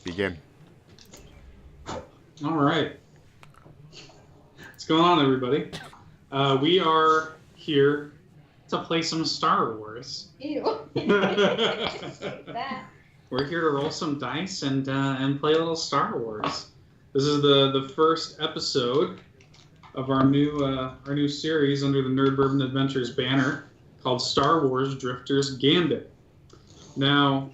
Begin. All right. What's going on, everybody? We are here to play some Star Wars. Ew. We're here to roll some dice and play a little Star Wars. This is the first episode of our new series under the Nerd Bourbon Adventures banner called Star Wars Drifters Gambit. Now,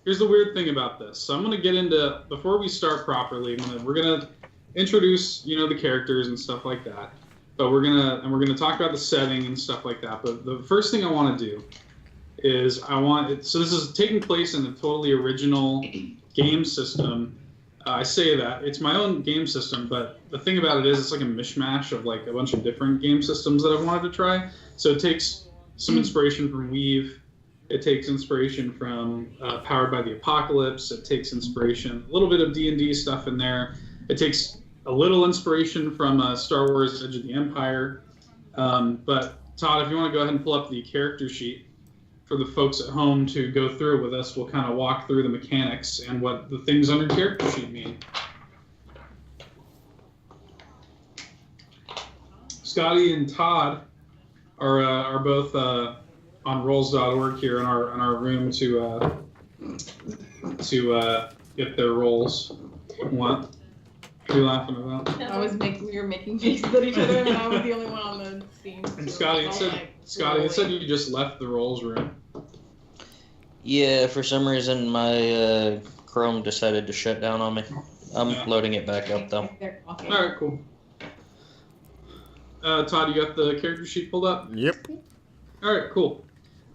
here's the weird thing about this. So I'm going to get into, before we start properly, we're going to introduce, the characters and stuff like that. But we're going to talk about the setting and stuff like that. But the first thing I want to do is so this is taking place in a totally original game system. I say that it's my own game system, but the thing about it is it's like a mishmash of like a bunch of different game systems that I've wanted to try. So it takes some inspiration from Weave. It takes inspiration from Powered by the Apocalypse. It takes inspiration, a little bit of D&D stuff in there. It takes a little inspiration from Star Wars Edge of the Empire. But Todd, if you want to go ahead and pull up the character sheet for the folks at home to go through it with us, we'll kind of walk through the mechanics and what the things on your character sheet mean. Scotty and Todd are both on rolls.org here in our room to get their rolls. What? What are you laughing about? We were making faces at each other, and I was the only one on the scene. And Scotty, it said you just left the rolls room. Yeah, for some reason my Chrome decided to shut down on me. I'm loading it back up though. All right, cool. Todd, you got the character sheet pulled up? Yep. All right, cool.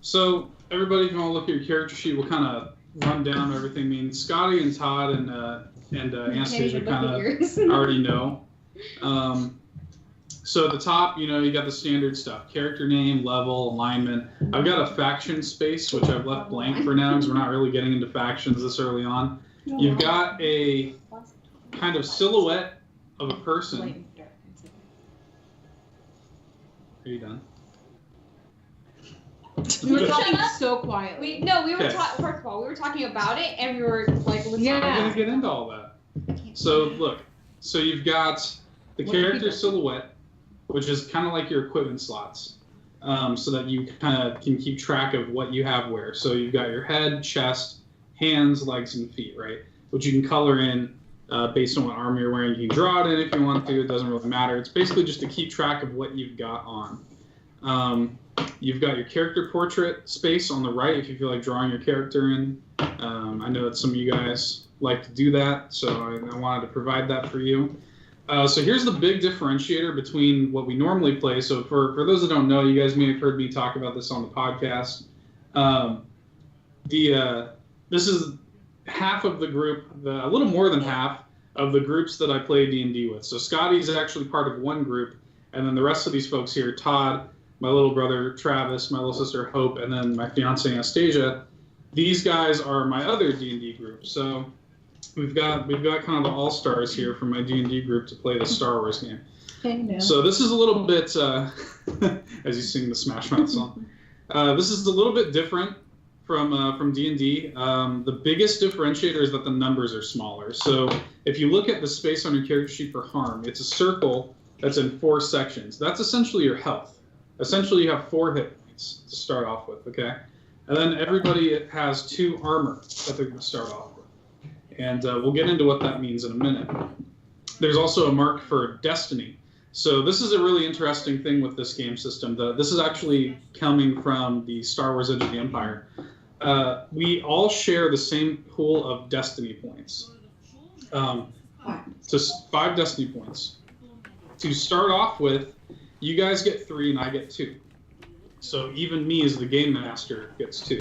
So everybody, if you want to look at your character sheet, we'll kind of run down everything. I mean, Scotty and Todd and Anastasia kind of already know. So at the top, you got the standard stuff: character name, level, alignment. I've got a faction space, which I've left blank for now because we're not really getting into factions this early on. You've got a kind of silhouette of a person. Are you done? We were talking so quietly. We were talking. First of all, we were talking about it, and we were like, I'm gonna get into all that. So look, you've got the character silhouette, which is kind of like your equipment slots, so that you kind of can keep track of what you have where. So you've got your head, chest, hands, legs, and feet, right? Which you can color in based on what armor you're wearing. You can draw it in if you want to. It doesn't really matter. It's basically just to keep track of what you've got on. You've got your character portrait space on the right if you feel like drawing your character in. I know that some of you guys like to do that, so I wanted to provide that for you. So here's the big differentiator between what we normally play. So for those that don't know, you guys may have heard me talk about this on the podcast. This is half of the group, a little more than half of the groups that I play D&D with. So Scotty's actually part of one group, and then the rest of these folks here, Todd, my little brother Travis, my little sister Hope, and then my fiance Anastasia. These guys are my other D&D group. So we've got kind of the all-stars here from my D&D group to play the Star Wars game. Okay, so this is a little bit, as you sing the Smash Mouth song, this is a little bit different from D&D. The biggest differentiator is that the numbers are smaller. So if you look at the space on your character sheet for harm, it's a circle that's in 4 sections. That's essentially your health. Essentially, you have 4 hit points to start off with, okay? And then everybody has 2 armor that they're going to start off with. And we'll get into what that means in a minute. There's also a mark for destiny. So this is a really interesting thing with this game system. This is actually coming from the Star Wars Edge of the Empire. We all share the same pool of destiny points. Just 5 destiny points. To start off with, you guys get 3 and I get 2. So even me as the game master gets 2.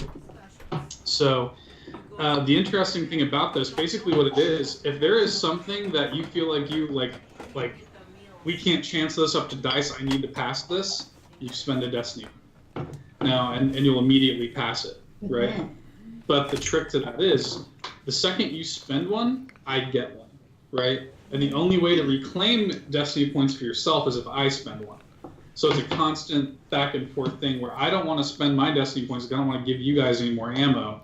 So the interesting thing about this, basically what it is, if there is something that you feel like you like we can't chance this up to dice, I need to pass this, you spend a destiny. Now, and you'll immediately pass it, right? But the trick to that is, the second you spend one, I get one, right? And the only way to reclaim destiny points for yourself is if I spend one. So it's a constant back and forth thing where I don't want to spend my destiny points because I don't want to give you guys any more ammo.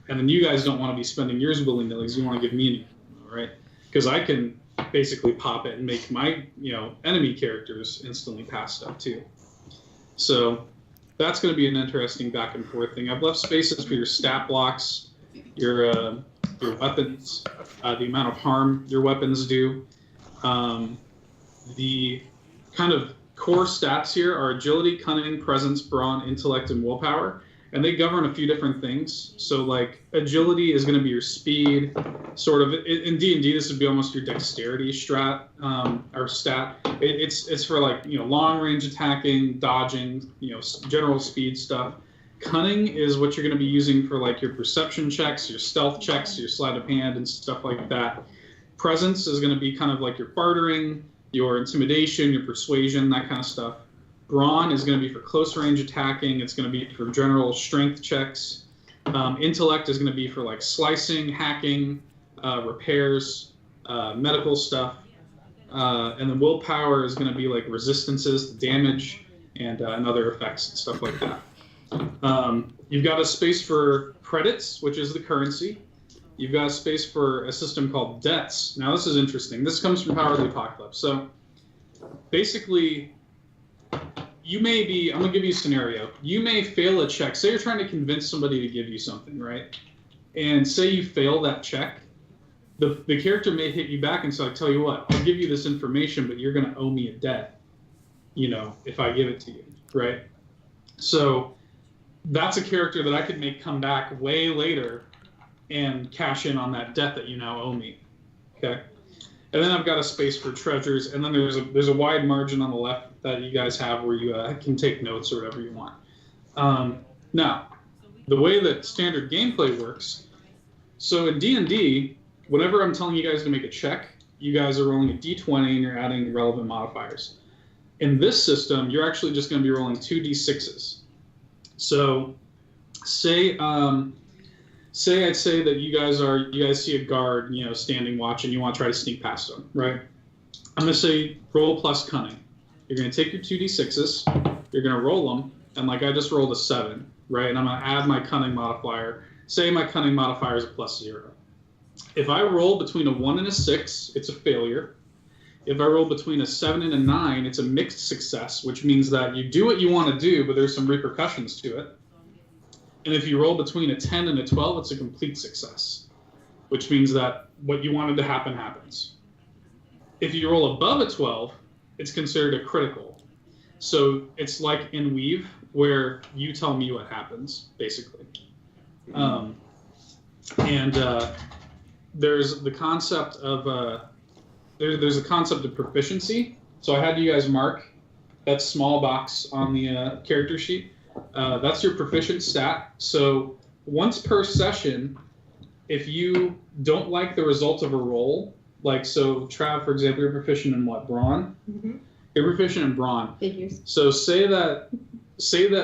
And then you guys don't want to be spending yours willy-nilly because you want to give me right? Because I can basically pop it and make my enemy characters instantly pass stuff too. So that's going to be an interesting back and forth thing. I've left spaces for your stat blocks, your weapons, the amount of harm your weapons do. The kind of core stats here are agility, cunning, presence, brawn, intellect, and willpower. And they govern a few different things. So, like, agility is going to be your speed. Sort of, in D&D, this would be almost your dexterity strat, or stat. It's for, like, long-range attacking, dodging, general speed stuff. Cunning is what you're going to be using for, like, your perception checks, your stealth checks, your sleight of hand, and stuff like that. Presence is going to be kind of like your bartering, your intimidation, your persuasion, that kind of stuff. Brawn is going to be for close range attacking. It's going to be for general strength checks. Intellect is going to be for like slicing, hacking, repairs, medical stuff. And then willpower is going to be like resistances to damage and other effects and stuff like that. You've got a space for credits, which is the currency. You've got a space for a system called debts. Now this is interesting. This comes from Power of the Apocalypse. So basically, I'm going to give you a scenario. You may fail a check. Say you're trying to convince somebody to give you something, right? And say you fail that check. The character may hit you back and say, I tell you what, I'll give you this information, but you're going to owe me a debt, if I give it to you, right? So that's a character that I could make come back way later and cash in on that debt that you now owe me, okay? And then I've got a space for treasures, and then there's a wide margin on the left that you guys have where you can take notes or whatever you want. Now, the way that standard gameplay works, so in D&D, whenever I'm telling you guys to make a check, you guys are rolling a d20 and you're adding relevant modifiers. In this system, you're actually just going to be rolling 2d6s. So, say I'd say that you guys see a guard, standing watch, and you want to try to sneak past them, right? I'm going to say roll plus cunning. You're going to take your 2d6s, you're going to roll them, and like I just rolled a 7, right? And I'm going to add my cunning modifier. Say my cunning modifier is a +0. If I roll between a 1 and a 6, it's a failure. If I roll between a 7 and a 9, it's a mixed success, which means that you do what you want to do, but there's some repercussions to it. And if you roll between a 10 and a 12, it's a complete success, which means that what you wanted to happen happens. If you roll above a 12, it's considered a critical. So it's like in Weave, where you tell me what happens, basically. There's the concept of there's a concept of proficiency. So I had you guys mark that small box on the character sheet. That's your proficient stat. So once per session, if you don't like the result of a roll, like so Trav, for example, you're proficient in what? Brawn? Mm-hmm. You're proficient in brawn. Figures. So say that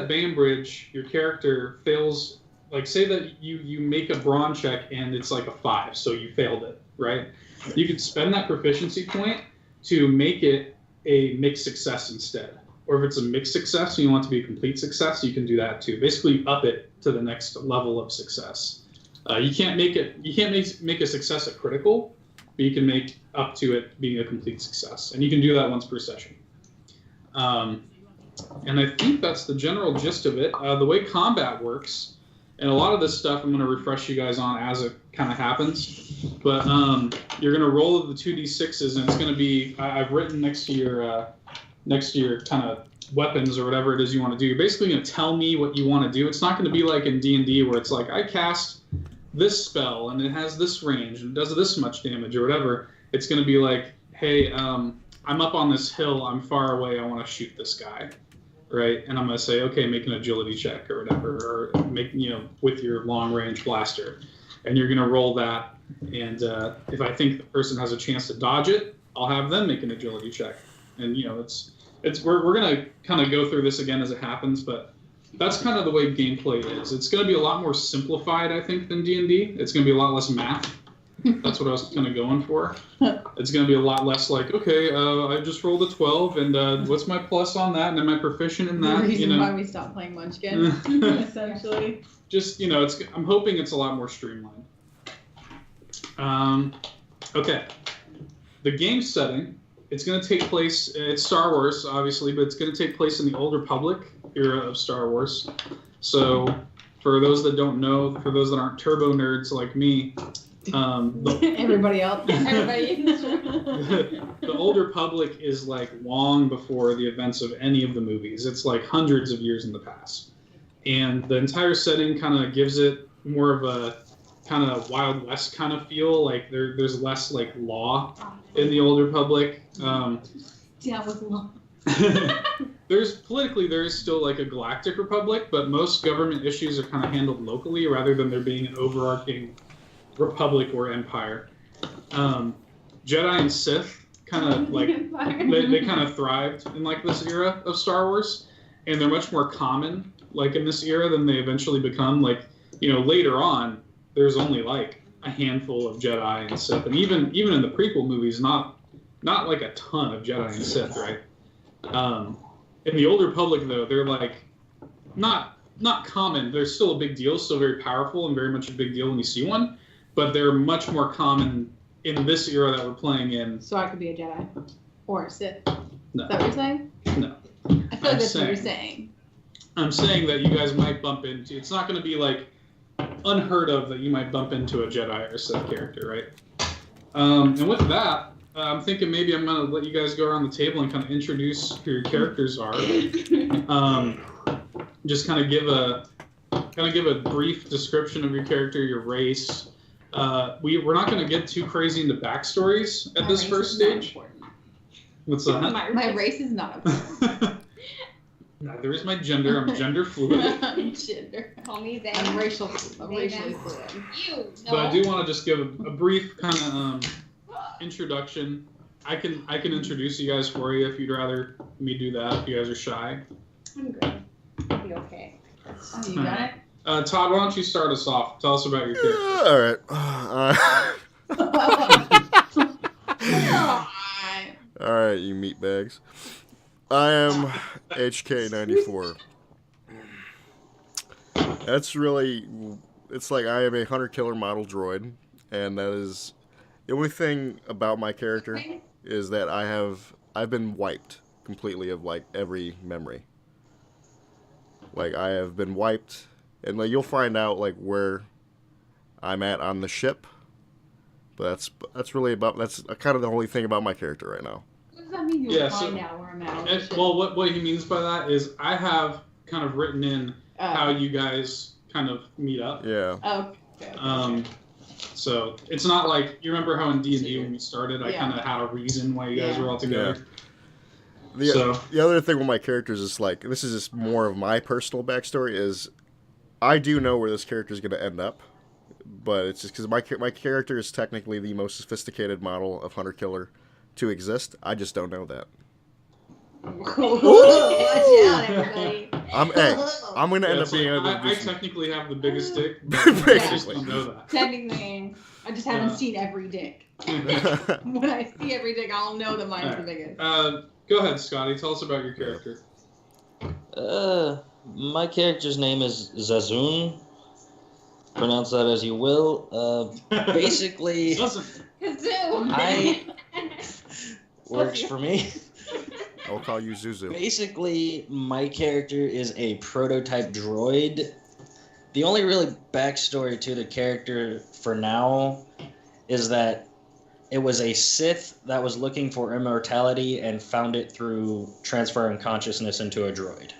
Bainbridge, your character fails, like say that you make a brawn check and it's like a 5, so you failed it, right? You could spend that proficiency point to make it a mixed success instead. Or if it's a mixed success and you want it to be a complete success, you can do that too. Basically, up it to the next level of success. You can't make a success a critical, but you can make up to it being a complete success, and you can do that once per session. And I think that's the general gist of it. The way combat works, and a lot of this stuff I'm going to refresh you guys on as it kind of happens. But you're going to roll the 2d6s, and it's going to be I've written next to your kind of weapons or whatever it is you want to do. You're basically going to tell me what you want to do. It's not going to be like in D&D where it's like, I cast this spell and it has this range and it does this much damage or whatever. It's going to be like, hey, I'm up on this hill. I'm far away. I want to shoot this guy, right? And I'm going to say, okay, make an agility check or whatever, or make, with your long range blaster. And you're going to roll that. And if I think the person has a chance to dodge it, I'll have them make an agility check. And, we're going to kind of go through this again as it happens, but that's kind of the way gameplay is. It's going to be a lot more simplified, I think, than D&D. It's going to be a lot less math. That's what I was kind of going for. It's going to be a lot less like, okay, I just rolled a 12, and what's my plus on that, and am I proficient in that? The reason why we stopped playing Munchkin, essentially. Just, I'm hoping it's a lot more streamlined. Okay. The game setting, it's going to take place, it's Star Wars, obviously, but it's going to take place in the Old Republic era of Star Wars. So, for those that don't know, for those that aren't turbo nerds like me, Everybody else. Everybody. the Old Republic is like long before the events of any of the movies. It's like hundreds of years in the past. And the entire setting kind of gives it more of a kind of Wild West kind of feel. Like there's less like law in the Old Republic. Yeah, with law. There is still like a galactic republic, but most government issues are kind of handled locally rather than there being an overarching republic or empire. Jedi and Sith kind of like they kind of thrived in like this era of Star Wars, and they're much more common like in this era than they eventually become. Like, you know, later on there's only like a handful of Jedi and Sith, and even in the prequel movies, not like a ton of Jedi and Sith, right? In the Old Republic though, they're like not common. They're still a big deal, still very powerful and very much a big deal when you see one. But they're much more common in this era that we're playing in. So I could be a Jedi. Or a Sith. No. Is that what you're saying? No. I feel like that's what you're saying. I'm saying that you guys might bump into... It's not going to be, like, unheard of that you might bump into a Jedi or a Sith character, right? And with that, I'm thinking maybe I'm going to let you guys go around the table and kind of introduce who your characters are. Just kind of give a brief description of your character, your race. We're not going to get too crazy into backstories at this first stage. What's that? My race is not important. Neither is my gender. I'm gender fluid. I'm gender. Call me they. I'm racially fluid. You. No. But I do want to just give a brief kind of introduction. I can introduce you guys for you if you'd rather me do that. If you guys are shy. I'm good. I'll be okay. Oh, you got it? Todd, why don't you start us off? Tell us about your character. All right, you meatbags. I am HK94. That's really... It's like I am a hunter-killer model droid, and that is... The only thing about my character is that I've been wiped completely of, like, every memory. Like, I have been wiped... And like you'll find out like where I'm at on the ship, but that's really that's kind of the only thing about my character right now. What does that mean? You'll find out where I'm at. Well, what he means by that is I have kind of written in how you guys kind of meet up. Yeah. Okay. So it's not like you remember how in D&D when we started, I kind of had a reason why you guys were all together. Yeah. The other thing with my characters is like this is just more of my personal backstory is. I do know where this character is going to end up, but it's just because my character is technically the most sophisticated model of hunter-killer to exist. I just don't know that. Watch out, everybody. I'm going to end up being able to I technically have the biggest dick, but Basically. I just don't know that. Technically, I just haven't seen every dick. When I see every dick, I'll know that mine's the biggest. Go ahead, Scotty. Tell us about your character. My character's name is Zuzun. Pronounce that as you will. Basically, works for me. I'll call you Zuzun. Basically, my character is a prototype droid. The only really backstory to the character for now is that it was a Sith that was looking for immortality and found it through transferring consciousness into a droid.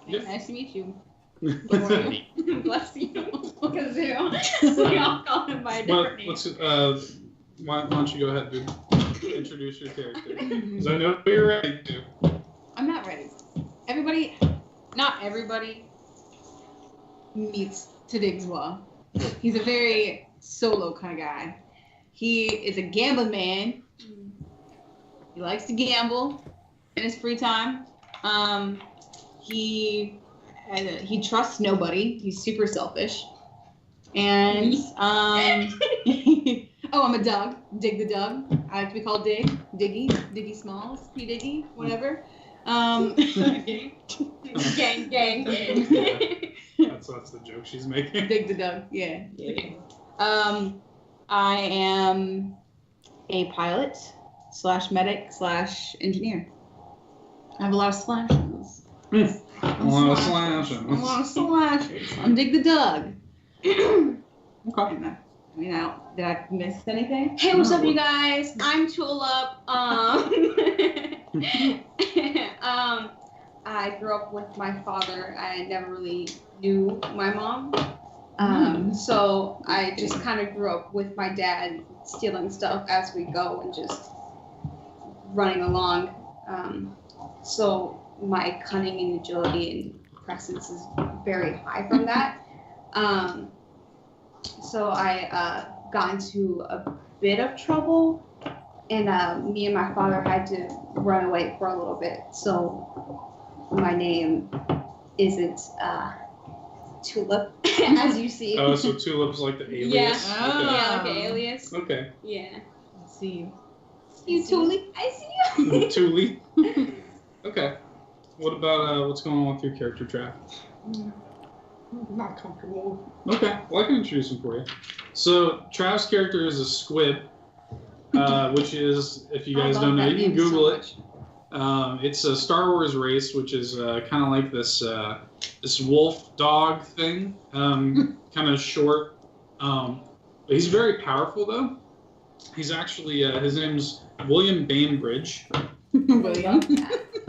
Okay, nice to meet you. Bless you. Kazoo. We all call him by a different name. Why don't you go ahead and introduce your character? Because I know you're ready to. I'm not ready. Not everybody meets Tadigzwa. He's a very solo kind of guy. He is a gambling man. He likes to gamble in his free time. He trusts nobody. He's super selfish. And I'm a Doug. Dig the Doug. I like to be called Dig. Diggy Smalls. P Diggy. Whatever. Gang. That's the joke she's making. Dig the Doug. Yeah. I am a pilot / medic / engineer. I have a lot of slashes. A lot of slashes. A lot of slashes. I'm Dig the Dug. Okay. I mean, did I miss anything? Hey, what's up, you guys? I'm Tulip. I grew up with my father. I never really knew my mom. So I just kind of grew up with my dad stealing stuff as we go and just running along. So my cunning and agility and presence is very high from that. So I got into a bit of trouble, and me and my father had to run away for a little bit. So my name isn't Tulip, as you see. Oh, so Tulip's like the alias? Yeah, Okay. yeah, like an alias. Okay. Yeah. I see you. You Tulip, I see you. Tulip. Okay. What about what's going on with your character, Trav? Not comfortable. Okay, well I can introduce him for you. So Trav's character is a squib, which is, if you guys don't know, you can Google it. It's a Star Wars race, which is kind of like this this wolf dog thing, kind of short. But he's very powerful though. He's actually his name's William Bainbridge. William.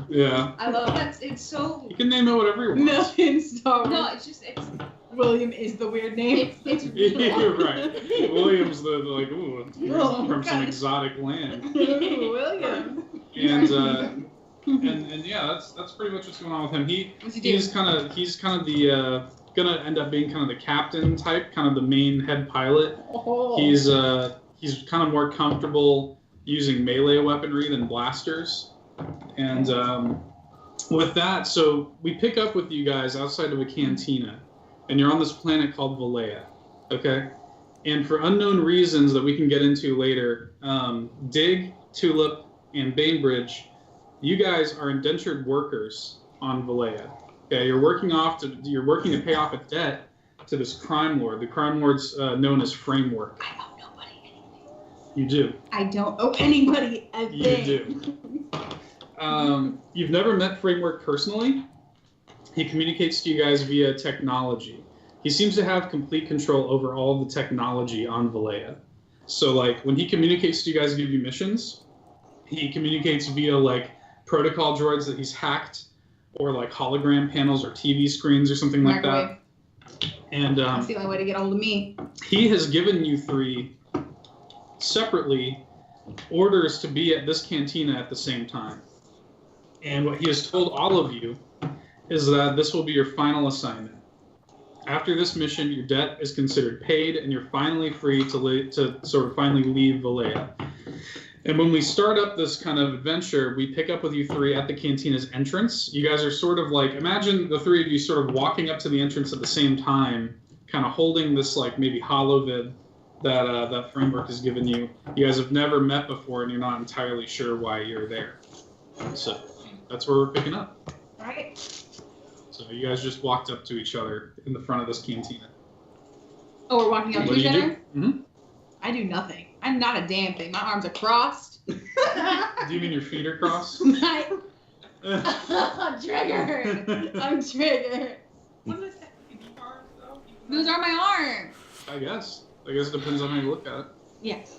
Yeah. I love that. It's so. You can name it whatever you want. Million Star No, Wars. it's William is the weird name. it's You're right. William's the like ooh, Oh, from some God. exotic land. Ooh, William. And yeah, that's pretty much what's going on with him. What's he do? He's kind of the gonna end up being kind of the captain type, kind of the main head pilot. Oh. He's kind of more comfortable using melee weaponry than blasters. And with that, so we pick up with you guys outside of a cantina, and you're on this planet called Valea, okay? And for unknown reasons that we can get into later, Dig, Tulip, and Bainbridge, you guys are indentured workers on Valea. Okay, you're working to pay off a debt to this crime lord. The crime lord's known as Framework. I owe nobody anything. You do. I don't owe anybody a You thing. do. You've never met Framework personally. He communicates to you guys via technology. He seems to have complete control over all of the technology on Valea. So, like, when he communicates to you guys to give you missions, he communicates via, like, protocol droids that he's hacked, or, like, hologram panels or TV screens or something like that. And That's the only way to get a hold of me. he has given you three separately orders to be at this cantina at the same time. And what he has told all of you is that this will be your final assignment. After this mission, your debt is considered paid, and you're finally free to sort of finally leave Valea. And when we start up this kind of adventure, we pick up with you three at the cantina's entrance. You guys are sort of like, imagine the three of you sort of walking up to the entrance at the same time, kind of holding this like maybe holovid that Framework has given you. You guys have never met before, and you're not entirely sure why you're there. So that's where we're picking up. All right. So you guys just walked up to each other in the front of this cantina. Oh, we're walking up What to do each you other? do? Mm-hmm. I do nothing. I'm not a damn thing. My arms are crossed. Do you mean your feet are crossed? I'm triggered. I'm triggered. What is that? People arms, though? Those are my arms. I guess it depends on how you look at it. Yes.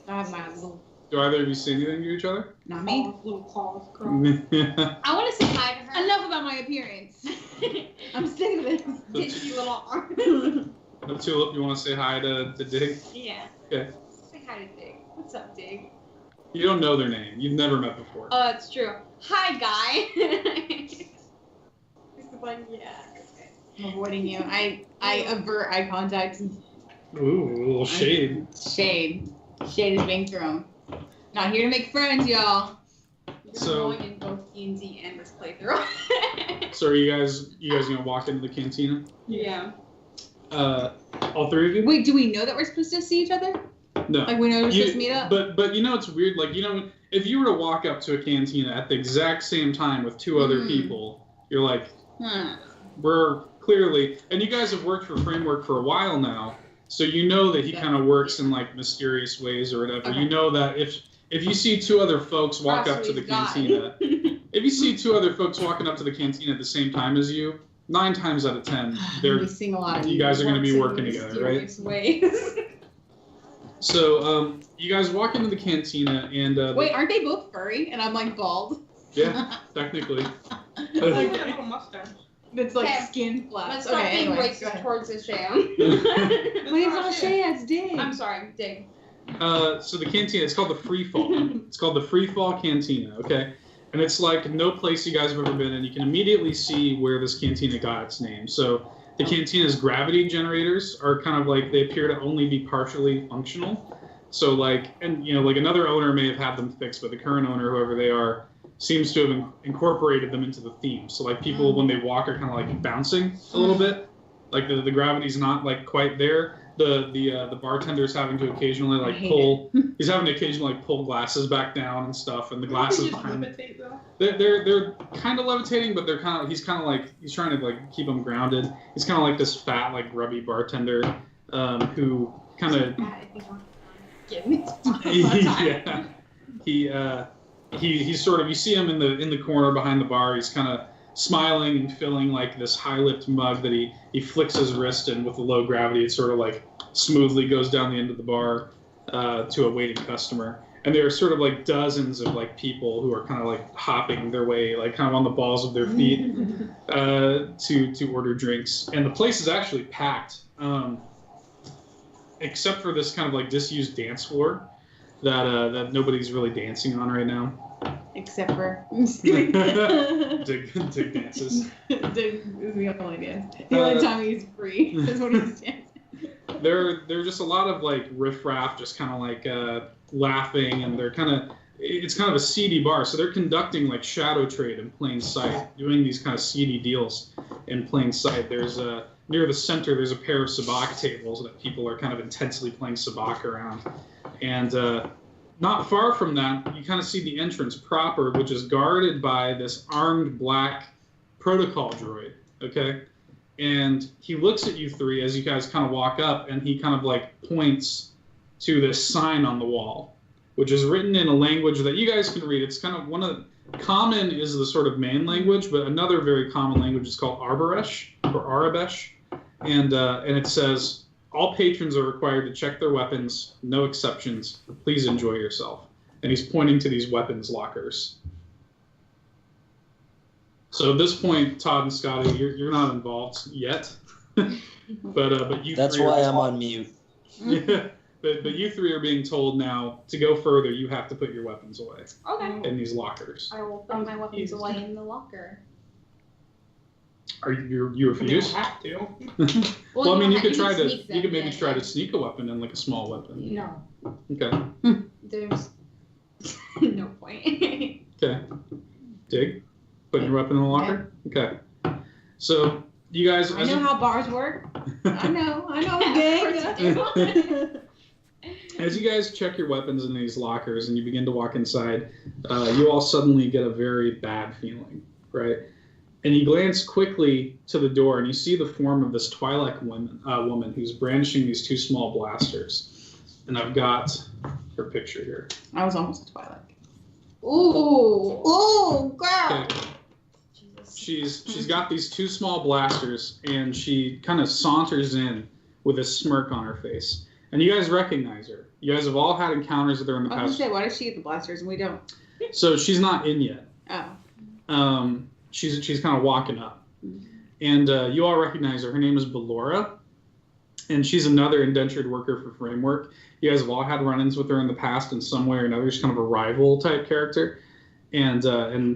I have my little. Do either of you say anything to each other? Not me. Claws, little claws, crossed. Yeah. I want to say hi to her. Enough about my appearance. I'm sick of this. Dingy little arm. Tulip, you want to say hi to Dig? Yeah. Okay. Say hi to Dig. What's up, Dig? You don't know their name. You've never met before. Oh, it's true. Hi, guy. He's like, yeah. Okay. I'm avoiding you. I avert eye contact. Ooh, a little shade. Shade. Shade is being thrown. Not here to make friends, y'all. You're So- going in both D&D and this playthrough. So are you guys gonna walk into the cantina? Yeah. All three of you? Wait, do we know that we're supposed to see each other? No. Like we know we're supposed to meet up? But you know it's weird. Like if you were to walk up to a cantina at the exact same time with two other people, you're like, Huh. we're clearly, and you guys have worked for Framework for a while now, So you know that he kind of works in like mysterious ways or whatever. Okay. You know that if you see two other folks walk up to the cantina, if you see two other folks walking up to the cantina at the same time as you, 9 times out of 10, We sing a lot of you guys are going to be Works in working together, right? mysterious ways. So you guys walk into the cantina and Wait, aren't they both furry? And I'm like bald. yeah, technically. Like a mustache. It's like Okay. skin Let's flaps. stop Okay, being anyways, go racist ahead. towards this jam. My name's not Shay, it's Dig. I'm sorry, Dig. So the cantina, it's called the Free Fall. It's called the Free Fall Cantina, okay? And it's like no place you guys have ever been, and you can immediately see where this cantina got its name. So the cantina's gravity generators are kind of like, they appear to only be partially functional. So like, and you know, like another owner may have had them fixed, but the current owner, whoever they are, seems to have incorporated them into the theme. So like people, when they walk, are kind of like bouncing a little bit. Like the gravity's not like quite there. The bartender's having to occasionally like pull. He's having to occasionally like pull glasses back down and stuff, and the glasses behind. Levitate, though. They're kind of levitating, but he's kind of like, he's trying to like keep them grounded. He's kind of like this fat, like grubby bartender who kind of Give me yeah. He's sort of, you see him in the corner behind the bar. He's kind of smiling and filling like this high-lipped mug that he flicks his wrist, and with the low gravity, it sort of like smoothly goes down the end of the bar to a waiting customer. And there are sort of like dozens of like people who are kind of like hopping their way, like kind of on the balls of their feet to order drinks. And the place is actually packed, except for this kind of like disused dance floor that nobody's really dancing on right now. Except for. I'm just kidding. Dig dances. Dig is the only dance. The only time he's free is when he's dancing. There are just a lot of like riffraff, just kind of like laughing, and it's kind of a seedy bar, so they're conducting like shadow trade in plain sight, doing these kind of seedy deals in plain sight. There's near the center, there's a pair of sabacc tables that people are kind of intensely playing sabacc around, and not far from that, you kind of see the entrance proper, which is guarded by this armed black protocol droid. Okay. And he looks at you three as you guys kind of walk up, and he kind of like points to this sign on the wall, which is written in a language that you guys can read. It's kind of common is the sort of main language, but another very common language is called Arboresh or Arabesh, and it says, "All patrons are required to check their weapons, no exceptions. Please enjoy yourself." And he's pointing to these weapons lockers. So at this point, Todd and Scotty, you're not involved yet, but you. That's three why are I'm on mute. Yeah, but you three are being told now to go further. You have to put your weapons away Okay. in these lockers. I will put my weapons away in the locker. Are you refuse? You have to. Well, I mean, you can could maybe try to sneak a weapon in, like a small weapon. No, Okay. there's no point. Okay. Dig. Putting your weapon in the locker. Okay. So you guys. I know how bars work. I know, gang. As you guys check your weapons in these lockers and you begin to walk inside, you all suddenly get a very bad feeling, right? And you glance quickly to the door, and you see the form of this Twi'lek woman who's brandishing these 2 small blasters. And I've got her picture here. I was almost a Twilight. Ooh, girl. Okay. She's got these 2 small blasters, and she kind of saunters in with a smirk on her face. And you guys recognize her. You guys have all had encounters with her in the I was past. gonna say, why does she get the blasters and we don't? So she's not in yet. Oh. She's kind of walking up, and you all recognize her. Her name is Ballora, and she's another indentured worker for Framework. You guys have all had run-ins with her in the past in some way or another. She's kind of a rival type character, and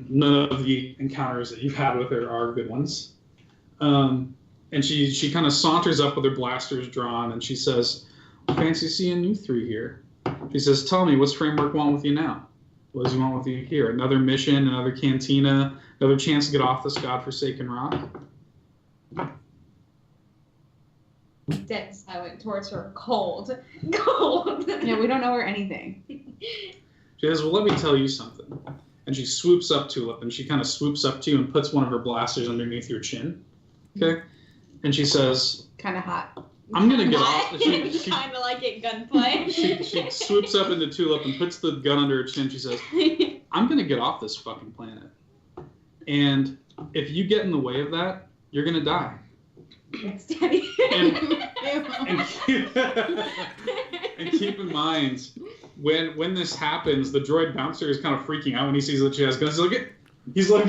none of the encounters that you've had with her are good ones. And she kind of saunters up with her blasters drawn, and she says, "Fancy seeing you 3 here." She says, "Tell me, what's Framework want with you now? What does he want with you here? Another mission, another cantina, another chance to get off this godforsaken rock?" Dead silent towards her. Cold. Cold. Yeah, we don't know her anything. She says, "Well, let me tell you something." And she swoops up, Tulip, and she kind of swoops up to you and puts one of her blasters underneath your chin. Okay? And she says, Kind of hot. I'm gonna get off. She kind of like it gunplay. she swoops up into Tulip and puts the gun under her chin. She says, I'm gonna get off this fucking planet. And if you get in the way of that, you're gonna die. Thanks, Daddy. And keep in mind, when this happens, the droid bouncer is kind of freaking out when he sees that she has guns. He's like,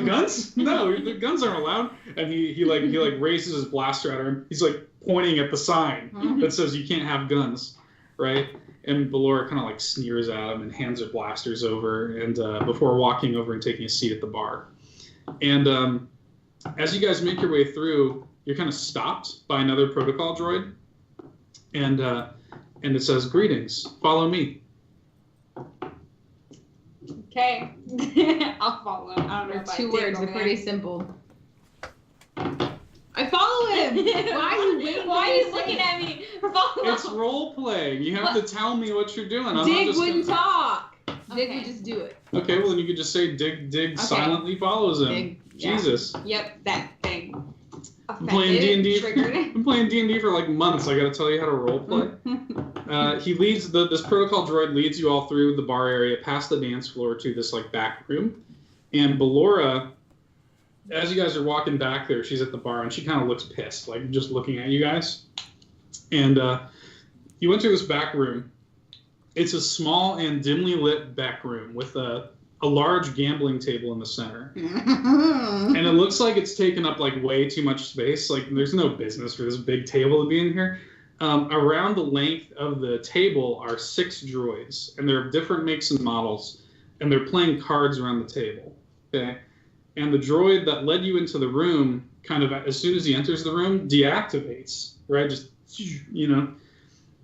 guns? No, the guns aren't allowed. And he raises his blaster at her. He's like pointing at the sign that says you can't have guns, right? And Ballora kind of like sneers at him and hands her blasters over, and before walking over and taking a seat at the bar. And as you guys make your way through, you're kind of stopped by another protocol droid, and it says, "Greetings, follow me." Okay. I'll follow him. I don't know if I Two did words. or They're not. pretty simple. I follow him. Why are you waiting? Why are you looking at me? Follow. It's role playing. You have to tell me what you're doing. I'm not Dig just wouldn't gonna... talk. Dig Okay. would just do it. Okay, well then you could just say Dig silently follows him. Dig, yeah. Jesus. Yep, that thing. I'm playing D&D. Triggered. I'm playing D&D for like months. I gotta tell you how to role play. He leads this protocol droid leads you all through the bar area, past the dance floor to this like back room, and Ballora, as you guys are walking back there, she's at the bar and she kind of looks pissed, like just looking at you guys. And you enter this back room. It's a small and dimly lit back room with a large gambling table in the center. And it looks like it's taken up like way too much space. Like there's no business for this big table to be in here. Around the length of the table are 6 droids, and they're of different makes and models, and they're playing cards around the table. Okay, and the droid that led you into the room, kind of as soon as he enters the room, deactivates. Right, just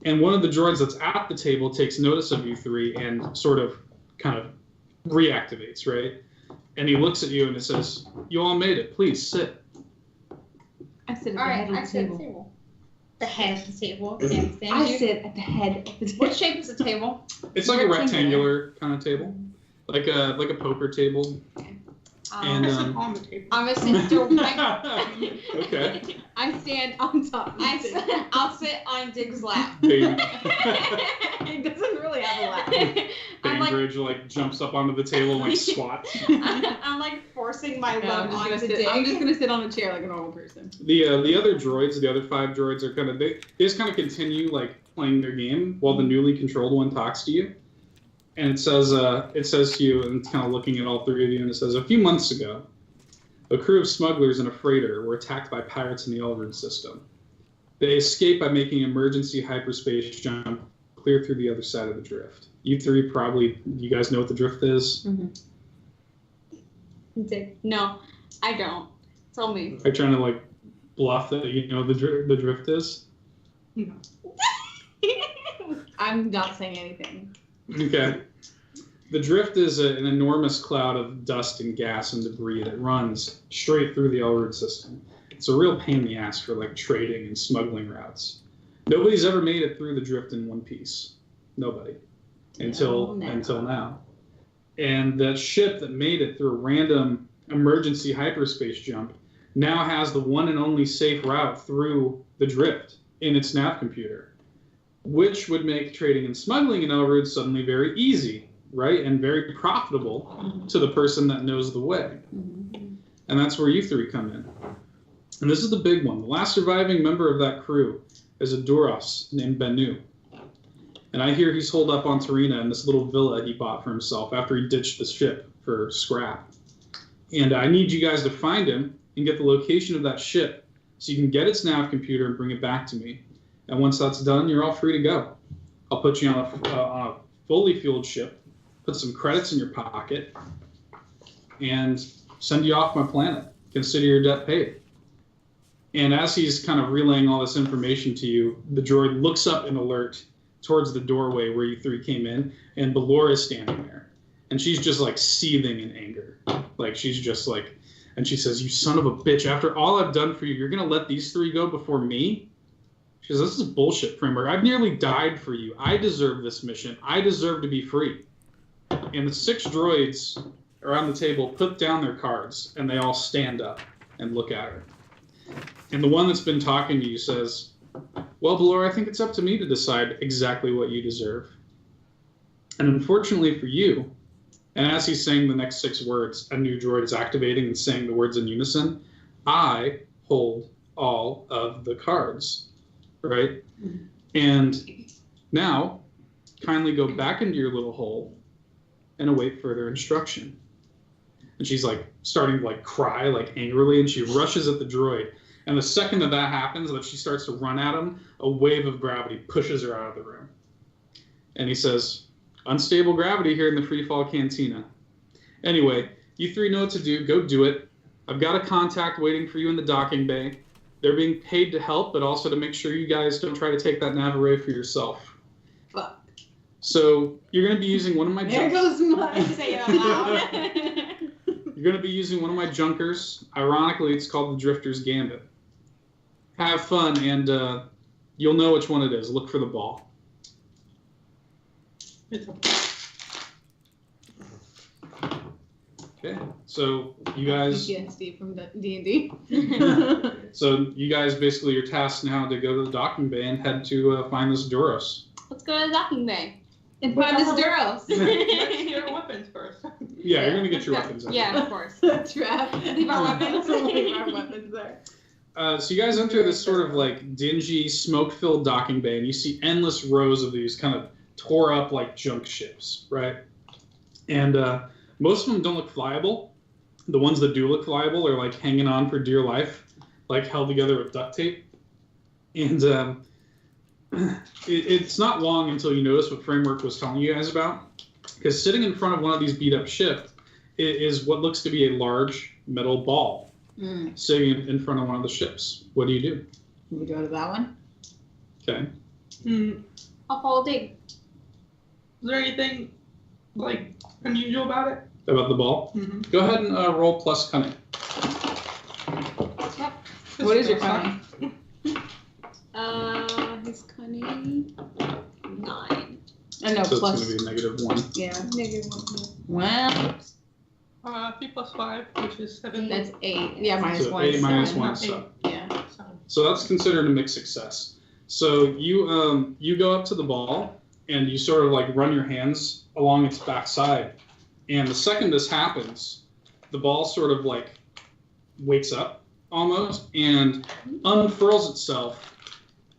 And one of the droids that's at the table takes notice of you three and sort of, kind of reactivates. Right, and he looks at you and it says, "You all made it. Please sit." I sit at the All right, head I of the sit at table. the table. The head of the table. Stand I you. sit at the head of the What table. shape is the table? It's like a rectangular kind of table, like a poker table. And on the table. I'm gonna sit directly. Okay. I stand on top. I'll sit on Dig's lap. It doesn't really have a lap. I'm like, Bainbridge like jumps up onto the table and like squats. I'm like forcing my No, love onto Dig. I'm just gonna sit on a chair like a normal person. The other droids, the other 5 droids are kind of they just kind of continue like playing their game while the newly controlled one talks to you. And it says to you, and it's kind of looking at all 3 of you, and it says, a few months ago, a crew of smugglers and a freighter were attacked by pirates in the Elvard system. They escaped by making an emergency hyperspace jump clear through the other side of the drift. You 3 probably, you guys know what the drift is? Dig. No, I don't. Tell me. Are you trying to like bluff that you know the drift is? No. I'm not saying anything. Okay. The drift is an enormous cloud of dust and gas and debris that runs straight through the Elrod system. It's a real pain in the ass for like trading and smuggling routes. Nobody's ever made it through the drift in one piece. Nobody. Until now. And that ship that made it through a random emergency hyperspace jump now has the one and only safe route through the drift in its nav computer, which would make trading and smuggling in Elrod suddenly very easy, right? And very profitable to the person that knows the way. And that's where you 3 come in. And this is the big one. The last surviving member of that crew is a Duros named Bennu. And I hear he's holed up on Tarina in this little villa he bought for himself after he ditched the ship for scrap. And I need you guys to find him and get the location of that ship so you can get its nav computer and bring it back to me. And once that's done, you're all free to go. I'll put you on a fully fueled ship, put some credits in your pocket, and send you off my planet. Consider your debt paid. And as he's kind of relaying all this information to you, the droid looks up in alert towards the doorway where you 3 came in, and Ballora is standing there. And she's just like seething in anger. Like she's just like, and she says, "You son of a bitch, after all I've done for you, you're going to let these 3 go before me?" She says, "This is bullshit, Framework. I've nearly died for you. I deserve this mission. I deserve to be free." And the 6 droids around the table put down their cards, and they all stand up and look at her. And the one that's been talking to you says, Well, Belor, I think it's up to me to decide exactly what you deserve. And unfortunately for you, and as he's saying the next 6 words, a new droid is activating and saying the words in unison, I hold all of the cards, right? And now, kindly go back into your little hole and await further instruction. And she's like starting to like cry like angrily, and she rushes at the droid. And the second that happens, that she starts to run at him, a wave of gravity pushes her out of the room. And he says, unstable gravity here in the free fall cantina. Anyway, you 3 know what to do. Go do it. I've got a contact waiting for you in the docking bay. They're being paid to help, but also to make sure you guys don't try to take that nav array for yourself. Fuck. So you're going to be using one of my There goes my Say it out loud. You're going to be using one of my junkers. Ironically, it's called the Drifter's Gambit. Have fun, and you'll know which one it is. Look for the ball. Okay, so you guys. PTSD from D&D. So you guys basically are tasked now to go to the docking bay and head to find this Duros. Let's go to the docking bay. And find this Duros. Let's get our weapons first. Yeah, you're going to get your weapons out. Yeah, of course. Trav. Leave our weapons. Leave our weapons there. So you guys enter this sort of like dingy, smoke-filled docking bay, and you see endless rows of these kind of tore up like junk ships, right? And most of them don't look flyable. The ones that do look flyable are like hanging on for dear life, like held together with duct tape. And it's not long until you notice what Framework was telling you guys about, because sitting in front of one of these beat-up ships is what looks to be a large metal ball sitting in front of one of the ships. What do you do? Can we go to that one? Okay. I'll follow Dig. Is there anything like unusual about it? About the ball? Mm-hmm. Go ahead and roll plus cunning. Yep. What is your cunning? His cunning 9. I know, So plus. it's going to be a -1. Yeah. -1. Well, 3 + 5, which is 7. that's 8. Yeah, minus So 1. 8 minus seven. 1 is so. Yeah. So that's considered a mixed success. So you go up to the ball and you sort of like run your hands along its backside, and the second this happens, the ball sort of like wakes up almost and unfurls itself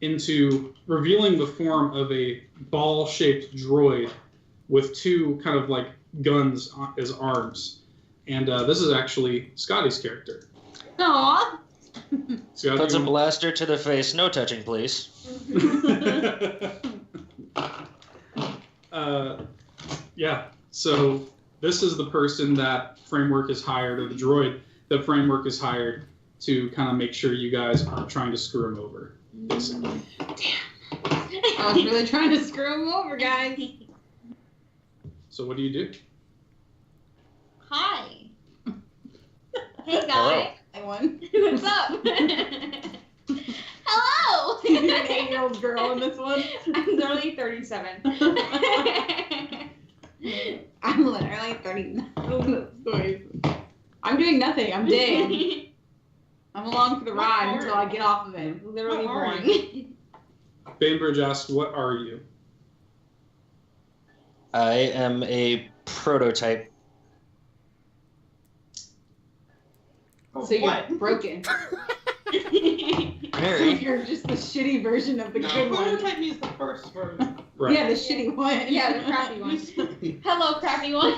into revealing the form of a ball-shaped droid with 2 kind of like guns as arms. And this is actually Scotty's character. Aww. Scotty, Puts a blaster to the face. No touching, please. Yeah, so this is the person that Framework is hired, or the droid that Framework is hired to kind of make sure you guys aren't trying to screw him over. Basically. I was really trying to screw him over, guys. So what do you do? Hi. Hey, guy. I won. What's up? Hello. You're an 8-year-old girl in this one. I'm literally 37. I'm literally 39. I'm doing nothing. I'm dead. I'm along for the ride until I get off of it. Literally What are boring. Bainbridge asks, what are you? I am a prototype. So you're What? broken. Mary. You're just the shitty version of the good one. Prototype means the first version. Right. Yeah, the shitty one. Yeah, the crappy one. Hello, crappy one.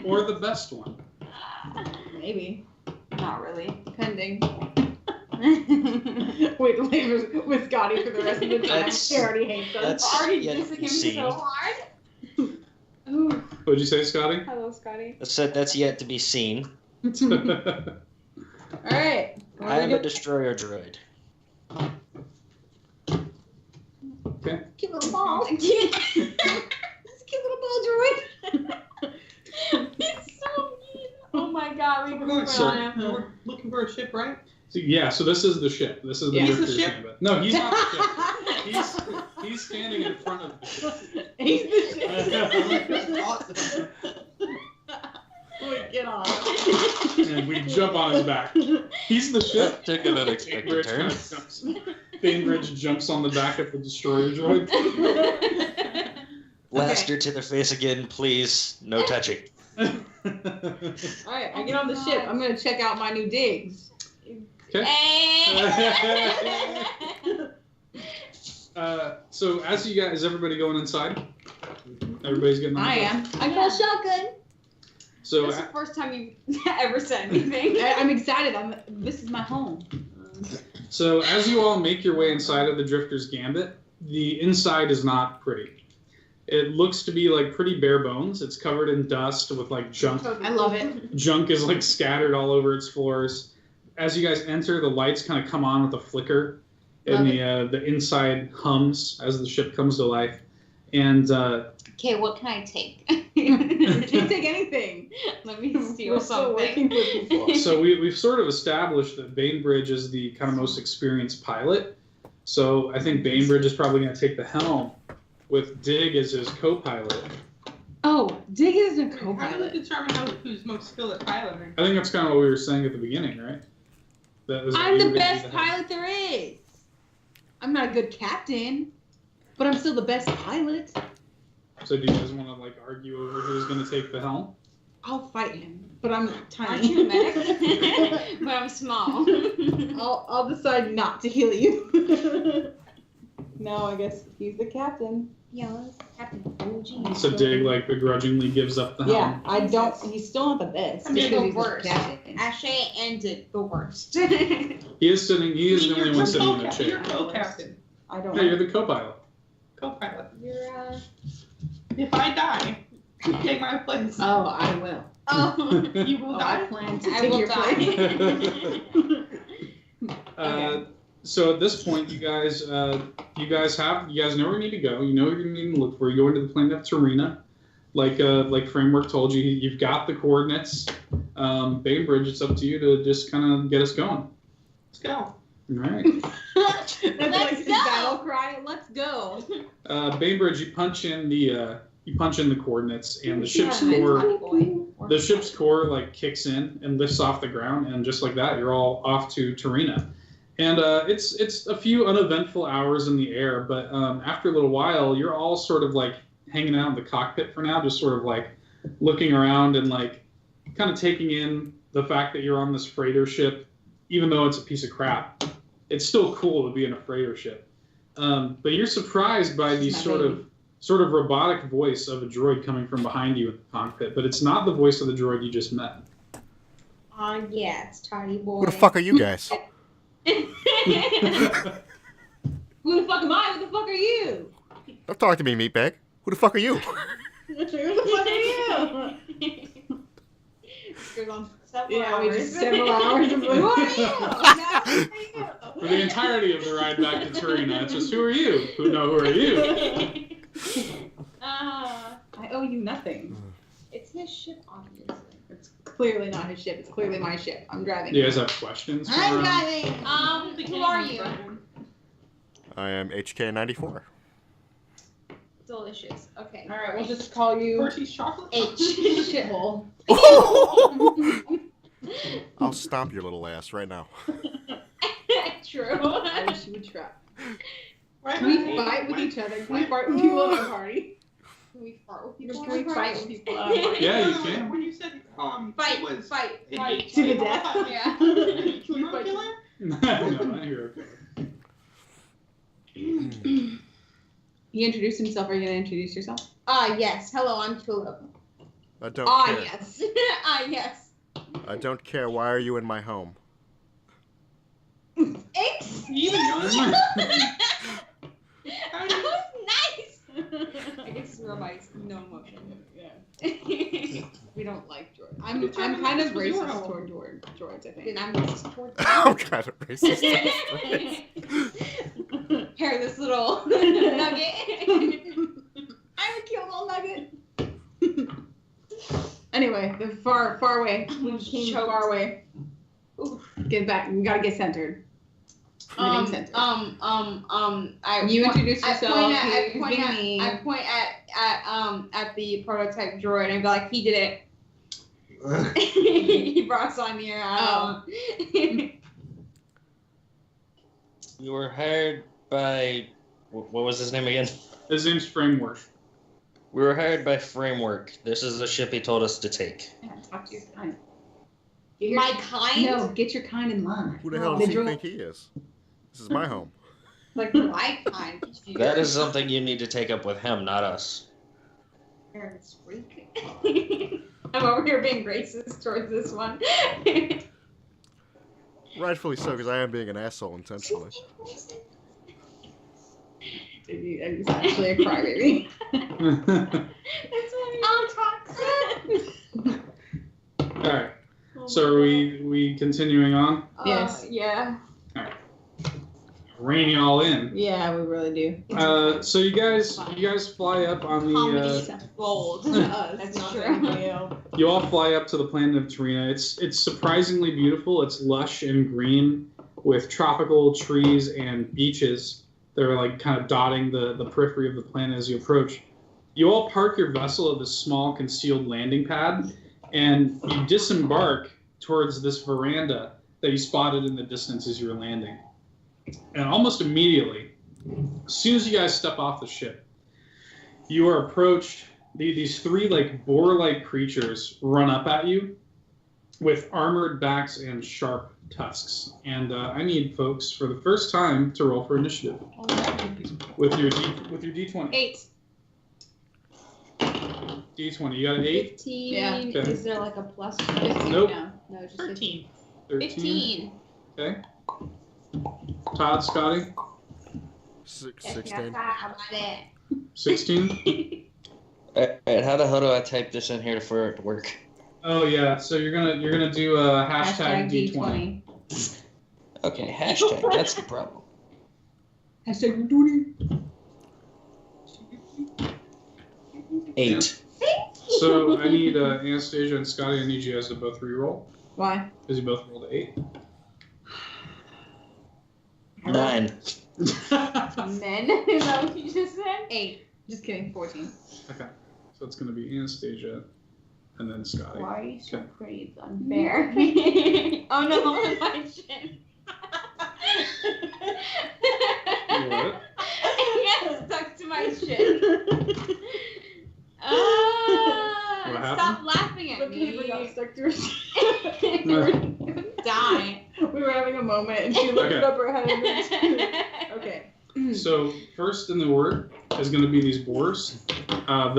Or the best one. Maybe. Not really. Depending. Wait, with Scotty for the rest of the time. That's- She already hates us. that's Already yet to dissing be him seen. so hard. Ooh. What'd you say, Scotty? Hello, Scotty. That's yet to be seen. Alright. I am a destroyer droid. Okay. Cute little ball. This cute little ball droid. It's so mean. Oh my god, we We're can going put on him. we're looking for a ship, right? So, yeah, so this is the ship. This is the Yeah. He's the Drifter's ship? Gambit. No, he's not the ship. He's standing in front of the ship. He's the shit. Wait, get on. And we jump on his back. He's the ship. That took an unexpected turn. Bainbridge jumps on the back of the destroyer droid. Blaster to the face again, please. No touching. All right, I get on the ship. I'm gonna check out my new digs. Okay. So as you guys, is everybody going inside? Everybody's getting on. I am. I call shotgun. So That's the first time you ever said anything. I'm excited. This is my home. So as you all make your way inside of the Drifter's Gambit, the inside is not pretty. It looks to be like pretty bare bones. It's covered in dust with like junk. I love it. Junk is like scattered all over its floors. As you guys enter, the lights kind of come on with a flicker, and the inside hums as the ship comes to life. And Okay, what can I take? You can't take anything. Let me steal We're still working something. with people. so we've sort of established that Bainbridge is the kind of most experienced pilot. So I think Bainbridge is probably going to take the helm with Dig as his co-pilot. Oh, Dig is a How do we co-pilot. determine who's most skilled at piloting? I think that's kind of what we were saying at the beginning, right? I'm the best pilot there is. I'm not a good captain, but I'm still the best pilot. So do you guys want to like argue over who's going to take the helm? I'll fight him, but I'm Aren't tiny. you a medic? But I'm small. I'll decide not to heal you. No, I guess he's the captain. Yeah, let's happen. Oh, geez. So Dig like begrudgingly gives up the helm. Yeah, I don't. He's still not the best. I'm gonna because go he's the worst. captain. Actually, I ended the worst. He is the only one sitting in the You're chair. co-captain, I don't. Yeah, you're the co-pilot. co-pilot. You're If I die, you take my place. Oh, I will. Oh, You will Oh, I die. plan to I take will your die. place. So at this point, you guys know where you need to go. You know what you need to look for. You go into the planet of Tarina, like Framework told you. You've got the coordinates. Bainbridge, it's up to you to just kind of get us going. Let's go. All right. That's like Let's his go. battle cry. Let's go. Bainbridge, you punch in the coordinates, and the ship's Yeah, core. funny boy. The ship's core like kicks in and lifts off the ground, and just like that, you're all off to Tarina. And it's a few uneventful hours in the air, but after a little while, you're all sort of like hanging out in the cockpit for now, just sort of like looking around and like kind of taking in the fact that you're on this freighter ship, even though it's a piece of crap. It's still cool to be in a freighter ship. But you're surprised by the sort of robotic voice of a droid coming from behind you in the cockpit, but it's not the voice of the droid you just met. Yeah, it's Toddy boy. Who the fuck are you guys? Who the fuck am I? Who the fuck are you? Don't talk to me, meatbag. Who the fuck are you? Who the fuck are you? Goes on several Yeah, we hours. just several hours of Who are you? For the entirety of the ride back to Tarina, it's just, who are you? Who are you? I owe you nothing. It's his ship, obviously. It's clearly not his ship. It's clearly my ship. I'm driving. Do you guys have questions? I'm for, driving. Who are you? I am HK94. Delicious. Okay. All right, we'll just call you Hershey's chocolate. H. Shithole. I'll stomp your little ass right now. True. I wish you would try. Right Can we on. fight with each other? Can we fight with people at our party? Can we fart with Can people? we fight with people at our party? Yeah, you No, can. When you said Fight, it was fight. To the death. Yeah. Hero fight? killer? No, not hero killer. He introduced himself. Are you gonna introduce yourself? Yes. Hello, I'm Tulip. I don't care. Yes. Yes. I don't care. Why are you in my home? Excuse You even know me. that? How That do you- was nice. I guess nobody's no emotion. Yeah. We don't like droids. I'm Determine kind this of was your racist home. toward droids. I Then think. I'm racist towards I'm kind of racist. Hair this little nugget. I'm a cute little nugget. Anyway, the far away. We came Choked. far away. Get back. We gotta get centered. We're getting centered. You introduce yourself. I he's point being at mean. I point at the prototype droid and be like, he did it. He brought us on here. We were hired by... What was his name again? His name's Framework. We were hired by Framework. This is the ship he told us to take. Yeah, talk to your kind. My kind? No, get your kind in line. Who the hell does he think he is? This is my home. Like my kind. That is something you need to take up with him, not us. Parents freak. I'm over here being racist towards this one. Rightfully so, because I am being an asshole intentionally. It's actually a crybaby. That's funny. I'll talk. All right. So are we continuing on? Yes. Yeah. Rein y'all in. Yeah, we really do. So you guys fly up on Comedy the. gold. That's not true. You all fly up to the planet of Tarina. It's surprisingly beautiful. It's lush and green with tropical trees and beaches that are like kind of dotting the periphery of the planet as you approach. You all park your vessel at this small concealed landing pad, and you disembark towards this veranda that you spotted in the distance as you were landing. And almost immediately, as soon as you guys step off the ship, you are approached. These three like boar-like creatures run up at you with armored backs and sharp tusks. And I need folks for the first time to roll for initiative with your D20. 8. D20. You got an 8? 15. Yeah. Okay. Is there like a plus? 15 Nope. now. No, just 13. 15. Okay. Todd, Scotty, 16. 16. Alright, how the hell do I type this in here for it to work? Oh yeah. So you're gonna do a hashtag D20. Okay, hashtag, that's the problem. Hashtag D20. 8. So I need Anastasia and Scotty. I need you guys to both re-roll Why? because you both rolled an 8. 9. Men? Is that what you just said? 8. Just kidding. 14. Okay. So it's going to be Anastasia and then Scotty. Why are you so Okay. pretty? It's unfair. Oh no, my chin. What? Yeah, stuck to my chin. What happened? Stop laughing at The paper me. got stuck to her. Die. We were having a moment and she looked Okay. up her head and then okay. So first in the word is going to be these boars. I've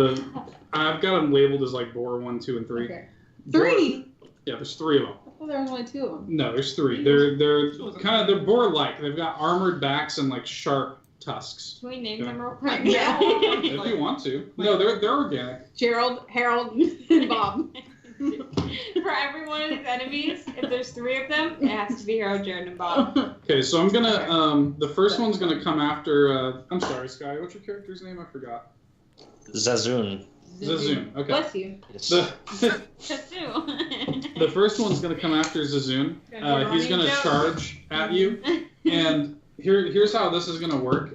got them labeled as like boar 1, 2, and 3. Okay. Boar- 3? Yeah, there's 3 of them. I thought there was only 2 of them. No, there's 3. They're boar-like. They've got armored backs and like sharp tusks. Can we name Okay. them real quick? Yeah. If you want to. No, they're organic. Gerald, Harold, and Bob. For every one of these enemies, if there's 3 of them, it has to be Harold, Jared, and Bob. Okay, so I'm gonna the first one's gonna come after I'm sorry, Sky, what's your character's name? I forgot. Zuzun. Zuzun. Okay. Bless you. Yes. Tatsu. The first one's gonna come after Zuzun. He's gonna charge at you, and here's how this is gonna work.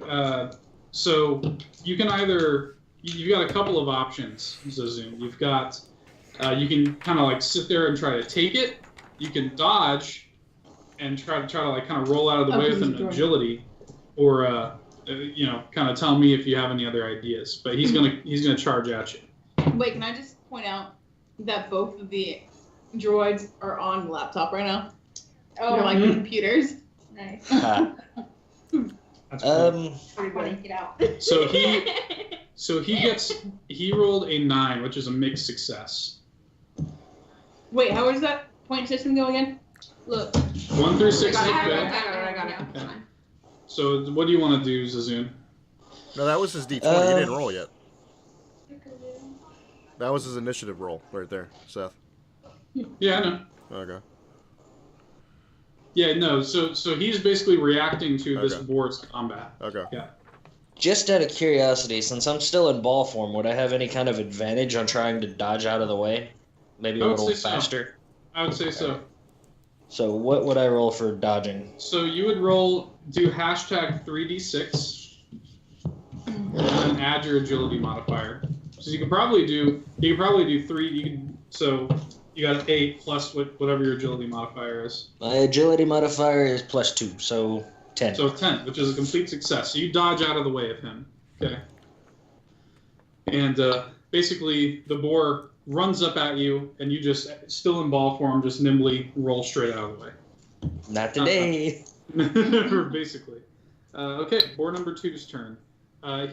So you've got a couple of options, Zuzun. You've got you can kind of like sit there and try to take it. You can dodge and try to like kind of roll out of the way with an agility, or kind of tell me if you have any other ideas. But he's gonna charge at you. Wait, can I just point out that both of the droids are on laptop right now? Oh, They're like computers. nice. That's cool. Pretty funny. Get out. So he rolled a 9, which is a mixed success. Wait, how does that point system go again? Look. 1 through 6 I is got it, good. I got it. Okay. So what do you want to do, Zuzun? No, that was his D20. He didn't roll yet. That was his initiative roll right there, Seth. Yeah, I know. Okay. Yeah, no. So he's basically reacting to this Okay. board's combat. Okay. Just out of curiosity, since I'm still in ball form, would I have any kind of advantage on trying to dodge out of the way? Maybe I a would little say so. faster? I would say so. So what would I roll for dodging? So you would do hashtag 3d6, and then add your agility modifier. So you could probably do 3. So you got 8 plus whatever your agility modifier is. My agility modifier is +2, so 10. So 10, which is a complete success. So you dodge out of the way of him. Okay. And basically, the boar runs up at you, and you just, still in ball form, just nimbly roll straight out of the way. Not today. Basically. Okay, boar number 2's turn.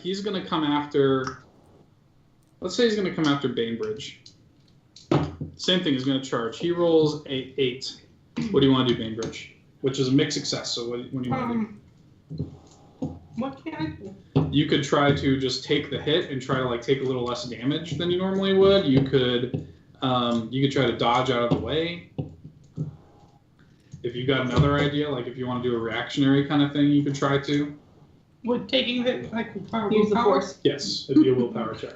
He's going to come after... Let's say he's going to come after Bainbridge. Same thing, he's going to charge. He rolls a 8. What do you want to do, Bainbridge? Which is a mixed success, so what do you want to do? What can I do? You could try to just take the hit and try to like take a little less damage than you normally would. You could try to dodge out of the way. If you got another idea, like if you want to do a reactionary kind of thing, you could try to. Would taking the like Use the force. Yes, it'd be a willpower check.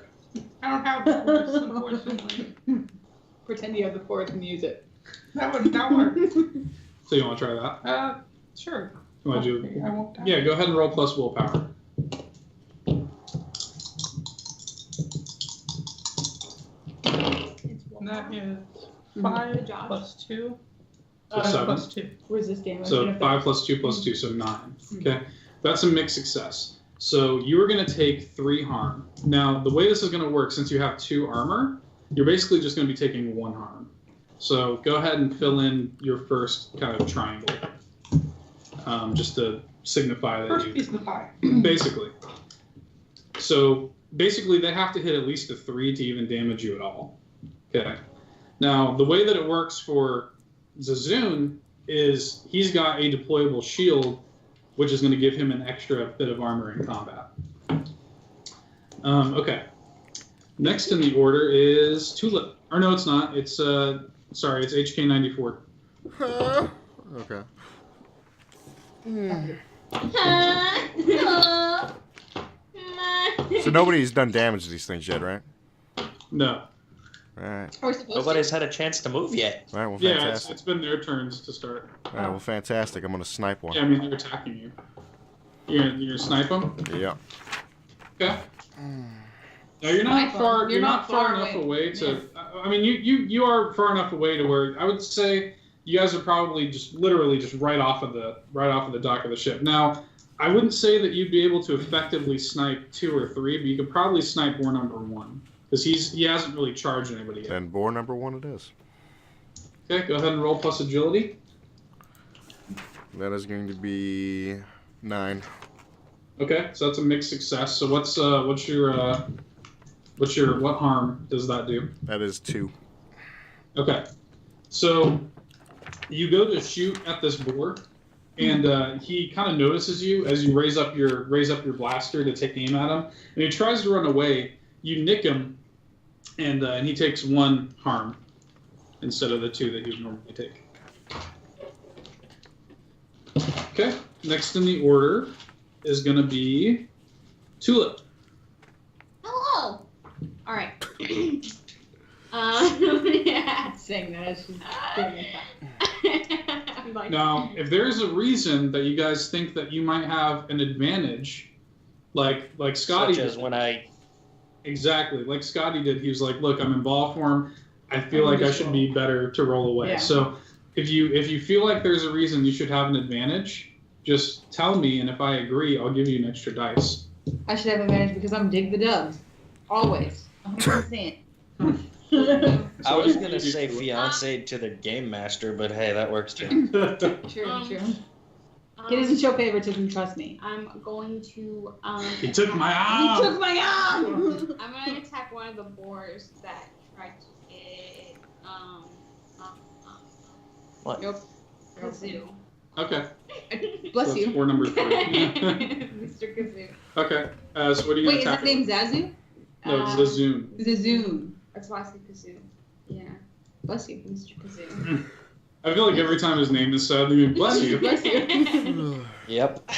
I don't have the force, unfortunately. Pretend you have the force and use it. That would not work. So you want to try that? Sure. You want to do? Okay, I won't die. Yeah, go ahead and roll plus willpower. And that is 5 job. plus 2. So 7. Plus 2. Resist damage. So 5 plus 2 plus 2, so 9. Okay, that's a mixed success. So you are going to take 3 harm. Now, the way this is going to work, since you have 2 armor, you're basically just going to be taking 1 harm. So go ahead and fill in your first kind of triangle, just to signify that First you... piece of the pie. Basically. So basically, they have to hit at least a 3 to even damage you at all. Okay. Now, the way that it works for Zuzun is he's got a deployable shield, which is going to give him an extra bit of armor in combat. Okay. Next in the order is Tulip. Or no, it's not. It's sorry, it's HK94. Okay. So nobody's done damage to these things yet, right? No. Alright. We're supposed Nobody's had a chance to move yet. Alright, well, Yeah, fantastic. it's been their turns to start. Alright, well, fantastic. I'm gonna snipe one. Yeah, I mean, they're attacking you. You're gonna snipe them? Yeah. Okay. Now you're not Snipe 'em. far. You're You're not not far far enough away. away to. I mean, you are far enough away to where I would say you guys are probably just literally just right off of the dock of the ship. Now, I wouldn't say that you'd be able to effectively snipe 2 or 3, but you could probably snipe war number 1 because he hasn't really charged anybody yet. Then boar number 1 it is. Okay, go ahead and roll plus agility. That is going to be 9. Okay, so that's a mixed success. So what harm does that do? That is 2. Okay, so you go to shoot at this boar, and he kind of notices you as you raise up your blaster to take aim at him, and he tries to run away. You nick him, and he takes 1 harm instead of the 2 that he would normally take. Okay, next in the order is going to be Tulip. Hello. All right. Yeah. saying that as she's I'm like, Now, if there's a reason that you guys think that you might have an advantage, like Scotty Such as did, when I... exactly, like Scotty did, he was like, "Look, I'm in ball form. I feel like I should be better to roll away." Yeah. So, if you feel like there's a reason you should have an advantage, just tell me, and if I agree, I'll give you an extra dice. I should have advantage because I'm dig the dubs. Always. 100%. I was going to say fiance to the game master, but hey, that works too. True. It isn't show favoritism, trust me. I'm going to. He took my He arm. took my arm! I'm going to attack one of the boars that tried to get. What? Nope. Kazoo. Okay. Bless That's you. War number 3. Mr. Kazoo. Okay. So what are you Wait, gonna is his attack? name Zazu? No, it's Zuzun. Zuzun. That's why I said Kazoo. Yeah, Bless you. Mr. Kazoo. I feel like every time his name is said, they mean, bless you. Bless you. Yep.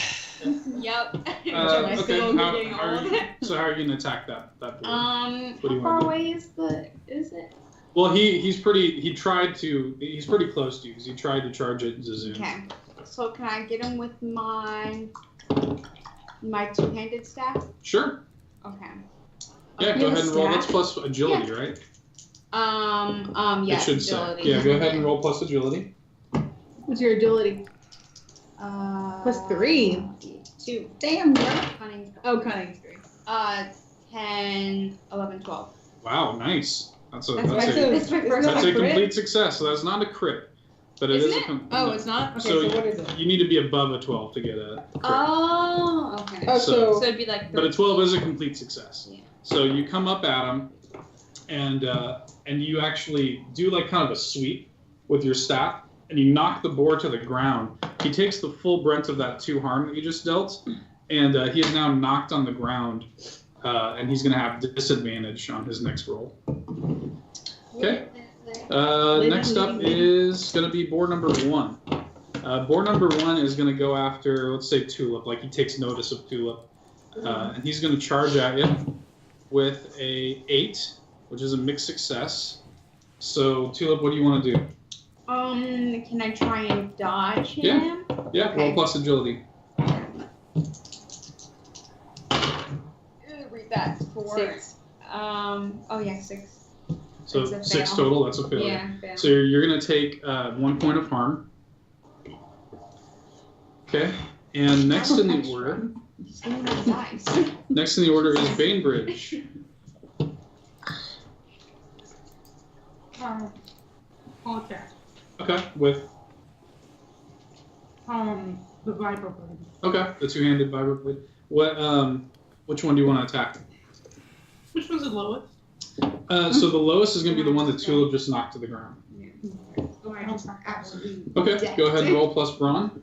Yep. Okay. Getting all of it. So how are you gonna attack that board? What do How you far wanna do? away is it? Well, he's pretty close to you because he tried to charge at Zuzun. Okay. So can I get him with my two-handed staff? Sure. Okay. Yeah, go ahead and roll. That's plus agility, right? Yeah. It should agility. say. Yeah, go ahead and roll plus agility. What's your agility? +3. 2. Damn, bro. Cunning. Oh, cunning's 3. 10, 11, 12. Wow, nice. That's That's my It's first not a a crit? complete success. So that's not a crit, but it Isn't is it? a Oh, it's not? Okay, So so what is it? You need to be above a 12 to get a crit. Oh, okay. Oh, So- So it'd be like. But a 12 is a complete success. Yeah. So you come up at him, and you actually do like kind of a sweep with your staff, and you knock the boar to the ground. He takes the full brunt of that 2 harm that you just dealt, and he is now knocked on the ground, and he's going to have disadvantage on his next roll. Okay. Next up is going to be boar number 1. Boar number 1 is going to go after, let's say, Tulip. Like, he takes notice of Tulip. And he's going to charge at you with a 8, which is a mixed success. So, Tulip, what do you want to do? Can I try and dodge Yeah. him? Yeah, Okay. roll plus agility. Read that. 4. 6. Oh yeah, 6. So, It's a 6 fail. total, that's a failure. Yeah, fail. So, you're going to take 1 point of harm. Okay. And next in the order, Nice. next in the order is Bainbridge. All attack. Okay, with The Viper Blade. okay, the 2-handed vibro blade. What which one do you want to attack? Which one's the lowest? So the lowest is going to be the one that Tulip just knocked to the ground. Oh, I don't absolutely. Okay, go ahead and roll plus brawn.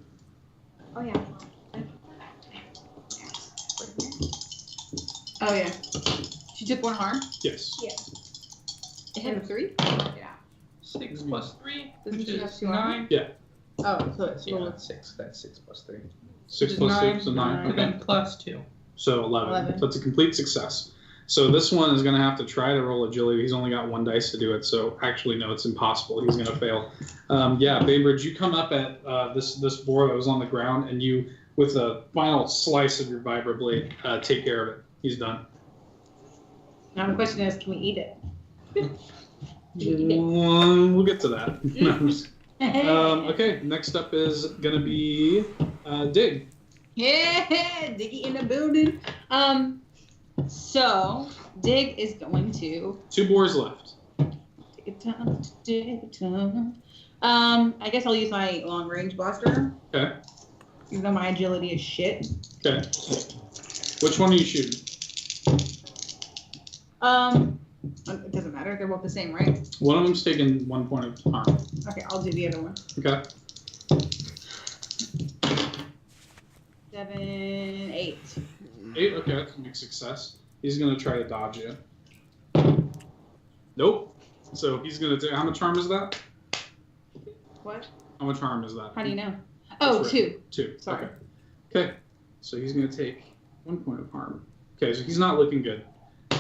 Oh yeah. Oh, yeah. She took 1 harm? Yes. It hit a 3? 6 plus 3, Doesn't which she have is 2 armor? 9. Oh, so it's Yeah, roll that's 6. That's 6 plus 3. 6 is plus 9, 6, so 9. And Okay. then plus 2. So 11. 11. So it's a complete success. So this one is going to have to try to roll agility. He's only got 1 dice to do it. So actually, no, it's impossible. He's going to fail. Yeah, Bainbridge, you come up at this boar that was on the ground, and you, with a final slice of your vibroblade, take care of it. He's done. Now the question is, can we eat it? We'll get to that. No, I'm just- okay, next up is going to be Dig. Yeah, Diggy in the building. So Dig is going to 2 boars left. take a time, take a time. I guess I'll use my long range blaster. Okay. Even though my agility is shit. Okay. Which one are you shooting? It doesn't matter. They're both the same, right? One of them's taking 1 point of harm. Okay, I'll do the other one. Okay. 7, 8. 8, okay, that's a big success. He's going to try to dodge you. Nope. So he's going to take, how much harm is that? What? How much harm is that? How do you know? Oh, That's right. 2. 2. Sorry. Okay. Okay. So he's going to take 1 point of harm. Okay, so he's not looking good.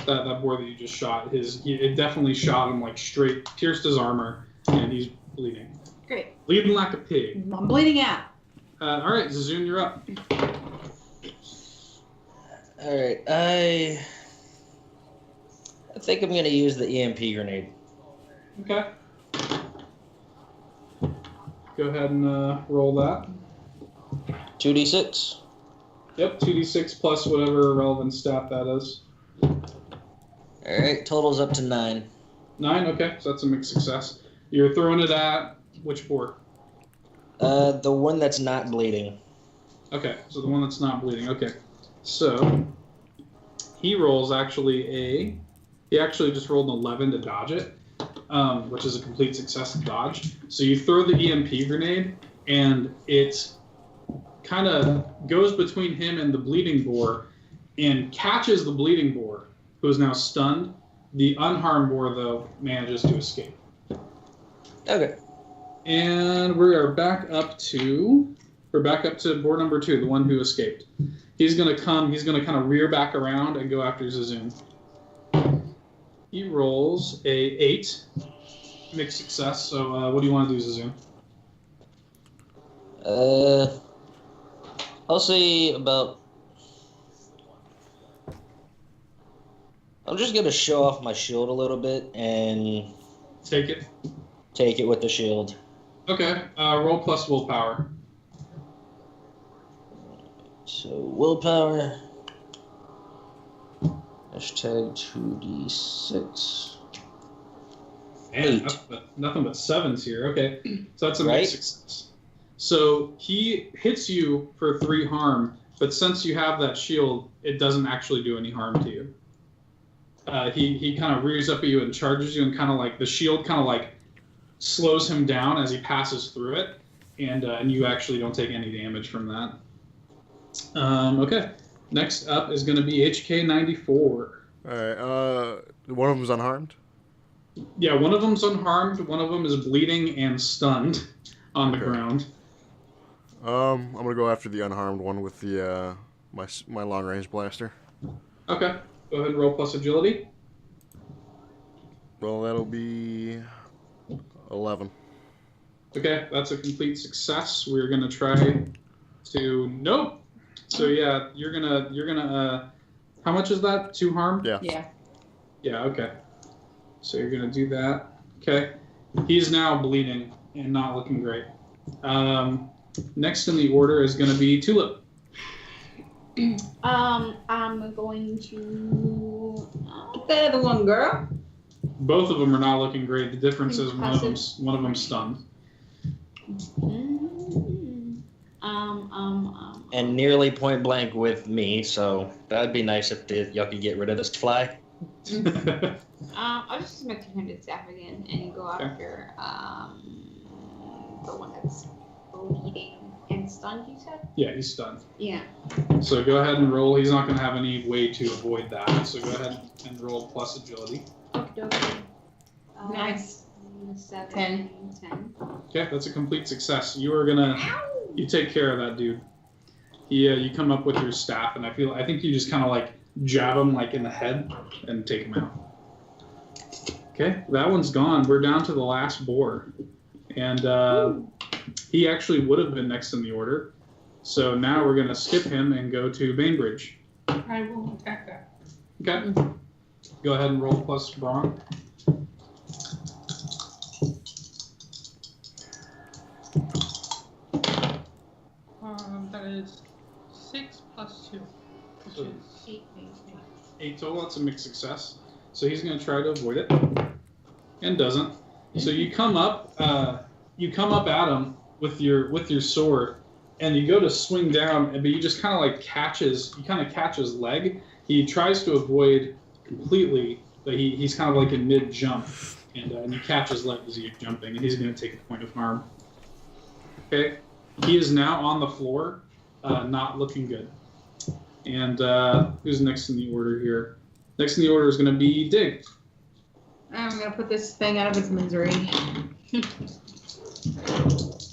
That boar that you just shot, it definitely shot him like straight, pierced his armor, and he's bleeding. Great. Bleeding like a pig. I'm bleeding out. All right, Zuzun, you're up. Alright, I think I'm going to use the EMP grenade. Okay. Go ahead and roll that. 2d6. Yep, 2d6 plus whatever relevant stat that is. Alright, total's up to 9. 9, okay, so that's a mixed success. You're throwing it at which boar? The one that's not bleeding. Okay, so the one that's not bleeding. Okay, so he rolls he actually just rolled an 11 to dodge it, which is a complete success to dodge. So you throw the EMP grenade, and it kind of goes between him and the bleeding boar, and catches the bleeding boar, who is now stunned. The unharmed boar, though, manages to escape. Okay. And we're back up to board number 2, the one who escaped. He's gonna kind of rear back around and go after Zuzun. He rolls a 8, mixed success. So what do you want to do, Zuzun? I'll say about. I'm just gonna show off my shield a little bit and Take it. take it with the shield. Okay. Roll plus willpower. So willpower. Hashtag 2d6. Man, nothing but sevens here. Okay, so that's a mixed success. So he hits you for 3 harm, but since you have that shield, it doesn't actually do any harm to you. He kind of rears up at you and charges you, and kind of like the shield kind of like slows him down as he passes through it, and you actually don't take any damage from that. Okay, next up is going to be HK 94. All right. One of them's unharmed. Yeah, one of them's unharmed. One of them is bleeding and stunned on the ground. I'm gonna go after the unharmed one with the my long range blaster. Okay, go ahead and roll plus agility. Well, that'll be 11. Okay, that's a complete success. We're gonna try to nope. So yeah, you're gonna how much is that? 2 harm? Yeah. Yeah. Yeah. Okay. So you're gonna do that. Okay. He's now bleeding and not looking great. Next in the order is gonna be Tulip. I'm going to get the other one, girl. Both of them are not looking great. The difference is one of them's stunned. And nearly point blank with me, so that'd be nice if y'all could get rid of this fly. I'll just make a two-handed staff again and go after the one that's bleeding and stunned. You said? Yeah, he's stunned. Yeah. So go ahead and roll. He's not going to have any way to avoid that. So go ahead and roll plus agility. Okay. Nice. 7, 10. 10. Okay, that's a complete success. You take care of that dude. You come up with your staff, and I think you just kind of like jab him like in the head and take him out. Okay, that one's gone. We're down to the last boar, and he actually would have been next in the order. So now we're gonna skip him and go to Bainbridge. I will attack that. Okay. Go ahead and roll plus brawn. That is 6 plus 2, which So- is 8. 8 total. That's a mixed success. So he's going to try to avoid it, and doesn't. So you come up at him with your sword, and you go to swing down, but you just kind of like catch his leg. He tries to avoid completely, but he's kind of like in mid jump, and you catch his leg as you're jumping, and he's going to take a point of harm. Okay, he is now on the floor, not looking good. And who's next in the order here? Next in the order is going to be Dig. I'm gonna put this thing out of its misery.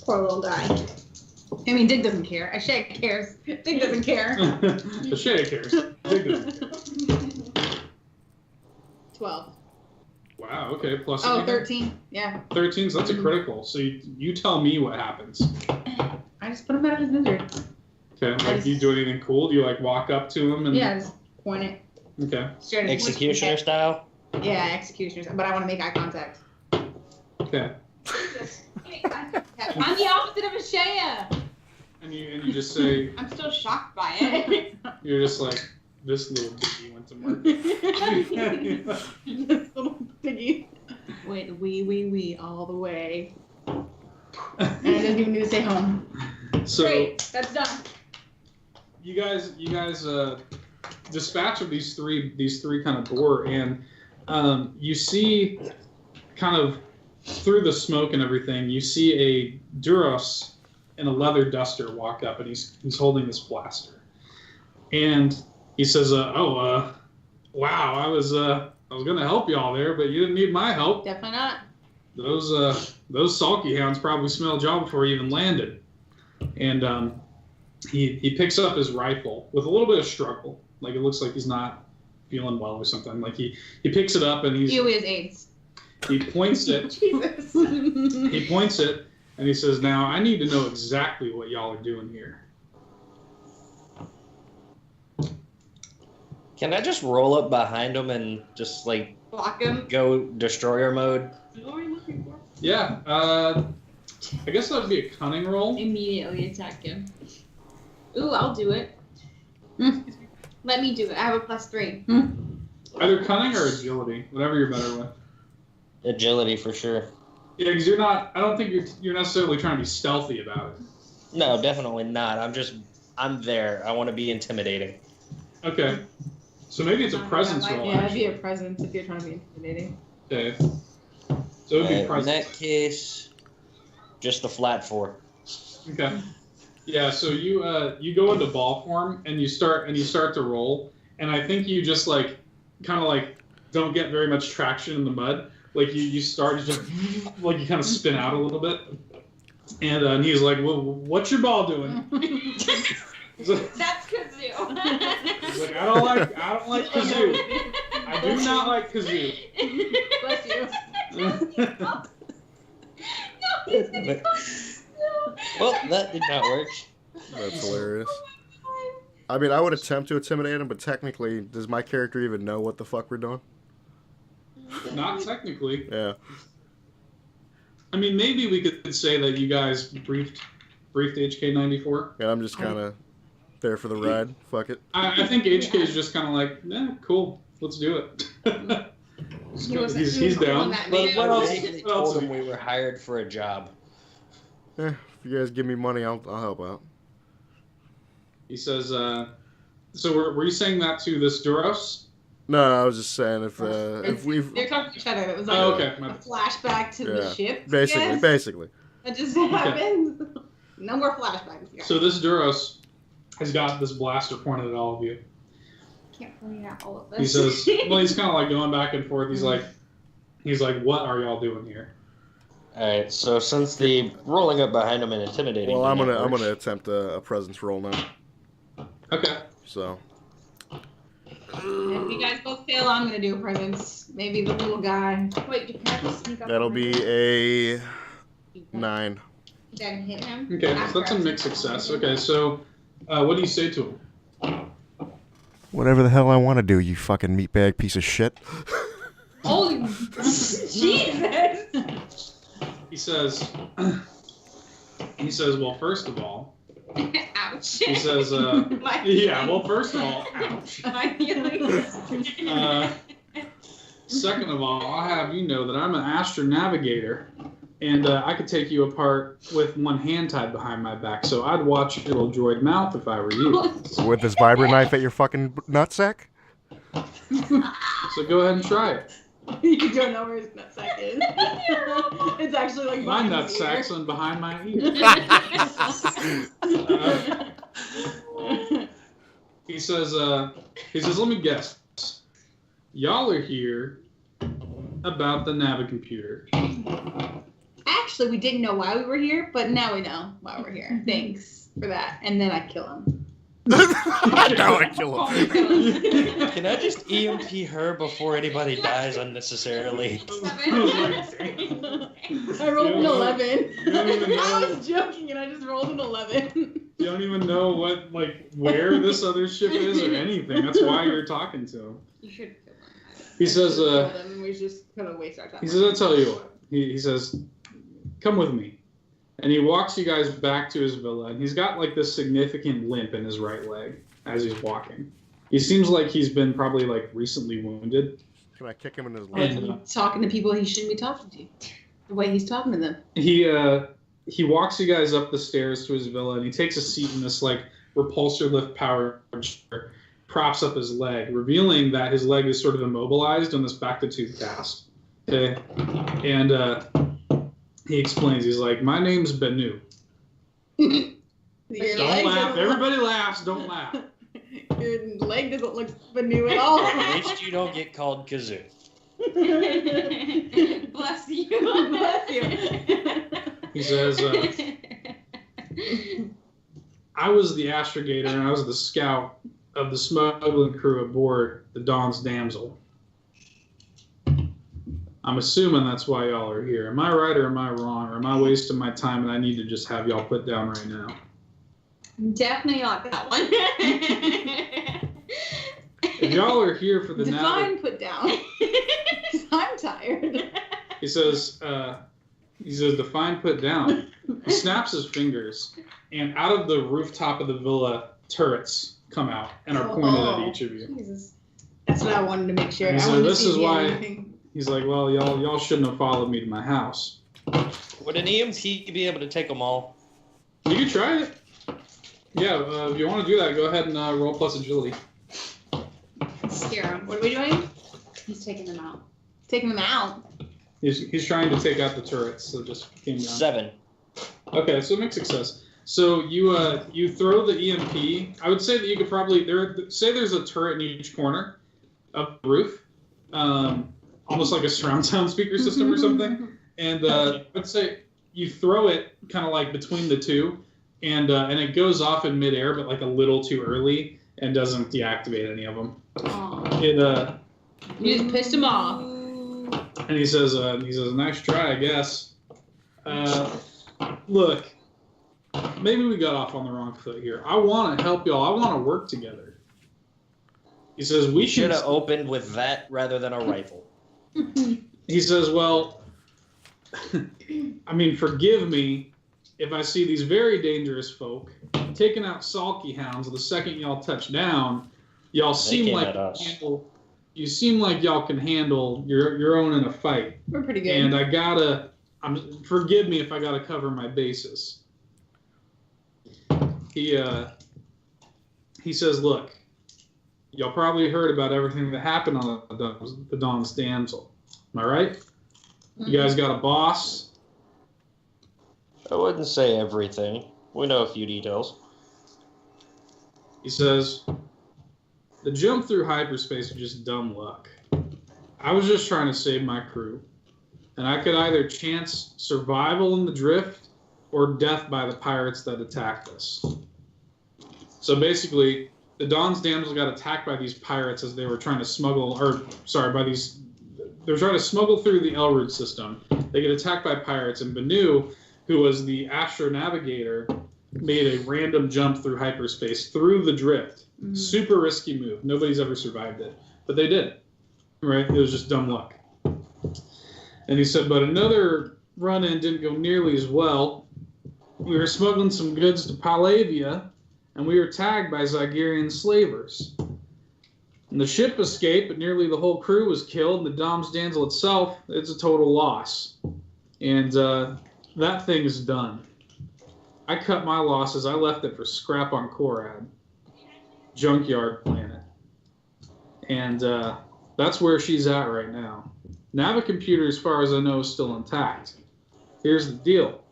Poor little guy. I mean, Dig doesn't care. Shay cares. Dig doesn't care. The Shay cares. Dig doesn't care. 12. Wow, okay. Plus Oh, anything? 13. Yeah. 13, so that's a critical. So you tell me what happens. I just put him out of his misery. Okay, like, do you do anything cool? Do you, like, walk up to him and... Yeah, just point it. Okay. Straight at his Executioner style? Yeah, executioners. But I want to make eye contact. Okay. I'm the opposite of a Shaya. And you just say, I'm still shocked by it. you're just like, this little diggy went to work. This little piggy went wee all the way. And I didn't even need to say home. So Great, that's done. you guys dispatch of these three kind of boar, and you see kind of through the smoke and everything, you see a Duros in a leather duster walk up, and he's holding this blaster, and he says, wow, I was gonna help y'all there, but you didn't need my help. Definitely not. Those sulky hounds probably smelled y'all before you even landed. And he picks up his rifle with a little bit of struggle. Like, it looks like he's not feeling well or something. Like, he picks it up and He has AIDS. he points it. Jesus. He points it and he says, now I need to know exactly what y'all are doing here. Can I just roll up behind him and just like Block him. go destroyer mode? What are you looking for? Yeah, I guess that would be a cunning roll. Immediately attack him. Ooh, I'll do it. Let me do it. I have a +3. Either cunning or agility, whatever you're better with. Agility for sure. Yeah, because you're not. I don't think you're necessarily trying to be stealthy about it. No, definitely not. I'm there. I want to be intimidating. Okay. So maybe it's a presence roll. Yeah, it'd be a presence if you're trying to be intimidating. Okay. So it would be In presence. that case, just the flat 4. Okay. Yeah. So you go into ball form and you start to roll, and I think you just like kind of like don't get very much traction in the mud. Like you start to just like you kind of spin out a little bit, and he's like, "Well, what's your ball doing?" He's like, That's kazoo. he's like, I don't like kazoo. I do not like kazoo. Bless you. Well, that did not work. That's hilarious. I mean, I would attempt to intimidate him, but technically, does my character even know what the fuck we're doing? Not technically. Yeah. I mean, maybe we could say that you guys briefed HK94. Yeah, I'm just kind of there for the ride. Fuck it. I think HK is just kind of like, yeah, cool, let's do it. he's down. But what else? What They else told him we were hired for a job. If you guys give me money, I'll help out. He says, so were you saying that to this Duros? No, I was just saying if we've They're talking to each other. It was like Oh, okay. a flashback to the ship. basically. That just happened. No more flashbacks. Guys. So this Duros has got this blaster pointed at all of you. Can't point out all of this. He says, well, he's kind of like going back and forth. He's like, what are y'all doing here? All right. So since the rolling up behind him and intimidating. Well, I'm didn't work, gonna attempt a presence roll now. Okay. So. If you guys both fail, I'm gonna do a presence. Maybe the little guy. Wait, you can't just sneak up. That'll on be him? a 9. Then hit him. Okay, After so that's a I mixed sneak up on success. him. Okay, so what do you say to him? Whatever the hell I want to do, you fucking meatbag piece of shit. Holy Jesus! He says, well, first of all, Ouch. he says, My yeah, well, first of all, ouch. My feelings. Second of all, I'll have you know that I'm an astronavigator, and I could take you apart with one hand tied behind my back, so I'd watch your little droid mouth if I were you. With this vibrant knife at your fucking nutsack? So go ahead and try it. You don't know where his nutsack is. It's actually like My behind his ear. nutsack's on behind my ear. He says, let me guess. Y'all are here about the navicomputer. Actually, we didn't know why we were here, but now we know why we're here. Thanks for that. And then I kill him. Now I kill him. Can I just EMP her before anybody dies unnecessarily? I rolled an 11. You don't even know. I was joking and I just rolled an 11. You don't even know where this other ship is or anything. That's why you're talking to him. You should kill him. He says, We just kind of waste our time. He says, I'll tell you what. He says, come with me. And he walks you guys back to his villa, and he's got like this significant limp in his right leg as he's walking. He seems like he's been probably like recently wounded. Can I kick him in his And leg? he's talking to people he shouldn't be talking to. The way he's talking to them. He walks you guys up the stairs to his villa, and he takes a seat in this like repulsor lift power chair, props up his leg, revealing that his leg is sort of immobilized on this back-to-tooth cast. Okay, and he explains. He's like, "My name's Benu." Don't laugh. Everybody laughs. Don't laugh. Your leg doesn't look new at all. At least you don't get called Kazoo. Bless you. Bless you. He says, I was the astrogator and I was the scout of the smuggling crew aboard the Dawn's Damsel. I'm assuming that's why y'all are here. Am I right or am I wrong? Or am I wasting my time and I need to just have y'all put down right now? Definitely not that one. If y'all are here for the Define put down. I'm tired. He says, define put down. He snaps his fingers, and out of the rooftop of the villa turrets come out and are pointed at each of you. Jesus. That's what I wanted to make sure. And I so wanted to this see is if he had why- anything. He's like, well, y'all shouldn't have followed me to my house. Would an EMP be able to take them all? You can try it. Yeah, if you want to do that, go ahead and roll plus agility. Scare him. What are we doing? He's taking them out. Taking them out. He's trying to take out the turrets, so just came down. 7. Okay, so mixed success. So you throw the EMP. I would say that you could probably say there's a turret in each corner of the roof, almost like a surround sound speaker system or something. And I would say you throw it kind of like between the two, and it goes off in midair, but like a little too early, and doesn't deactivate any of them. Aww. You just pissed him off. And he says, nice try, I guess. Look, maybe we got off on the wrong foot here. I want to help y'all. I want to work together. He says, we Should have opened with that rather than a rifle. He says, well, I mean, forgive me if I see these very dangerous folk taking out sulky hounds the second y'all touch down. Y'all seem came like at us. you seem like y'all can handle your own in a fight. We're pretty good. And forgive me if I gotta cover my bases. He says, look, y'all probably heard about everything that happened on the Dawn's Damsel. Am I right? You guys got a boss? I wouldn't say everything. We know a few details. He says, the jump through hyperspace is just dumb luck. I was just trying to save my crew, and I could either chance survival in the drift or death by the pirates that attacked us. So basically, the Dawn's Damsel got attacked by these pirates as they were trying to smuggle, they were trying to smuggle through the Elrod system. They get attacked by pirates, and Banu, who was the astronavigator, made a random jump through hyperspace through the drift. Super risky move. Nobody's ever survived it, but they did. Right? It was just dumb luck. And he said, but another run-in didn't go nearly as well. We were smuggling some goods to Palavia, and we were tagged by Zygerian slavers. And the ship escaped, but nearly the whole crew was killed. And the Dawn's Damsel itself, it's a total loss. And that thing is done. I cut my losses. I left it for scrap on Korad, junkyard planet. And that's where she's at right now. Navicomputer, as far as I know, is still intact. Here's the deal.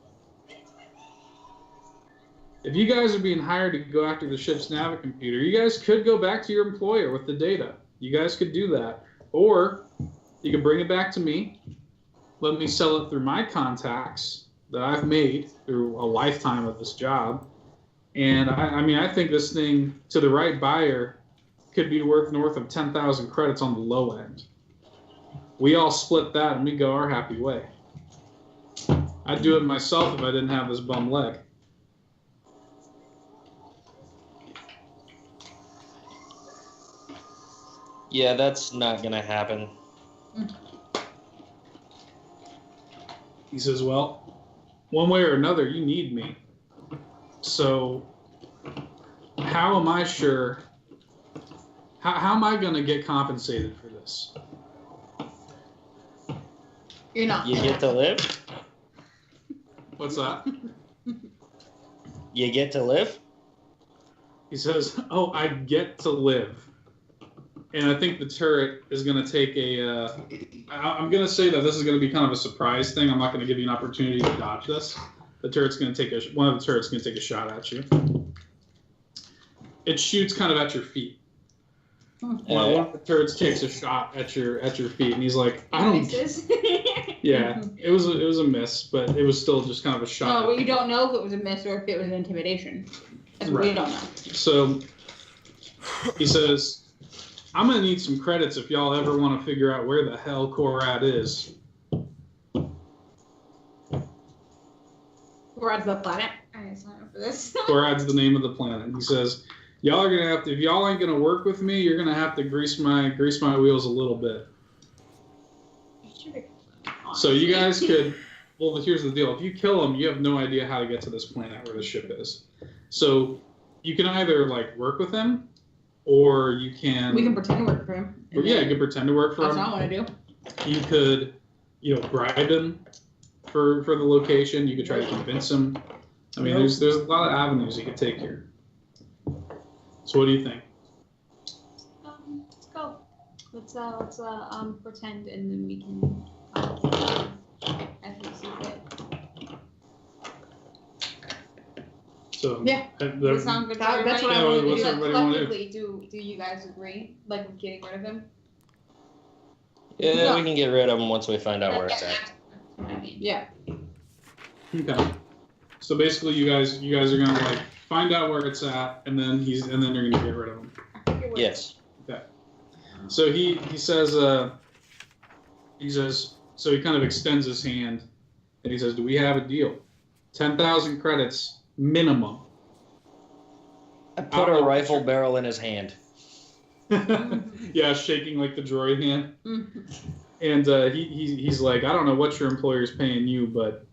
If you guys are being hired to go after the ship's navicomputer, you guys could go back to your employer with the data. You guys could do that. Or you could bring it back to me, let me sell it through my contacts that I've made through a lifetime of this job. And I think this thing, to the right buyer, could be worth north of 10,000 credits on the low end. We all split that and we go our happy way. I'd do it myself if I didn't have this bum leg. Yeah, that's not gonna happen. He says, well, one way or another, you need me. So how am I sure, how am I going to get compensated for this? You're not. You get to live? What's that? You get to live? He says, oh, I get to live. And I think the turret is going to take I'm going to say that this is going to be kind of a surprise thing. I'm not going to give you an opportunity to dodge this. The turret's going to take one of the turrets going to take a shot at you. It shoots kind of at your feet. One of the turrets takes a shot at your feet, and he's like, I don't. Yeah, it was a miss, but it was still just kind of a shot. Oh, well, you don't know if it was a miss or if it was an intimidation. That's what we don't know. So he says, I'm going to need some credits if y'all ever want to figure out where the hell Korad is. Korad's the planet. I didn't sign up for this. Korad's the name of the planet. He says, y'all are going to have to, if y'all ain't going to work with me, you're going to have to grease my wheels a little bit. So you guys could, well, here's the deal. If you kill them, you have no idea how to get to this planet where the ship is. So you can either, like, work with him, or you can. We can pretend to work for him. Or, yeah, you can pretend to work for That's him. what I want to do. You could, bribe him for the location. You could try to convince him. I mean, there's a lot of avenues you could take here. So what do you think? Let's go. Let's pretend, and then we can as we see fit. So Yeah. Does that sound good to That's what everybody? I want to what's do. everybody want to do? Collectively, do you guys agree? Like with getting rid of him? Yeah, we can get rid of him once we find out where it's at. Yeah. Okay. So basically, you guys are gonna like find out where it's at, and then you're gonna get rid of him. Yes. Okay. So he says so he kind of extends his hand, and he says, "Do we have a deal? 10,000 credits minimum." I put a rifle barrel in his hand. Yeah, shaking like the droid hand. Mm-hmm. And he's like, "I don't know what your employer's paying you, but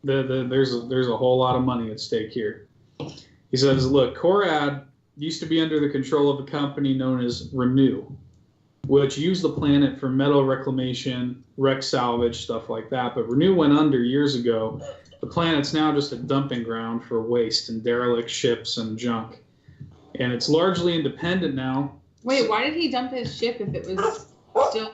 there's a whole lot of money at stake here." He says, "Look, Korad used to be under the control of a company known as Renew, which used the planet for metal reclamation, wreck salvage, stuff like that. But Renew went under years ago. The planet's now just a dumping ground for waste and derelict ships and junk. And it's largely independent now." Wait, why did he dump his ship if it was still?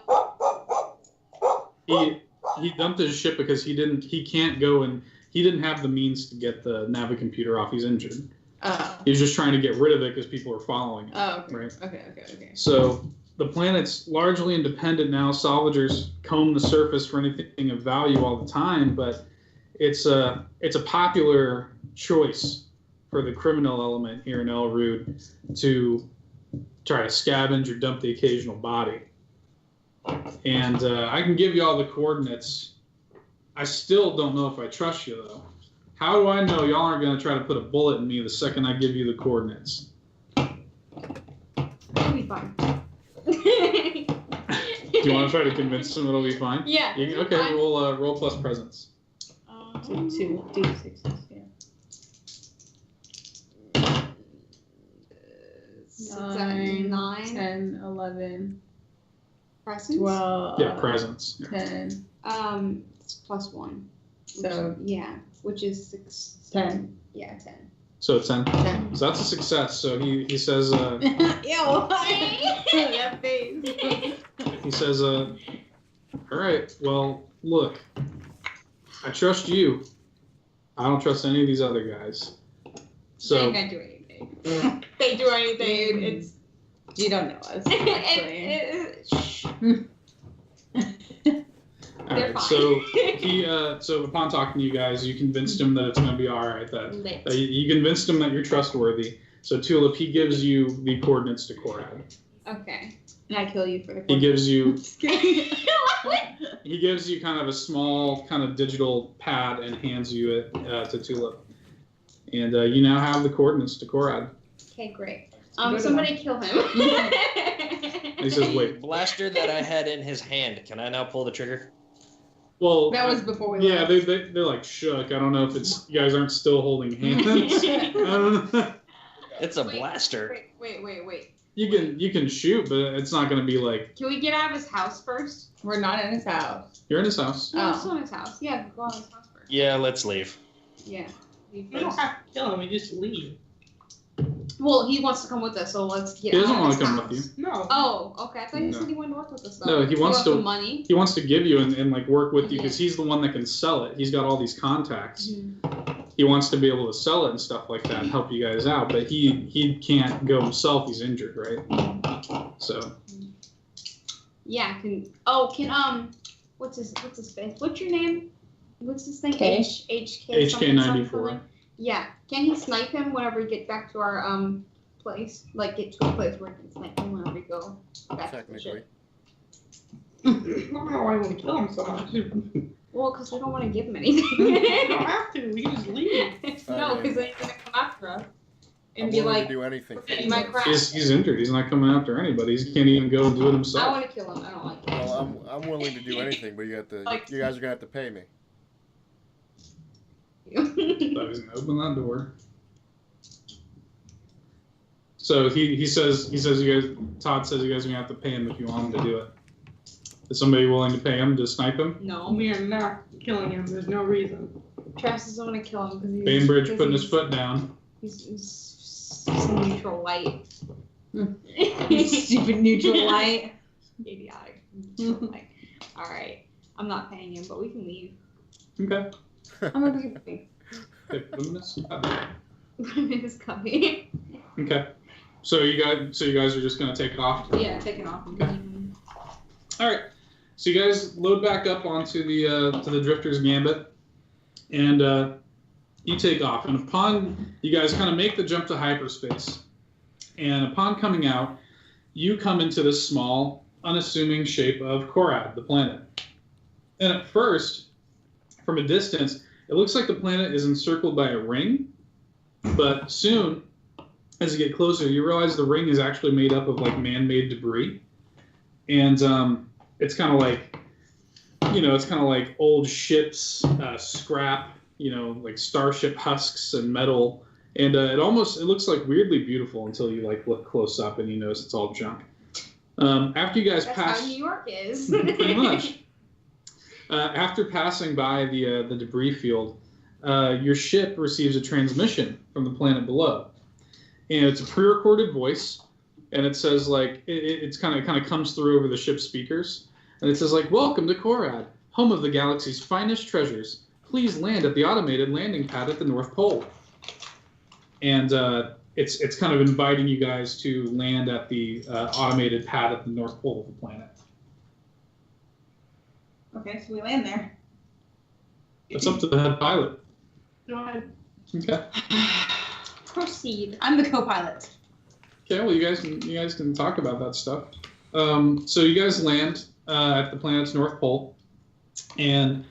He dumped his ship because he can't go, and he didn't have the means to get the navicomputer off. He's injured. Oh. He was just trying to get rid of it because people were following it. Oh, okay. Right. Okay. So the planet's largely independent now. Salvagers comb the surface for anything of value all the time, but it's a popular choice for the criminal element here in El Rude to try to scavenge or dump the occasional body. And I can give you all the coordinates. I still don't know if I trust you, though. How do I know y'all aren't going to try to put a bullet in me the second I give you the coordinates? It'll be fine. Do you want to try to convince them it'll be fine? Yeah. Okay, fine. roll plus presence. Two sixes. Yeah. 9, 10, 11, presence. 12. Yeah, presence. Yeah. 10. It's +1. So Yeah, which is 6. 10. Yeah, 10. So it's 10. 10. So that's a success. So he says, Ew. That face. he says, all right, well, look, I trust you. I don't trust any of these other guys. They So ain't gonna do anything. They do anything. It's You don't know us. Actually. all They're right. fine. So upon talking to you guys, you convinced him that it's going to be all right. That Lit. you convinced him that you're trustworthy. So Tulip, he gives you the coordinates to Korad. Okay. And I kill you for the He gives you Just kidding. he gives you kind of a small kind of digital pad and hands you it to Tulip, and you now have the coordinates to Korad. Okay, great. Good Somebody kill him. And he says, "Wait, Blaster that I had in his hand. Can I now pull the trigger? well, That was before we yeah, left. they're like shook. I don't know if it's you guys aren't still holding hands. I don't know. It's a blaster. Wait. You can shoot, but it's not going to be like Can we get out of his house first? We're not in his house. you're in his house. No, Oh. we're still in his house. Yeah, go out of his house first. Yeah, let's leave. Yeah. leave You don't first. have to kill him. You just leave. Well, he wants to come with us, so let's get He doesn't out of want his to come house. with you. No. Oh, okay. I thought you No. said he wanted to work with us. No, he wants to- the money. He wants to give you and like work with you because he's the one that can sell it. He's got all these contacts. He wants to be able to sell it and stuff like that and help you guys out, but he can't go himself. He's injured, right? So Yeah. What's his face? What's your name? What's his name? K. HK. something, 94. something. Yeah. Can he snipe him whenever we get back to our place? Like get to a place where he can snipe him whenever we go back to the Technically. ship? I don't know why you want to kill him so much. You Well, because we don't want to give him anything. don't have to. We can just leave. No, because then he's gonna come after us and I'm be willing like, to do anything for "Eat you. my crap." he's injured. He's not coming after anybody. He can't even go and do it I himself. want to kill him. I don't like him. Well, I'm willing to do anything, but you guys are gonna have to pay me. Thought he was gonna open that door. So he says you guys. Todd says you guys are gonna have to pay him if you want him to do it. Is somebody willing to pay him to snipe him? No. We are not killing him. There's no reason. Travis doesn't want to kill him because he's. Bainbridge putting his foot down. He's neutral light. Stupid neutral light. Idiotic. Neutral light. All right. I'm not paying him, but we can leave. Okay. I'm gonna be happy. Okay, put him in his cup. I'm in his cubby. Okay. So you guys are just gonna take off. Yeah, take it off. All right. So you guys load back up onto the Drifter's Gambit, and you take off. And upon you guys kind of make the jump to hyperspace, and upon coming out, you come into this small, unassuming shape of Korad, the planet. And at first, from a distance, it looks like the planet is encircled by a ring, but soon, as you get closer, you realize the ring is actually made up of like man-made debris, and it's kind of like, it's kind of like old ships, scrap, like starship husks and metal, and it looks like weirdly beautiful until you like look close up and you notice it's all junk. After you guys That's pass, how New York is. pretty much. After passing by the debris field, your ship receives a transmission from the planet below, and it's a pre-recorded voice, and it says like it's kind of comes through over the ship's speakers, and it says like, "Welcome to Korad, home of the galaxy's finest treasures. Please land at the automated landing pad at the North Pole." And it's kind of inviting you guys to land at the automated pad at the North Pole of the planet. Okay, so we land there. It's up to the head pilot. Go ahead. Okay. Proceed. I'm the co-pilot. Okay. Well, you guys can talk about that stuff. So you guys land at the planet's North Pole, and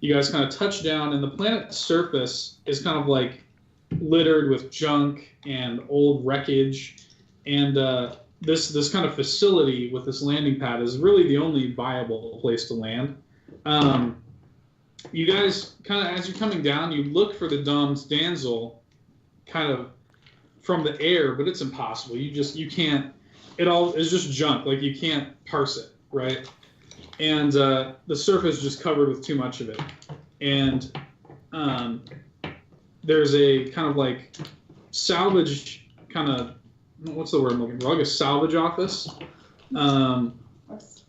you guys kind of touch down, and the planet's surface is kind of like littered with junk and old wreckage, and this kind of facility with this landing pad is really the only viable place to land. You guys kind of, as you're coming down, you look for the Dom's Danzel kind of from the air, but it's impossible. You can't. It all is just junk. Like you can't parse it, right? And the surface is just covered with too much of it, and there's a kind of like salvage kind of, what's the word I'm looking for? Like a salvage office.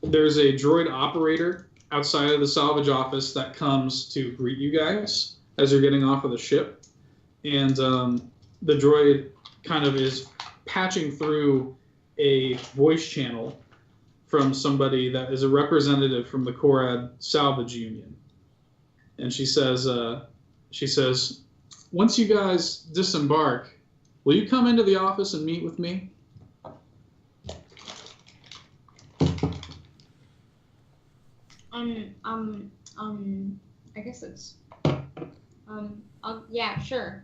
There's a droid operator outside of the salvage office that comes to greet you guys as you're getting off of the ship. And the droid kind of is patching through a voice channel from somebody that is a representative from the Korad Salvage Union. And she says, "Once you guys disembark, will you come into the office and meet with me?" I guess it's, yeah, sure.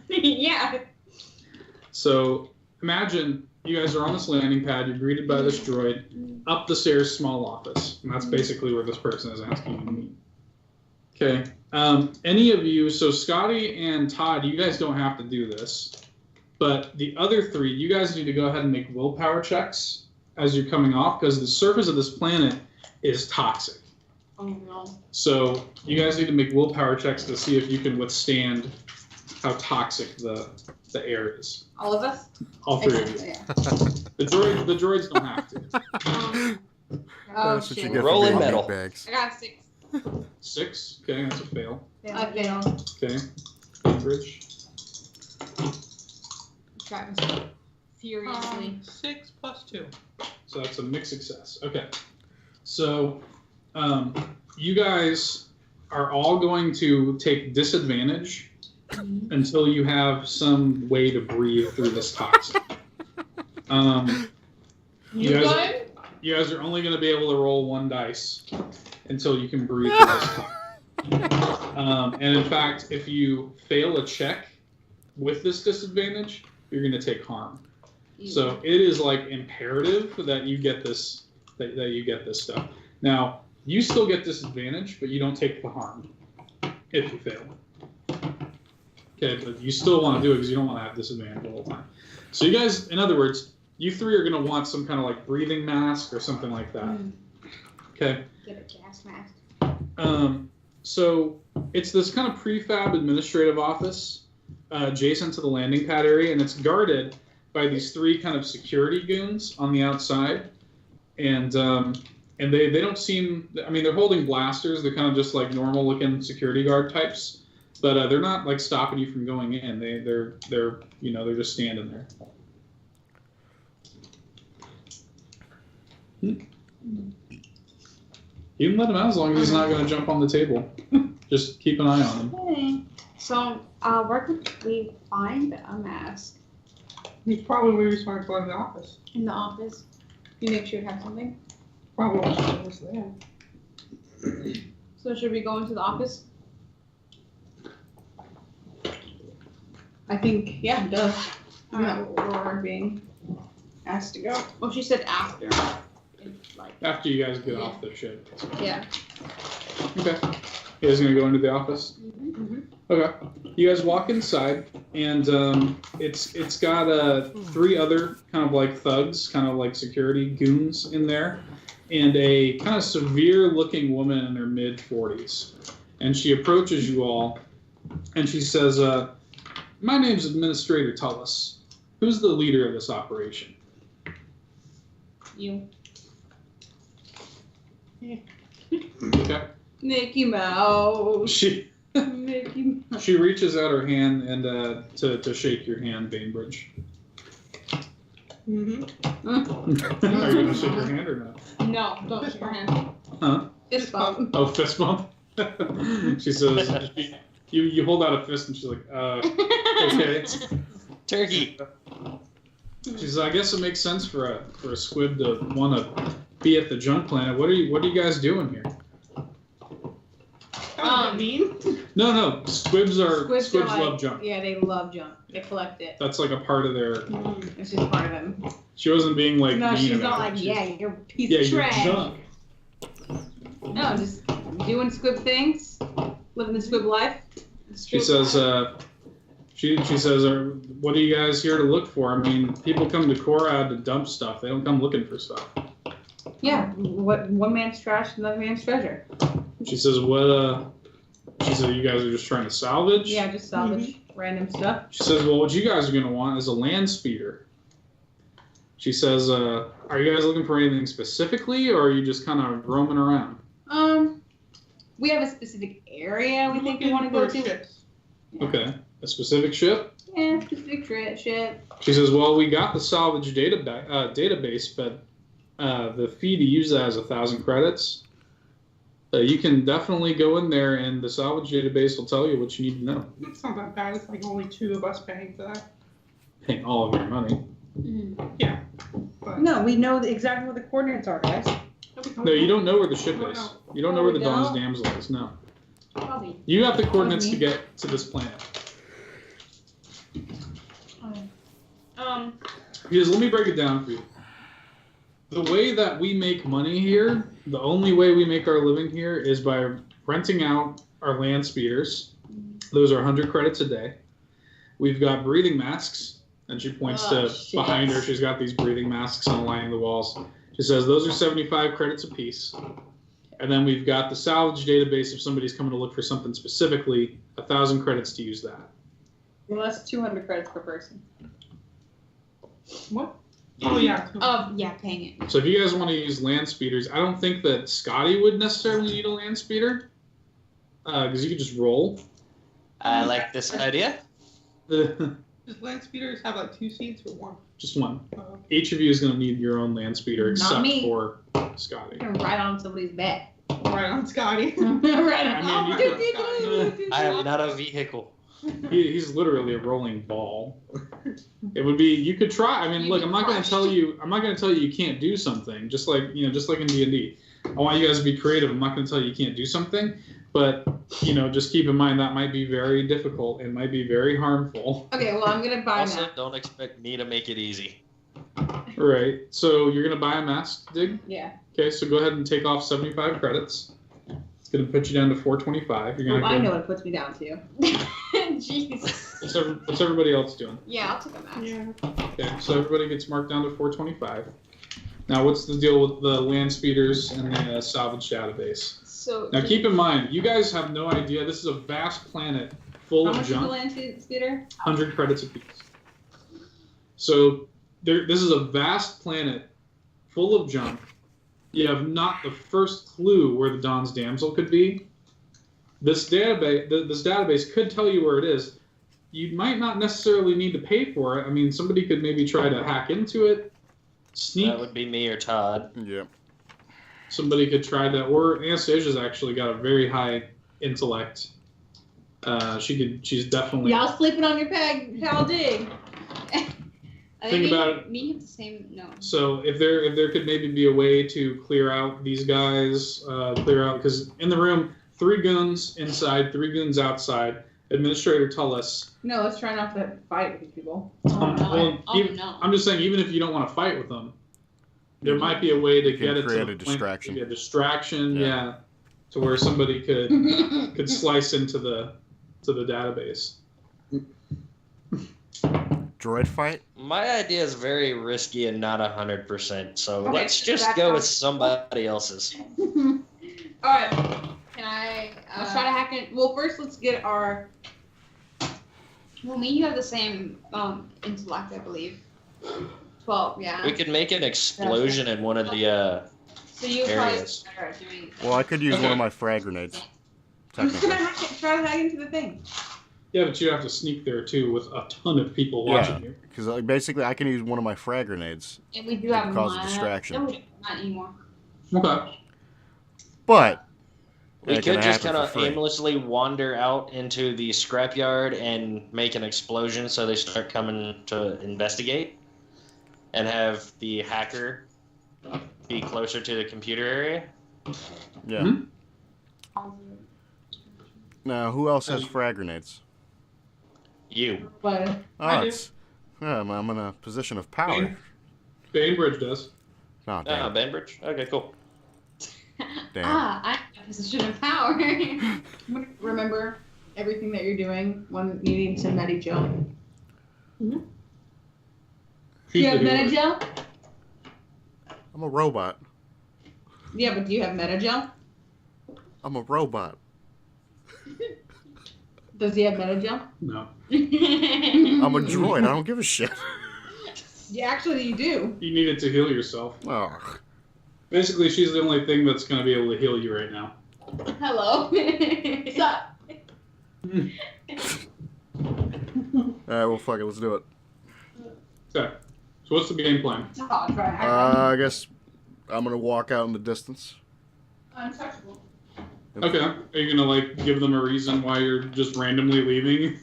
Yeah. So imagine you guys are on this landing pad, you're greeted by this droid, up the stairs, small office. And that's basically where this person is asking you to meet. Okay. Any of you, so Scotty and Todd, you guys don't have to do this, but the other three, you guys need to go ahead and make willpower checks as you're coming off, because the surface of this planet is toxic. Oh no. So you guys need to make willpower checks to see if you can withstand how toxic the air is. All of us? All three of you. Yeah. The droids don't have to. Oh, That's what you shit. get Rolling for being metal. meatbags. I got 6. 6. Okay, that's a fail. I fail. Okay. Bainbridge. Travis. Furiously. 6 + 2. So that's a mixed success. Okay. So you guys are all going to take disadvantage until you have some way to breathe through this toxin. You guys are only going to be able to roll 1 dice until you can breathe through this toxin. And in fact, if you fail a check with this disadvantage, you're going to take harm. So it is like imperative that you get this that you get this stuff. Now, you still get disadvantage, but you don't take the harm if you fail. Okay, but you still want to do it because you don't want to have disadvantage all the time. So you guys, in other words, you three are going to want some kind of like breathing mask or something like that. Okay. Get a gas mask. So it's this kind of prefab administrative office adjacent to the landing pad area, and it's guarded by these three kind of security goons on the outside. And they don't seem, I mean, they're holding blasters. They're kind of just like normal looking security guard types, but they're not like stopping you from going in. They're just standing there. You can let him out as long as he's not going to jump on the table. Just keep an eye on him. Okay. So, where could we find a mask? He's probably where he's trying to go in the office. In the office? You make sure you have something? Probably was there. So should we go into the office? I think, yeah, it does. We're being asked to go. Well, she said after. It's like, After you guys get off the ship. yeah. Okay. You guys going to go into the office? Mm-hmm. Okay. You guys walk inside, and it's got three other kind of like thugs, kind of like security goons in there, and a kind of severe-looking woman in her mid-40s. And she approaches you all, and she says, "My name's Administrator Tullis. Who's the leader of this operation?" You. Okay. Mickey Mouse. She Mickey Mouse. she reaches out her hand and to shake your hand, Bainbridge. Mm-hmm. Are you gonna shake her hand or not? No, don't shake her hand. Huh? Fist bump. Oh, fist bump. She says, you hold out a fist, and she's like, okay. Turkey. She says, I guess it makes sense for a squib to want to be at the junk planet. What are you guys doing here? Mean? No. Squibs Squibs are like, love junk. Yeah, they love junk. They collect it. That's like a part of their. It's just part of them. She wasn't being like No, mean she's about not like, it. yeah, you're a piece Yeah, of you're trash. junk. No, just doing squib things, living the squib life. She says, she says, what are you guys here to look for? I mean, people come to Korad to dump stuff. They don't come looking for stuff. Yeah, what one man's trash, another man's treasure. She says, she said, you guys are just trying to salvage? Yeah, just salvage random stuff. She says, well, what you guys are going to want is a land speeder. She says, are you guys looking for anything specifically, or are you just kind of roaming around? We have a specific area we think we want to go to. Ships. Yeah. Okay. A specific ship? Yeah, specific shit. She says, well, we got the salvage database, but the fee to use that is 1,000 credits. You can definitely go in there, and the salvage database will tell you what you need to know. It's not that bad. It's like only 2 of us paying for that. Paying all of your money. Yeah. But No, we know exactly what the coordinates are, guys. No, you don't know where the ship No, is. no. You don't know Oh, where the we Dawn's don't? Damsel is. No. Probably. You have the coordinates to me. get to this planet. Because let me break it down for you. The way that we make money here, the only way we make our living here is by renting out our land speeders. Those are 100 credits a day. We've got breathing masks, and she points to shit. behind her. She's got these breathing masks on lining the walls. She says those are 75 credits apiece. And then we've got the salvage database if somebody's coming to look for something specifically, 1,000 credits to use that. Well, that's 200 credits per person. What? Oh, yeah. Yeah, paying it. So if you guys want to use land speeders, I don't think that Scotty would necessarily need a land speeder, because you could just roll. I like this idea. Does land speeders have like 2 seats or 1? Just one. Oh. Each of you is going to need your own land speeder, Not except me. for Scotty. You're right on somebody's back. Right on Scotty. Right on. I mean, you I am not a vehicle. He's literally a rolling ball. It would be. You could try. I mean, look. I'm not going to tell you. I'm not going to tell you you can't do something. Just like in D&D. I want you guys to be creative. I'm not going to tell you you can't do something. But just keep in mind that might be very difficult and might be very harmful. Okay, well, I'm gonna buy Also, that. don't expect me to make it easy. Right. So you're going to buy a mask, Dig? Yeah. Okay. So go ahead and take off 75 credits. It's going to put you down to 425. You're going Well, I to know what it puts me down to. Jeez. What's everybody else doing? Yeah, I'll take a match. Yeah. Okay, so everybody gets marked down to 425. Now, what's the deal with the land speeders and the salvage database? So Now, keep in mind, you guys have no idea. This is a vast planet full how of much is the junk. land speeder? 100 credits apiece. So this is a vast planet full of junk. You have not the first clue where the Dawn's Damsel could be. This database could tell you where it is. You might not necessarily need to pay for it. I mean, somebody could maybe try to hack into it, sneak. That would be me or Todd. Yep. Somebody could try that, or Anastasia's actually got a very high intellect. She's definitely. Y'all sleeping on your peg, pal dig. Think about it. Me have the same no. So if there could maybe be a way to clear out these guys, because in the room, 3 goons inside, 3 goons outside. Administrator, tell us. No, let's try not to fight with these people. I'm just saying, even if you don't want to fight with them, there might be a way to get it to create the a point- distraction. A distraction, Yeah. to where somebody could slice into the database. Droid fight? My idea is very risky and not 100%, so Okay, let's just that go with sounds- somebody else's. All right, Can I? let's try to hack it. Well, first let's get our. Well, me, you have the same intellect, I believe. 12, yeah. We could make an explosion in one of the So you probably areas. better at doing it. Well, I could use one of my frag grenades. Who's Technically. gonna try to hack into the thing? Yeah, but you have to sneak there too with a ton of people Yeah. watching you. Because basically, I can use one of my frag grenades. And we do To have cause a one. distraction. No, we don't. Not anymore. Okay. But We it can could just happen kind for of free. aimlessly wander out into the scrapyard and make an explosion so they start coming to investigate, and have the hacker be closer to the computer area. Yeah. Mhm. Now, who else has frag grenades? You. But Oh, I do. I'm in a position of power. Bainbridge does. Oh, damn. Bainbridge? Okay, cool. Damn. I'm in a position of power. Remember everything that you're doing when needing to medi-gel. Do you have medi-gel? I'm a robot. Yeah, but do you have medi-gel? I'm a robot. Does he have medi-gel? No. I'm a droid. I don't give a shit. Yeah, actually, you do. You needed to heal yourself. Oh. Basically, she's the only thing that's going to be able to heal you right now. Hello. What's up? Alright, well, fuck it. Let's do it. Okay. So what's the game plan? Oh, try to hack I guess I'm going to walk out in the distance. Untouchable. Okay. Are you going to, give them a reason why you're just randomly leaving?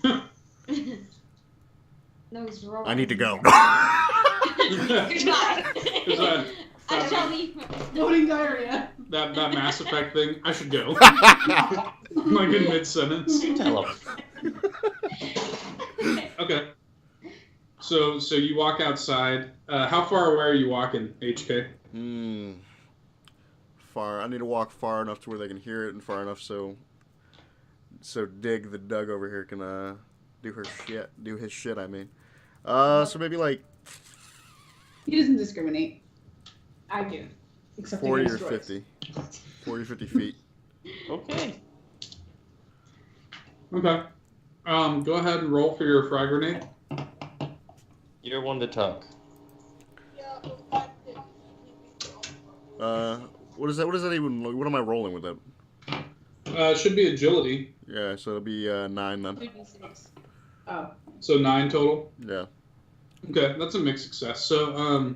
No, it's wrong. I need to go. You're not. I shall leave. Loading diarrhea. that Mass Effect thing, I should go. In mid-sentence. Tell him. Okay. So you walk outside. How far away are you walking, HK? Far. I need to walk far enough to where they can hear it, and far enough so Dig the Doug over here can do his shit. I mean, so maybe He doesn't discriminate. I do. Except 40 or against droids. 50. 40 or 50 feet. Okay. Okay. Go ahead and roll for your frag grenade. You're one to talk. What is that? What is that even? What am I rolling with that? It should be agility. Yeah, so it'll be 9 then. Oh. So 9 total. Yeah. Okay, that's a mixed success. So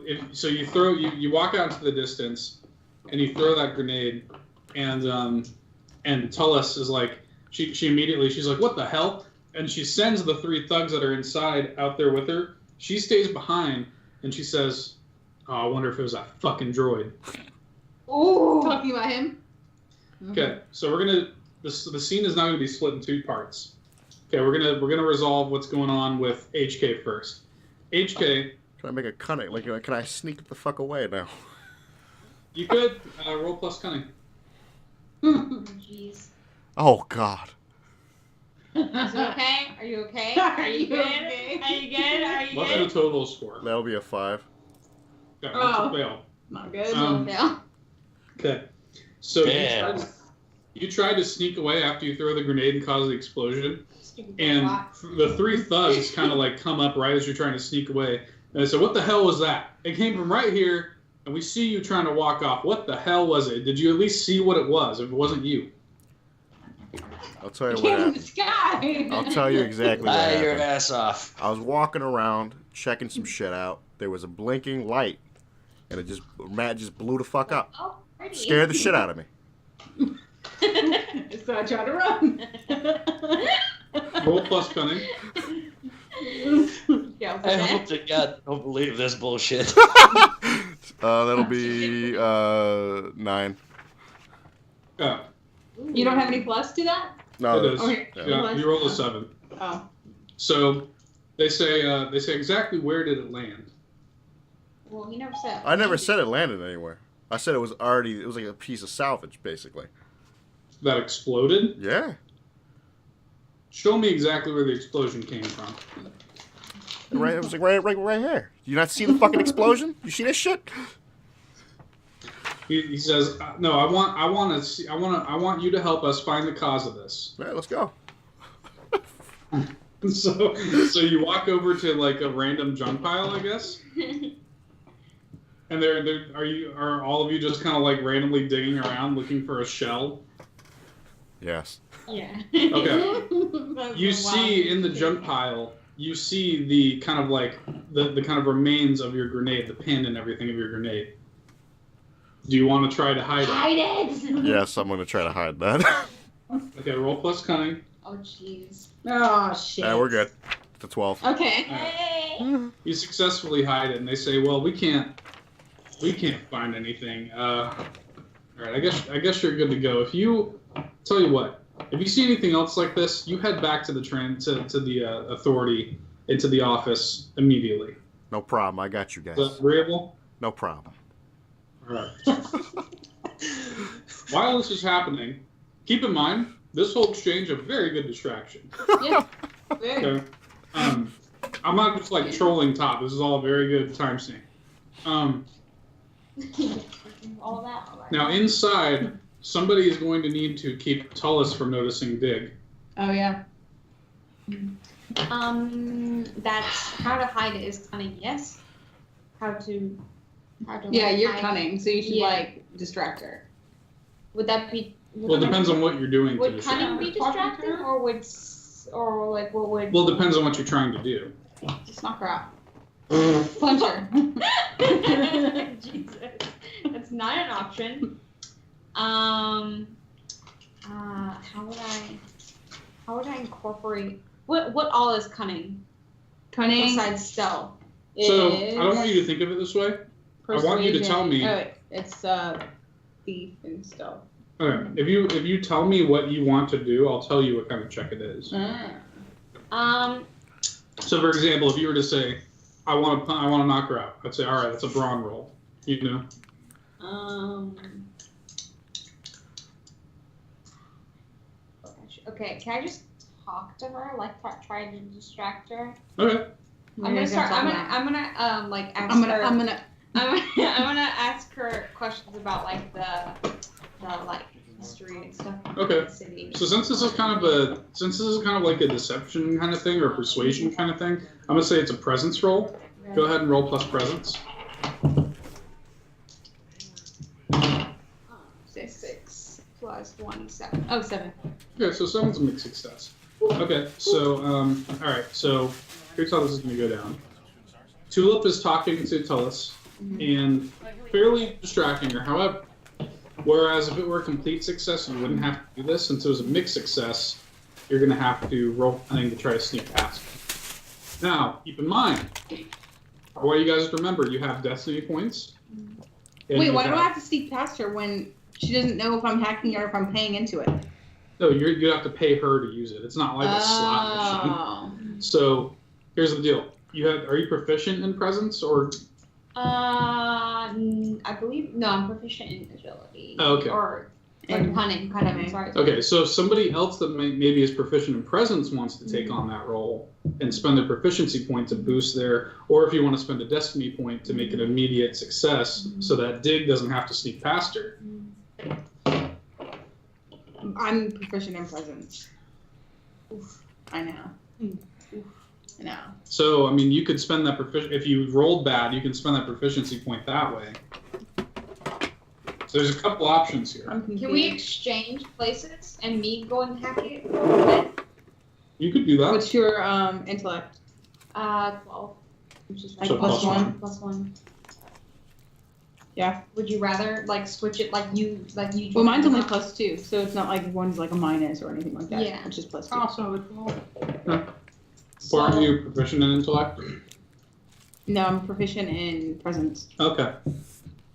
you walk out into the distance, and you throw that grenade, and Tullis is like, she immediately, she's like, what the hell? And she sends the 3 thugs that are inside out there with her. She stays behind, and she says, oh, I wonder if it was that fucking droid. Ooh. Talking about him. Okay, so the scene is now gonna be split in 2 parts. Okay, we're gonna resolve what's going on with HK first. HK, Can I make a cunning? Can I sneak the fuck away now? you could roll plus cunning. Jeez. Oh God. Is it okay? Are you okay? Are you good? okay? Are you good? Are you What's good? the total score? That'll be a 5. Okay, Oh. that's a fail. Not good. Fail. Okay. So Damn. you tried to sneak away after you throw the grenade and cause the explosion. Stupid And robot. the 3 thugs kind of like come up right as you're trying to sneak away. And they said, what the hell was that? It came from right here, and we see you trying to walk off. What the hell was it? Did you at least see what it was if it wasn't you? I'll tell you what Came from the happened. sky. I'll tell you exactly what Lie your happened. ass off. I was walking around, checking some shit out. There was a blinking light, and Matt just blew the fuck up. Oh, pretty. Scared the shit out of me. So I tried to run. Roll plus cunning. Yeah, I hope to God don't believe this bullshit. That'll be 9. Yeah, You don't have any plus to that? No, it is. Okay. Yeah, you rolled a 7. Oh. So they say exactly where did it land? Well, he never said. I never said it landed anywhere. I said it was like a piece of salvage, basically. That exploded? Yeah. Show me exactly where the explosion came from. Right, it was like right here. You not see the fucking explosion? You see this shit? He says, "No, I want you to help us find the cause of this." All right, let's go. So you walk over to like a random junk pile, I guess. And are all of you just kind of like randomly digging around looking for a shell? Yes. Yeah. Okay. You see in the junk pile, you see the kind of like the kind of remains of your grenade, the pin and everything of your grenade. Do you want to try to hide it? Hide it! Yes, I'm going to try to hide that. Okay, roll plus cunning. Oh, jeez. Oh, shit. Yeah, we're good. It's a 12. Okay. Hey! You successfully hide it, and they say, "Well, we can't find anything." All right, I guess you're good to go. Tell you what, if you see anything else like this, you head back to the to the authority into the office immediately. No problem. I got you guys. Is that agreeable? No problem. All right. While this is happening, keep in mind this whole exchange a very good distraction. Yeah. Very. Okay. I'm not just like trolling Todd. This is all very good time sync. All that. All right. Now inside, somebody is going to need to keep Tullus from noticing Dig. Oh, yeah. That's how to hide it is cunning. Yes. How to. Yeah, you're hide. cunning, so you should, Yeah. like, distract her. Would that be? Well, it depends on what you're doing to Would distract. cunning be distracting, or or like what would? Well, it depends on what you're trying to do. Just knock her out. Punch her. Jesus, that's not an option. How would I incorporate what all is cunning Cunning. besides stealth? So is I don't want you to think of it this way. I want you to tell me. Oh, wait. It's thief and stuff. Okay, if you tell me what you want to do, I'll tell you what kind of check it is. So, for example, if you were to say, "I want to knock her out," I'd say, "All right, that's a brawn roll." You know. Okay, can I just talk to her, like try to distract her? Okay. I'm gonna start. I'm gonna like ask I'm her. gonna I'm gonna ask her questions about like the like history and stuff. Okay. Of the city. So since this is kind of like a deception kind of thing or a persuasion kind of thing, I'm gonna say it's a presence roll. Go ahead and roll plus presence. 6 plus 1 7. Oh, 7. Okay, so 7's a mixed success. Okay, so all right, so here's how this is gonna go down. Tulip is talking to Tullus and fairly distracting her. However, whereas if it were a complete success, you wouldn't have to do this. Since it was a mixed success, you're going to have to roll something to try to sneak past her. Now, keep in mind, I want you guys to remember, you have destiny points. and Wait, you why do I have to sneak past her when she doesn't know if I'm hacking her or if I'm paying into it? No, you have to pay her to use it. It's not like a slot machine. So, here's the deal. Are you proficient in presence or? I believe no. I'm proficient in agility. Oh, okay. Or And cunning, kind of. I'm sorry. Okay, so if somebody else that maybe is proficient in presence wants to take on that role and spend a proficiency point to boost their, or if you want to spend a destiny point to make an immediate success so that Dig doesn't have to sneak past her. I'm proficient in presence. Oof. I know. Oof. I know. So, I mean, you could spend that if you rolled bad, you can spend that proficiency point that way. So there's a couple options here. Can we exchange places and me go and hack it? You could do that. What's your intellect? 12. Which is like So plus one. plus 1. Yeah. Would you rather like switch it like you Well, mine's only plus 2, so it's not like one's like a minus or anything like that. Yeah. It's just plus 2. Also, Or are you proficient in intellect? No, I'm proficient in presence. Okay.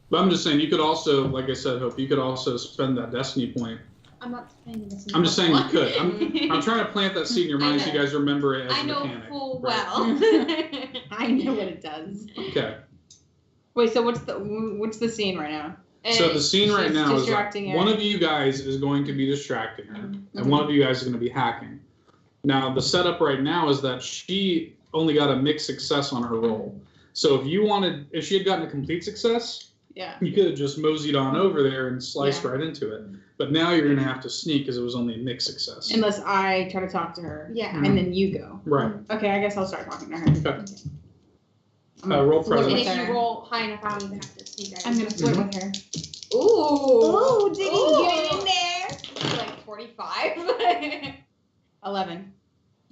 But I'm just saying, you could also, like I said, Hope, you could also spend that destiny point. I'm not saying this. I'm just saying you could. I'm trying to plant that seed in your mind so you guys remember it as I a know mechanic. full right? well. I know what it does. Okay. Wait, so what's the scene right now? So the scene right She's now is distracting like, her. one of you guys is going to be distracting her, and one of you guys is going to be hacking. Now, the setup right now is that she only got a mixed success on her roll. So if she had gotten a complete success, Yeah. you could have just moseyed on over there and sliced Yeah. right into it. But now you're going to have to sneak because it was only a mixed success. Unless I try to talk to her. Yeah. And then you go. Right. Okay, I guess I'll start talking to her. Okay. I'm Roll gonna And presence. with if her. you roll high enough, I don't even have to sneak out. I'm gonna flirt with her. Ooh. Diggy, Ooh. get it in there. Like 45. 11.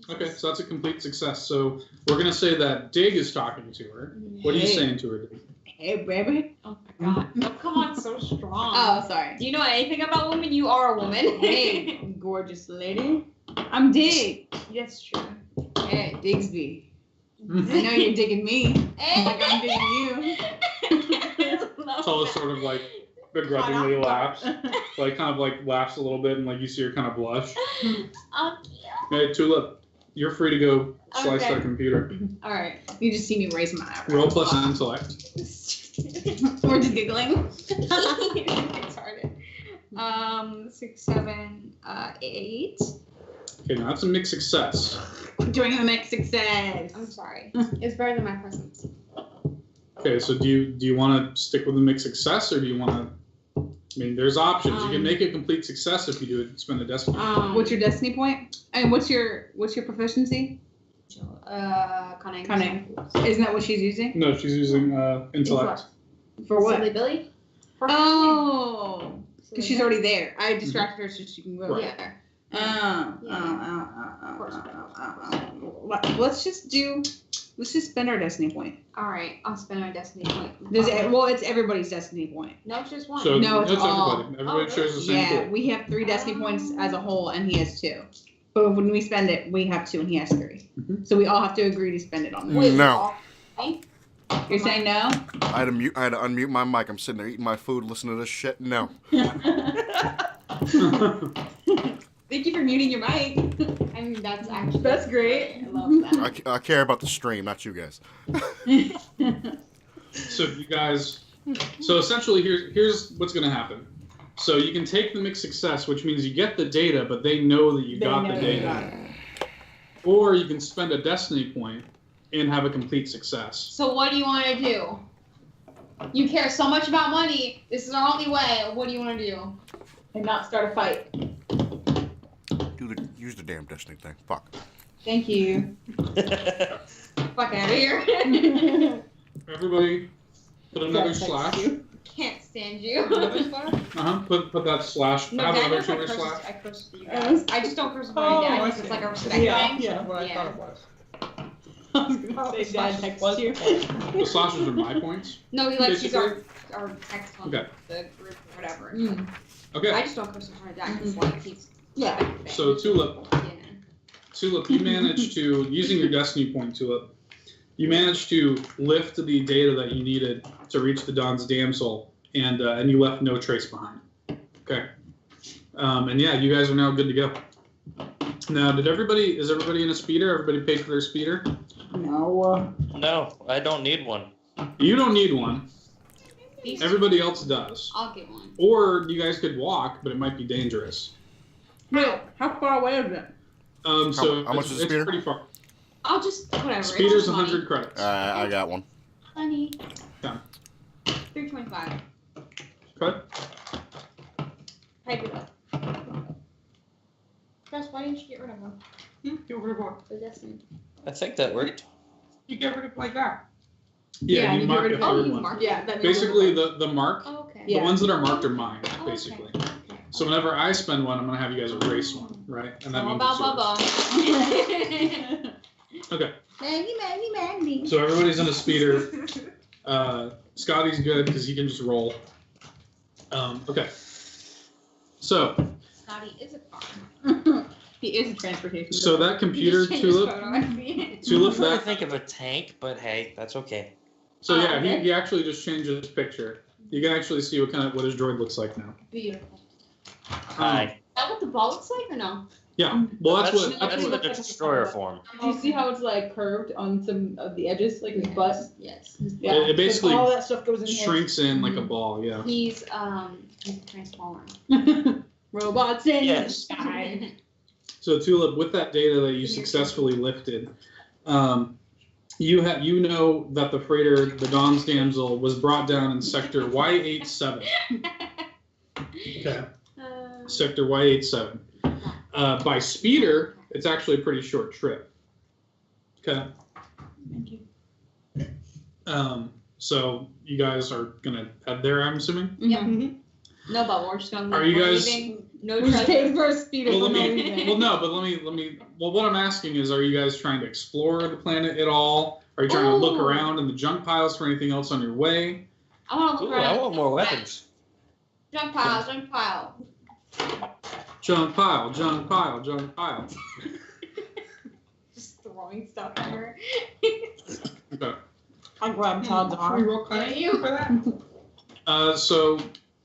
Okay, so that's a complete success. So we're going to say that Dig is talking to her. What are you Hey. saying to her, Dig? Hey, baby. Oh my god. Oh, come on, so strong. Oh, sorry. Do you know anything about women? You are a woman. Hey, gorgeous lady. I'm Dig. That's true. Hey, Digsby. I know you're digging me. Like I'm digging you. So it sort of like begrudgingly laughs. Like kind of like laughs a little bit and like you see her kind of blush. Hey, Tulip, you're free to go slice Okay. that computer. All right. You just see me raise my eyebrows. Roll plus intellect. We're just giggling. It's hard. 6, 7, 8. Okay, now that's a mixed success. Doing a mixed success. I'm sorry. It's better than my presence. Okay, so do you want to stick with the mixed success or do you want to? I mean, there's options. You can make a complete success if you do it. Spend a destiny. What's your destiny point? And what's your proficiency? Cunning. Cunning. Isn't that what she's using? No, she's using intellect. For what? Silly Billy? Oh, because she's already there. I distracted her so she can go Right. there. Yeah. Let's just spend our destiny point. Alright, I'll spend my destiny point. It's everybody's destiny point. No, it's just one. So No, it's that's all. everybody. Everybody shares the same Yeah, pool. we have 3 destiny points as a whole, and he has 2. But when we spend it, we have 2, and he has 3. Mhm. So we all have to agree to spend it on this. Wait, No. Me? You're saying no? I had to unmute my mic. I'm sitting there eating my food, listening to this shit. No. Thank you for muting your mic. I mean, that's actually. That's great. I love that. I care about the stream, not you guys. So you guys, so essentially here's what's going to happen. So you can take the mixed success, which means you get the data, but they know that you got the data. Or you can spend a destiny point and have a complete success. So what do you want to do? You care so much about money. This is our only way. What do you want to do? And not start a fight. Use the damn destiny thing. Fuck. Thank you. Fuck out of here. Everybody, put another slash. Can't stand you. Put that slash. No, Have Dad another knows I two-way curse. slash. I curse you guys. I just don't curse my dad because it's like a respect thing. Yeah, what I thought it was. I was gonna say Dad texts you. The slashes are my points. No, he likes use Basically. our text on Okay. the group or whatever. Okay. I just don't curse my dad because like he's Yeah. So Tulip, you managed to, using your destiny point, Tulip, you managed to lift the data that you needed to reach the Dawn's damsel, and you left no trace behind. Okay. And yeah, you guys are now good to go. Now, is everybody in a speeder? Everybody paid for their speeder? No. No, I don't need one. You don't need one. Everybody else does. I'll get one. Or you guys could walk, but it might be dangerous. Wait, how far away is it? So how much is a it's speeder? pretty far. I'll just whatever. Speeder's It's money. 100 credits. I got one. Honey. Yeah. 325. Okay. Pipe it up. Chris, why didn't you get rid of them? Get rid of what? The destiny. I think that worked. You get rid of like that. Yeah, you you mark get the rid of Oh, third you one. marked Yeah, it. that Basically, the mark, Oh, okay. Yeah. the ones that are marked are mine, Oh, basically. Okay. So whenever I spend one, I'm going to have you guys erase one, right? And that All means about it's yours. Bubba. Okay, Maggie. so everybody's in a speeder. Scotty's good because he can just roll. Okay. So, Scotty is a car. He is a transportation. so that computer, Just change his Tulip, photo, I see it. Tulip, I'm trying to that. think of a tank, but hey, that's okay. So Oh, yeah, okay. he actually just changed his picture. You can actually see what his droid looks like now. Beautiful. Hi. Is that what the ball looks like or no? Yeah. Well, that's what. That's what- the destroyer form. Do you see how it's like curved on some of the edges, like his butt? Yes. Yeah. It basically so all that stuff goes in shrinks in like a ball. Yeah. He's a transformer. here. Robots in Yes. the sky. So Tulip, with that data that you successfully lifted, you know that the freighter, the Dawn's Damsel, was brought down in sector Y87. Okay. Sector Y87. By speeder, it's actually a pretty short trip. Okay. Thank you. So you guys are gonna head there, I'm assuming. Yep. Mhm. No, but we're just gonna. Are you we're guys- leaving. No We're just paying treasure. for a speeder Well, for let no me. reason. Well, no, but let me. Well, what I'm asking is, are you guys trying to explore the planet at all? Are you trying to look Ooh. around in the junk piles for anything else on your way? I want to Ooh, look I around. want more weapons. Junk pile, junk pile. Junk pile, junk pile, junk pile. Just throwing stuff at her. Okay. I'll grab Todd's We arm. roll Yeah, cunning you. for that. So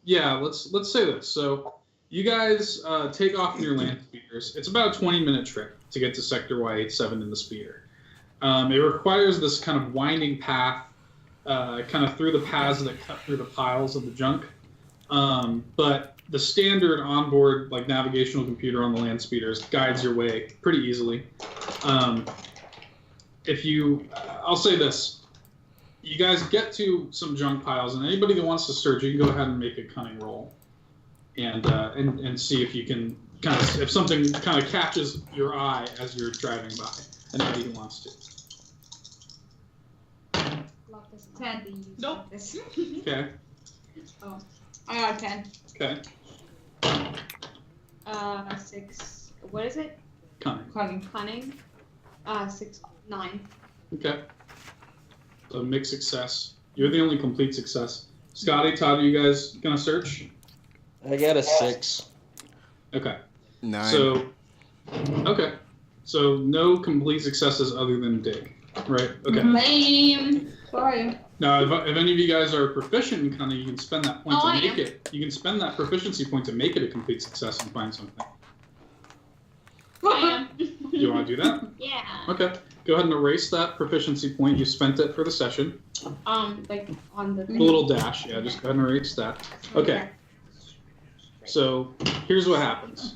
yeah, let's say this. So you guys take off in your land speeders. It's about a 20-minute trip to get to Sector Y87 in the speeder. It requires this kind of winding path, kind of through the paths that cut through the piles of the junk. But the standard onboard like navigational computer on the land speeders guides your way pretty easily. I'll say this. You guys get to some junk piles, and anybody that wants to search, you can go ahead and make a cunning roll, and see if you can if something kind of catches your eye as you're driving by. Anybody who wants to. Love this. 10. Nope. This. Okay. I got 10. Okay. 6. What is it? Cunning. Cunning. 6, 9. Okay. So mixed success. You're the only complete success. Scotty, Todd, are you guys gonna search? I got a 6. Okay. 9. So. Okay. So no complete successes other than dig, right? Okay. Lame. Sorry. Now, if any of you guys are proficient in cunning, you can spend that point Oh, to I make am. it. You can spend that proficiency point to make it a complete success and find something. I am. You want to do that? Yeah. Okay. Go ahead and erase that proficiency point. You spent it for the session. Like on the. The little dash. Yeah, just go ahead and erase that. Okay. So here's what happens.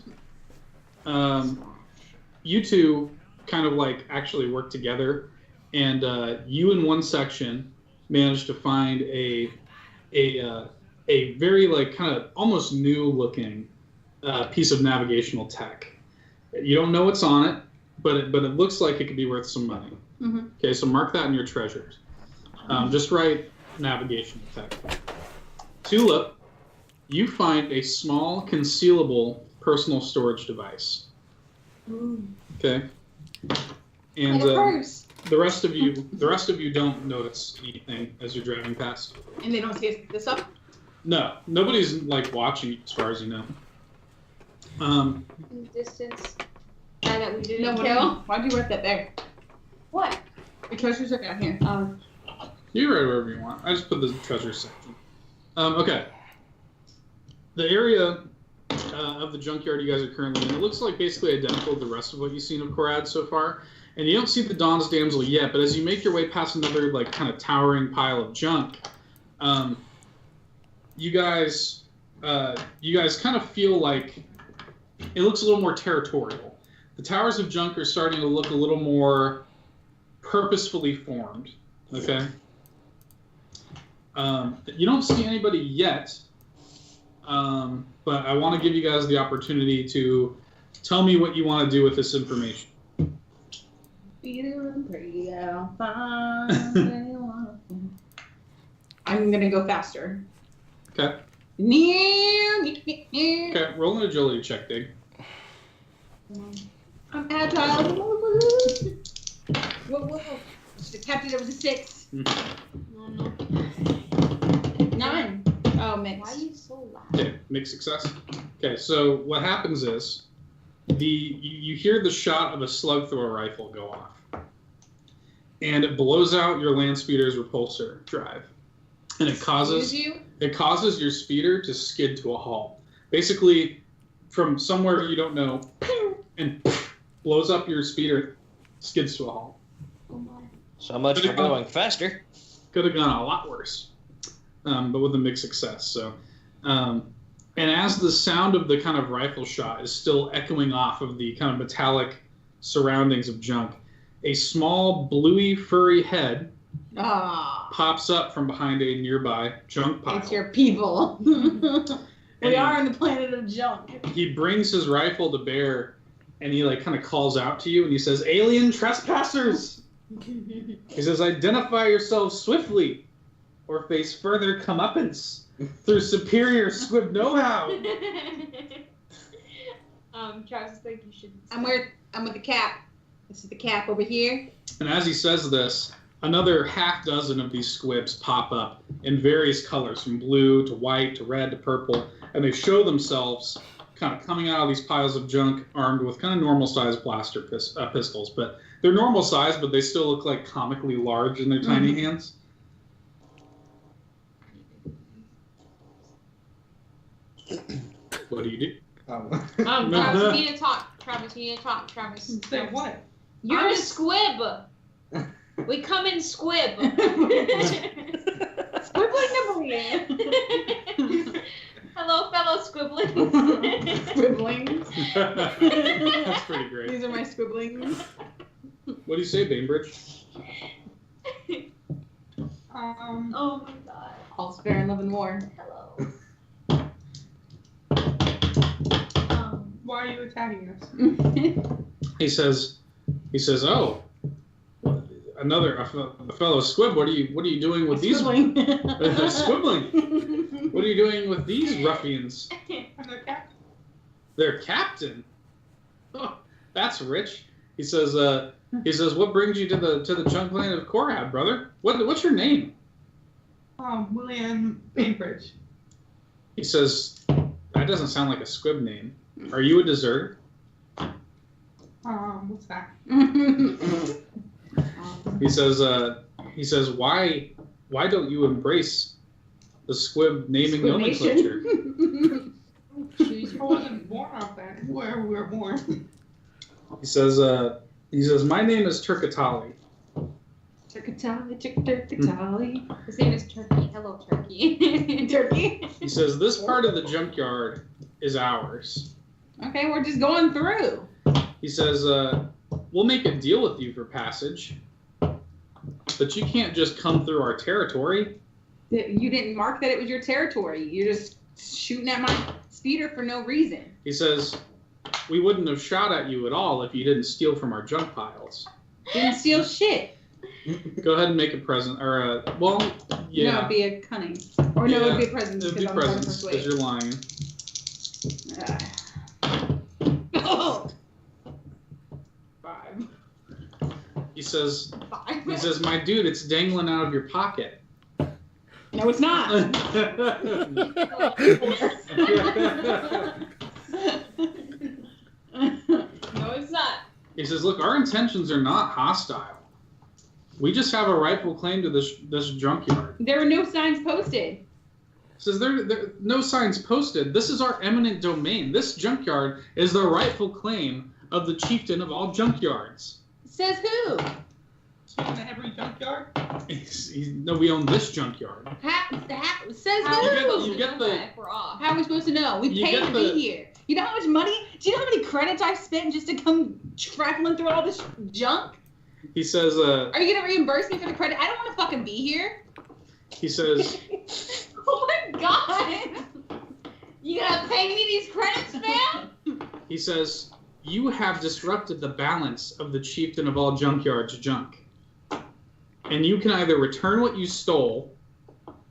You two kind of like actually work together, and you in one section managed to find a very like kind of almost new looking piece of navigational tech. You don't know what's on it, but it looks like it could be worth some money. Mm-hmm. Okay, so mark that in your treasures. Just write navigational tech. Tulip, you find a small concealable personal storage device. Okay. And Like a purse. the rest of you don't notice anything as you're driving past. And they don't see this up? No, nobody's like watching as far as you know. Distance. Guy that we didn't No, kill. why'd you write that there? What? The treasures are down here. You write wherever you want. I just put the treasure section. Okay. The area of the junkyard you guys are currently in, it looks like basically identical to the rest of what you've seen of Korad so far. And you don't see the Dawn's Damsel yet, but as you make your way past another like kind of towering pile of junk, you guys kind of feel like it looks a little more territorial. The towers of junk are starting to look a little more purposefully formed. Okay. You don't see anybody yet, but I want to give you guys the opportunity to tell me what you want to do with this information. I'm gonna go faster. Okay. Okay, roll an agility check, Dig. I'm agile. Whoa. The captain, there was a 6. No, no. 9. Oh, mix. Why are you so loud? Okay, mixed success. Okay, so what happens is you hear the shot of a slug thrower rifle go off, and it blows out your land speeder's repulsor drive, and it causes your speeder to skid to a halt. Basically, from somewhere you don't know, and blows up your speeder, skids to a halt. Oh my. So much for going faster. Could have gone a lot worse, but with a mixed success. So, and as the sound of the kind of rifle shot is still echoing off of the kind of metallic surroundings of junk, a small bluey furry head pops up from behind a nearby junk pile. It's your people. We are on the planet of junk. He brings his rifle to bear, and he like kind of calls out to you, and he says, "Alien trespassers!" He says, "Identify yourselves swiftly, or face further comeuppance through superior squib know-how." Travis, I think you should. I'm with the cap. This is the cap over here. And as he says this, another half dozen of these squibs pop up in various colors, from blue to white to red to purple, and they show themselves kind of coming out of these piles of junk armed with kind of normal-sized blaster pistols. But they're normal size, but they still look like comically large in their tiny hands. What do you do? Travis, you need to talk. Travis. Say what? You're a squib. We come in squib. Squibbling number here. Hello, fellow squibblings. Squibblings. That's pretty great. These are my squibblings. What do you say, Bainbridge? Oh my god. All's fair in love and war. Hello. Why are you attacking us? He says, "Oh, a fellow squib. What are you doing with these Squibbling. squibbling? What are you doing with these ruffians?" I'm their captain. Their captain. Oh, that's rich. He says, "What brings you to the junk planet of Korad, brother? What's your name?" William Bainbridge. He says, "That doesn't sound like a squib name. Are you a deserter?" What's that? He says, "Why don't you embrace the squib naming nomenclature?" I wasn't born off that. Where we were born. He says, "My name is Turkatali." Turkatali. His name is Turkey. Hello, Turkey. Turkey. He says, "This part of the junkyard is ours." Okay, we're just going through. He says, "We'll make a deal with you for passage, but you can't just come through our territory." You didn't mark that it was your territory. You're just shooting at my speeder for no reason. He says, "We wouldn't have shot at you at all if you didn't steal from our junk piles." Didn't steal shit. Go ahead and make a present, or No, yeah, it'd be a cunning. Or no, it'd be a present. it'd be because I'm presents trying to because you're lying. Oh. 5. He says, "My dude, it's dangling out of your pocket." No, it's not. No, it's not. He says, "Look, our intentions are not hostile. We just have a rightful claim to this junkyard." There were no signs posted. Says there no signs posted. This is our eminent domain. This junkyard is the rightful claim of the chieftain of all junkyards. Says who? own every junkyard? No, we own this junkyard. Says How who? You get the. if we're off. How are we supposed to know? We You paid get to the- be here. You know how much money? Do you know how many credits I've spent just to come traveling through all this junk? He says. Are you gonna reimburse me for the credit? I don't want to fucking be here. He says. Oh my god! You gonna pay me these credits, man? He says, "You have disrupted the balance of the chieftain of all junkyards' junk, and you can either return what you stole,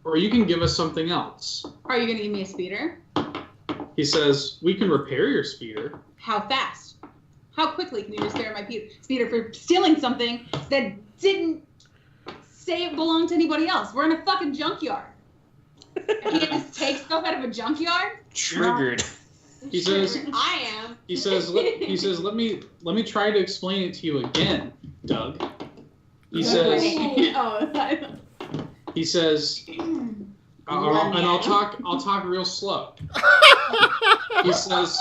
or you can give us something else." Are you gonna give me a speeder? He says, "We can repair your speeder." How fast? How quickly can you repair my speeder for stealing something that didn't say it belonged to anybody else? We're in a fucking junkyard. You can't just take stuff out of a junkyard? Triggered. He says, I am. He says, let me try to explain it to you again, Doug. He says, he says, and I'll talk real slow. He says,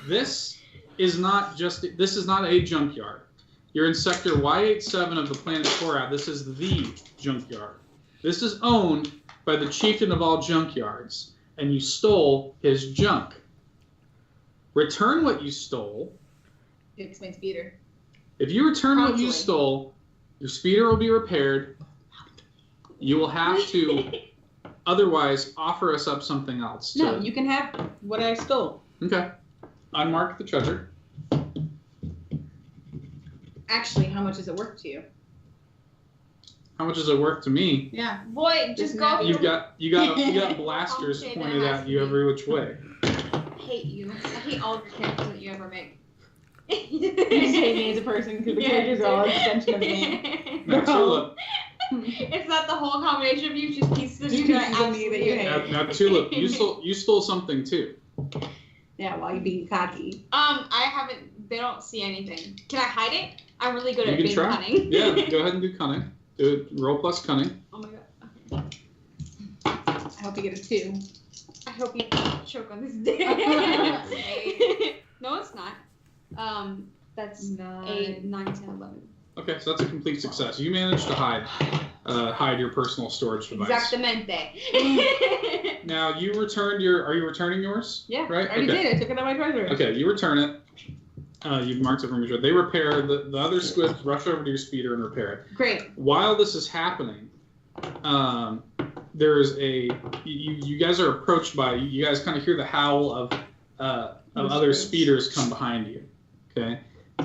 this is not a junkyard. You're in sector Y87 of the planet Korad. This is the junkyard. This is owned by the chieftain of all junkyards, and you stole his junk. Return what you stole. Fix my speeder. If you return what you Promptly. stole, your speeder will be repaired. You will have to otherwise offer us up something else. No, you can have what I stole. Okay. Unmark the treasure. Actually, how much is it worth to you? How much is it worth to me? Yeah. Boy, just go. You got blasters pointed at you every which way. I hate you. I hate all of your characters that you ever make. You just hate me as a person because the characters are all an extension of me. Now, Tulip. It's not the whole combination of you, it's just pieces of Just you that pieces of me that you hate. Now, Tulip, you stole something too. Yeah, while you're being cocky. I haven't. They don't see anything. Can I hide it? I'm really good You at can being try. cunning. Yeah, go ahead and do cunning. Do it. Roll plus cunning. Oh my god. I hope you get a 2. I hope you choke on this dick. No, it's not. That's 8, 9, 10, 11. Okay, so that's a complete success. You managed to hide your personal storage device. Exactamente. Now you returned your. Are you returning yours? Yeah, Right. I already Okay. did. I took it out of my treasure. Okay, you return it. You've marked it from your treasure. They repair the other squibs. Rush over to your speeder and repair it. Great. While this is happening, there's a. You guys are approached by. You guys kind of hear the howl of other speeders come behind you. Okay,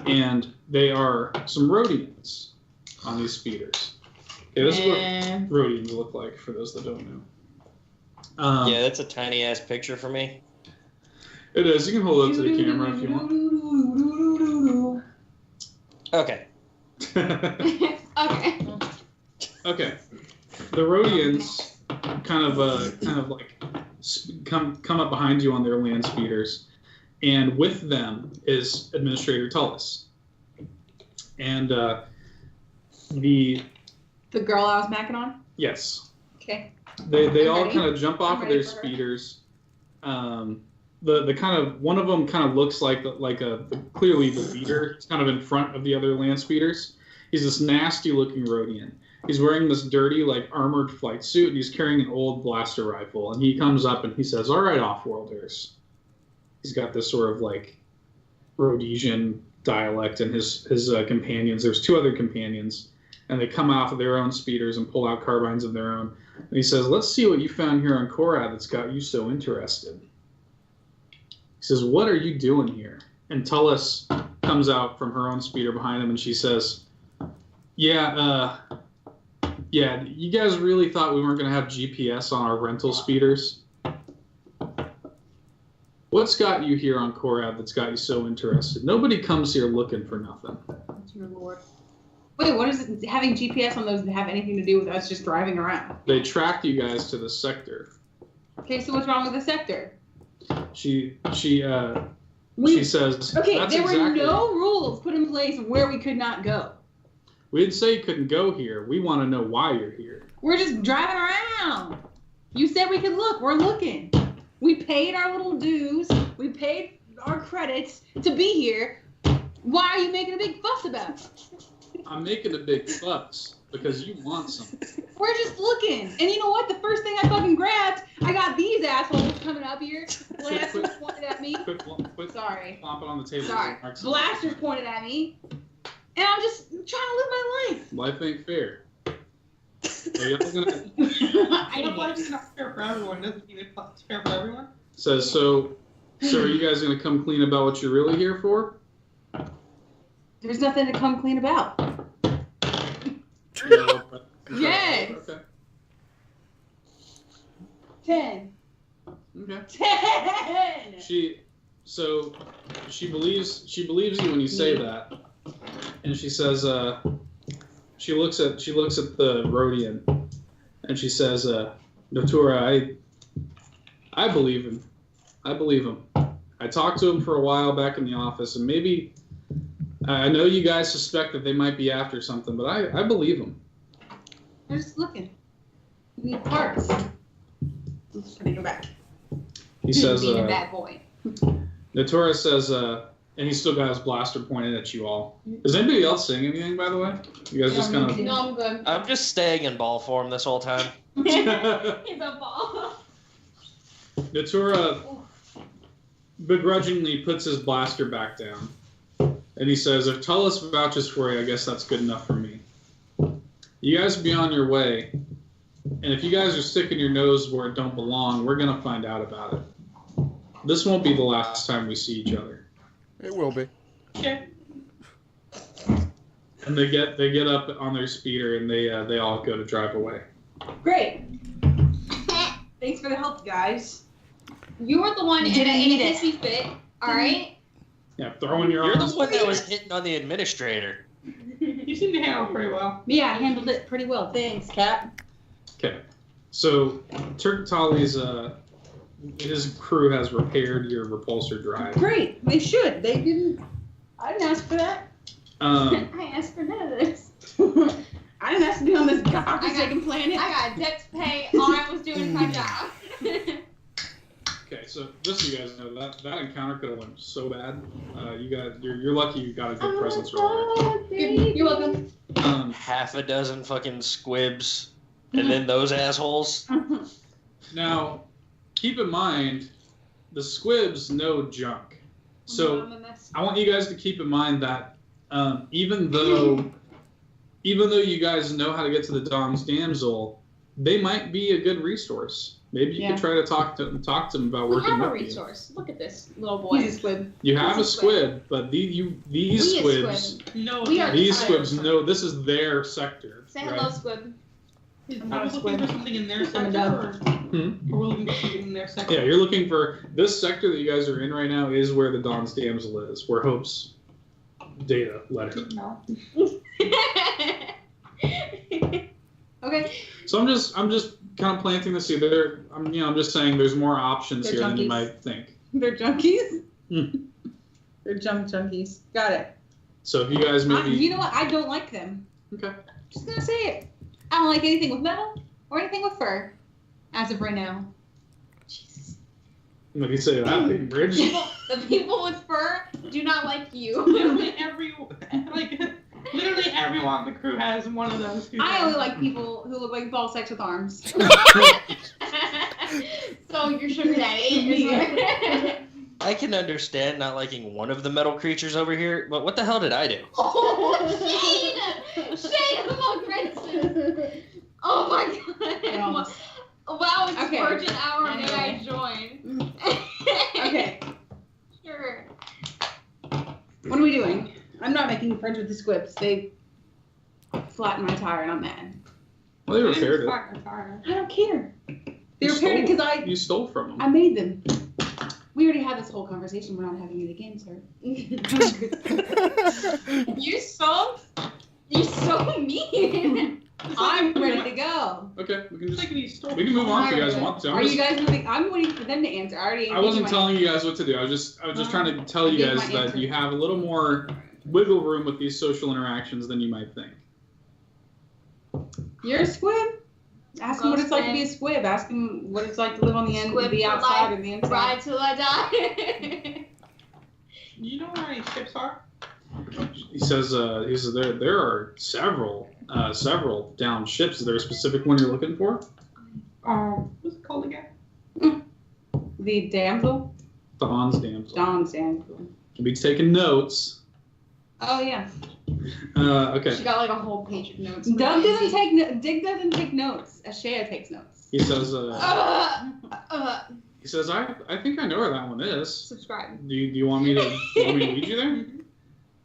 and they are some Rhodians on these speeders. Okay, this is what Rhodians look like for those that don't know. Yeah, that's a tiny ass picture for me. It is. You can hold it to the camera if you want. Okay. Okay. Okay. The Rhodians kind of like come up behind you on their land speeders, and with them is Administrator Tullis. And the girl I was macking on? yes, Okay. they I'm all ready. kind of jump off I'm of their ready for her. speeders. The kind of one of them kind of looks like a clearly the leader. He's kind of in front of the other land speeders. He's this nasty looking Rhodian. He's wearing this dirty like armored flight suit, and he's carrying an old blaster rifle. And he comes up and he says, "All right, off-worlders." He's got this sort of like Rhodesian dialect, and his companions. There's 2 other companions, and they come off of their own speeders and pull out carbines of their own. And he says, "Let's see what you found here on Korad that's got you so interested." He says, "What are you doing here?" And Tullis comes out from her own speeder behind him, and she says, Yeah, you guys really thought we weren't going to have GPS on our rental speeders? What's got you here on Korad that's got you so interested? Nobody comes here looking for nothing." Dear Lord. Wait, what is it having GPS on those have anything to do with us just driving around? They tracked you guys to the sector. Okay, so what's wrong with the sector? She says, Okay, "That's there were exactly. no rules put in place of where we could not go. We didn't say you couldn't go here. We want to know why you're here." We're just driving around. You said we could look. We're looking. We paid our little dues. We paid our credits to be here. Why are you making a big fuss about it? I'm making a big fuss because you want something. We're just looking. And you know what? The first thing I fucking grabbed, I got these assholes coming up here. Blasters pointed at me. Quit Sorry. flopping on the table. Sorry. Blasters pointed at me. And I'm just trying to live my life. Life ain't fair. Are y'all gonna... I know life's not fair for everyone. Doesn't mean it's fair for everyone. Says, so are you guys going to come clean about what you're really here for? There's nothing to come clean about. No, but... Yes. Okay. 10. Okay. 10. She believes you when you say that, and she says, she looks at the Rhodian, and she says, Natura, I believe him. I believe him. I talked to him for a while back in the office, and maybe I know you guys suspect that they might be after something, but I believe him. They're just looking. We need parts. I'm just putting it back. He says, being a bad boy. Natura says, and he's still got his blaster pointed at you all. Is anybody else saying anything, by the way? You guys just kind of... No, I'm good. I'm just staying in ball form this whole time. He's a ball. Natura begrudgingly puts his blaster back down. And he says, if Tullus vouches for you, I guess that's good enough for me. You guys be on your way. And if you guys are sticking your nose where it don't belong, we're going to find out about it. This won't be the last time we see each other. It will be. Okay. And they get up on their speeder and they all go to drive away. Great. Thanks for the help, guys. You were the one in Didn't a need it. hissy fit, alright? Yeah, throwing your You're arms. the one that was hitting on the administrator. You seem to handle pretty well. Yeah, I handled it pretty well. Thanks, Cap. Okay. So Turk Tali's his crew has repaired your repulsor drive. Great. They should. They didn't. I didn't ask for that. I asked for none of this. I didn't ask to be on this godforsaken planet. I got debt to pay. All I was doing is my job. Okay, so just so you guys know, that encounter could have went so bad. You're lucky you got a good presence earlier. You're welcome. Half a dozen fucking squibs, and then those assholes. Now, keep in mind, the squibs know junk. So I want you guys to keep in mind that even though you guys know how to get to the Dom's Damsel, they might be a good resource. Maybe you could try to talk to them about working with you. We have a resource. Look at this little boy. He's a squib. You have a squib, but these squibs No, these squibs know this is their sector. Say right? hello, squib. Are we looking for something in their sector? Or we're looking for something in their sector? Yeah, you're looking for this sector that you guys are in right now is where the Dawn's Damsel is, where Hope's data led her. No. Okay. So I'm just kind of planting the seed. I'm just saying there's more options They're here than you junkies. might think. They're junkies? Hmm. They're junkies. Got it. So if you guys maybe You know what? I don't like them. okay. Just gonna say it. I don't like anything with metal or anything with fur. As of right now. Jesus. Let me say that, Bainbridge. The people with fur do not like you. Literally everyone on the crew has one of those. I only like people who look like ball sacks with arms. So you're sugar daddy. I can understand not liking one of the metal creatures over here, but what the hell did I do? Oh, Shade among princes. Oh my god. Wow, it's Okay. Virgin Hour. May I Anyway. join? Okay. Sure. What are we doing? I'm not making friends with the squibs. They flattened my tire and I'm mad. Well, they repaired it. I don't care. They You repaired it stole because You stole from them. I made them. We already had this whole conversation. We're not having it again, sir. You're so mean. I'm ready to go. Okay, we can stole. move on if you guys want to. Are you guys moving? I'm waiting for them to answer. I already. I wasn't telling you guys what to do. I was just trying to tell you guys that you have a little more wiggle room with these social interactions than you might think. You're a squib. Ask him what it's like to be a squib. Ask him what it's like to live on the end, Squib the for outside, life. or the inside. Ride till I die. You know where any ships are? He says there are several downed ships. Is there a specific one you're looking for? What's it called again? The damsel? Dawn's damsel. Dawn's damsel. Should be taking notes. Oh, yeah. Okay. She got like a whole page of notes. Dig doesn't take notes. Ashea takes notes. He says. Uh, He says, I think I know where that one is. subscribe. Do you want me to lead you there?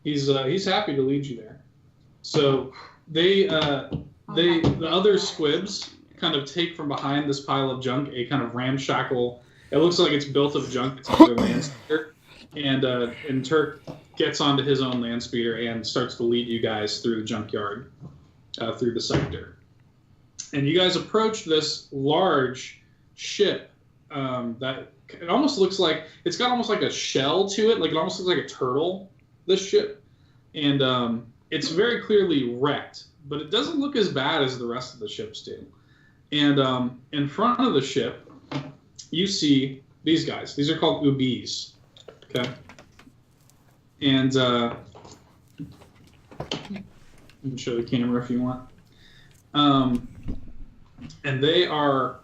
He's happy to lead you there. So the other squibs kind of take from behind this pile of junk a kind of ramshackle. It looks like it's built of junk. It's on their land speeder, and Turk gets onto his own land speeder and starts to lead you guys through the junkyard, through the sector. And you guys approach this large ship that it almost looks like it's got almost like a shell to it. Like it almost looks like a turtle. This ship, and it's very clearly wrecked, but it doesn't look as bad as the rest of the ships do. And in front of the ship, you see these guys. These are called Ubis. Okay. And you can show the camera if you want. And they are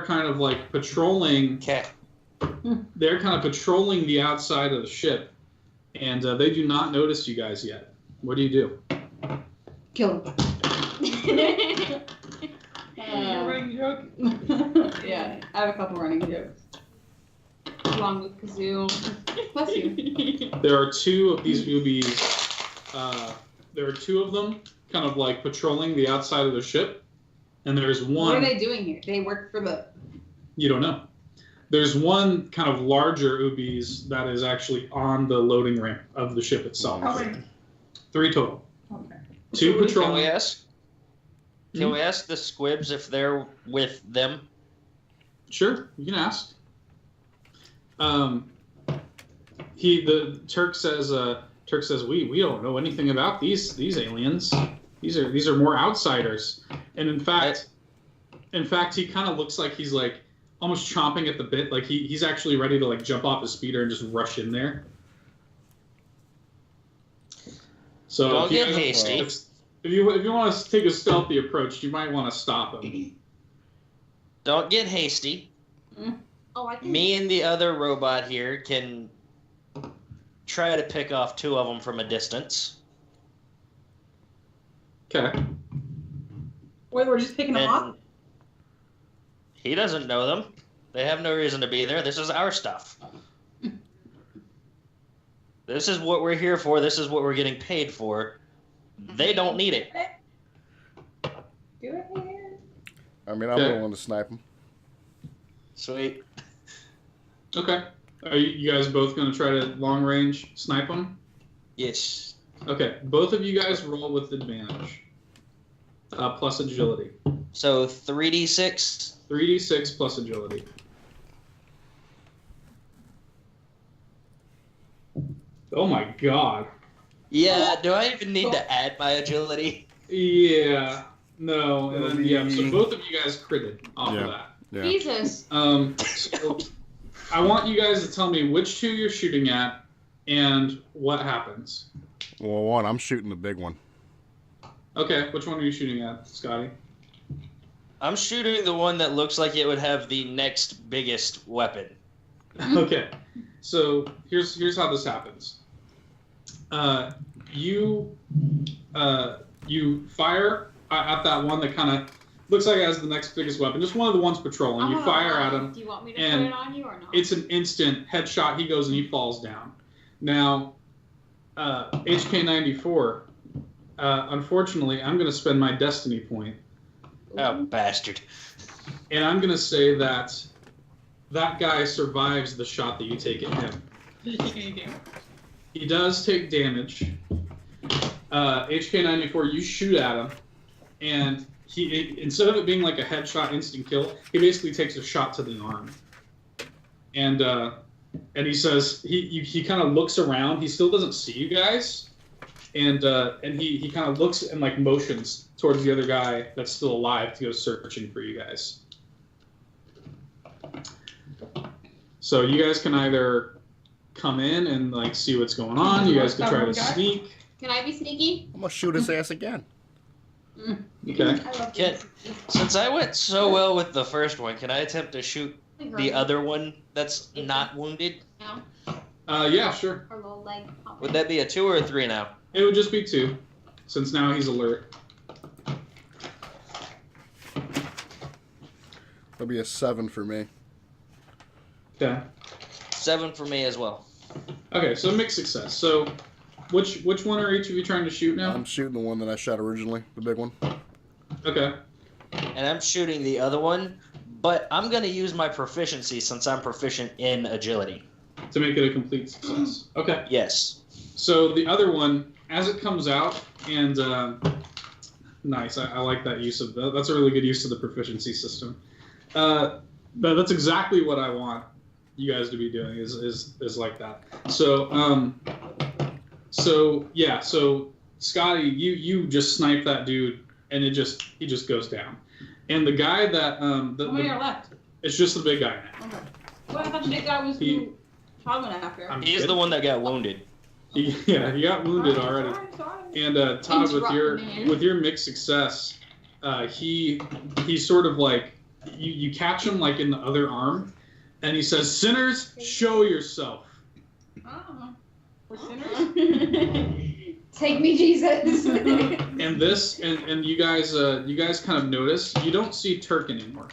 kind of like patrolling. Okay. They're kind of patrolling the outside of the ship, and they do not notice you guys yet. What do you do? Kill him. You're running joke? Yeah, I have a couple running jokes. Along with Kazoo. Bless you. There are two of these Ubis. There are two of them kind of like patrolling the outside of the ship. And there's one... What are they doing here? They work for the... You don't know. There's one kind of larger Ubis that is actually on the loading ramp of the ship itself. How many? 3 total. Okay. 2 Can patrolling... we ask? Can we ask the squibs if they're with them? Sure, you can ask. Turk says we don't know anything about these aliens. These are more outsiders. And in fact he kind of looks like he's like almost chomping at the bit, like he's actually ready to like jump off his speeder and just rush in there. So Don't get hasty. If you want to take a stealthy approach, you might want to stop him. Don't get hasty. Oh, I think. Me and the other robot here can try to pick off 2 of them from a distance. Okay. Wait, we're just picking them up? And he doesn't know them. They have no reason to be there. This is our stuff. This is what we're here for. This is what we're getting paid for. They don't need it. Do it here. I mean, I'm willing to snipe him. Sweet. Okay. Are you guys both going to try to long range snipe them? Yes. Okay. Both of you guys roll with advantage. Plus agility. So 3d6. 3d6 plus agility. Oh my god. Yeah, do I even need to add my agility? Yeah. No. And then, yeah. So both of you guys critted off of that. Yeah. Jesus. So I want you guys to tell me which 2 you're shooting at and what happens. Well, one, I'm shooting the big one. Okay. Which one are you shooting at, Scotty? I'm shooting the one that looks like it would have the next biggest weapon. Okay, so here's how this happens. You fire at that one that kind of looks like it has the next biggest weapon. Just one of the ones patrolling. You fire at him. Do you want me to and put it on you or not? It's an instant headshot. He goes and he falls down. Now, HK94. Unfortunately, I'm going to spend my destiny point. Oh, bastard. And I'm going to say that guy survives the shot that you take at him. He does take damage. HK94, you shoot at him, and he instead of it being like a headshot instant kill, he basically takes a shot to the arm. And he says he kind of looks around. He still doesn't see you guys, and he kind of looks and like motions towards the other guy that's still alive to go searching for you guys. So you guys can either come in and like see what's going on. You guys could try to sneak. Can I be sneaky? I'm gonna shoot his ass again. Okay. I love being Since I went so well with the first one, can I attempt to shoot sneaky. the other one that's not wounded? Yeah, sure. Her little leg. Would that be a 2 or a 3 now? It would just be 2, since now he's alert. That'll be a 7 for me. Okay. 7 for me as well. Okay, so mixed success. So, which one are each of you trying to shoot now? I'm shooting the one that I shot originally, the big one. Okay. And I'm shooting the other one, but I'm going to use my proficiency since I'm proficient in agility. To make it a complete success. Okay. Yes. So the other one, as it comes out, and nice. I like that use of that. That's a really good use of the proficiency system. That's exactly what I want you guys to be doing. Is like that. So yeah. So Scotty, you just snipe that dude, and he just goes down. And the guy that How many are left? it's just the big guy now. Okay. Well, I thought the big guy was who Todd went after. I'm He's kidding. the one that got wounded. He got wounded already. Sorry. And Todd, Interrupt, with your mixed success, he's sort of like you catch him like in the other arm, and he says, "Sinners, show yourself." Oh. We're sinners? Take me, Jesus. And this and you guys kind of notice you don't see Turk anymore.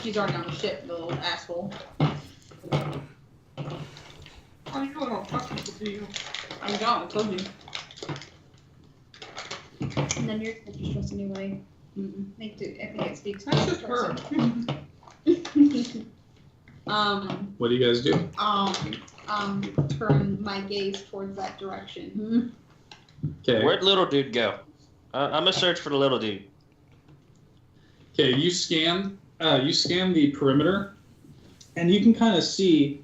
He's already on the ship, the little asshole. Oh, you don't fuck people, do you? I don't, I told you. And then your character's dressed anyway. Mm-mm. I think it speaks. That's just her. What do you guys do? Turn my gaze towards that direction. Okay. Where'd little dude go? I'm gonna search for the little dude. Okay. You scan the perimeter, and you can kind of see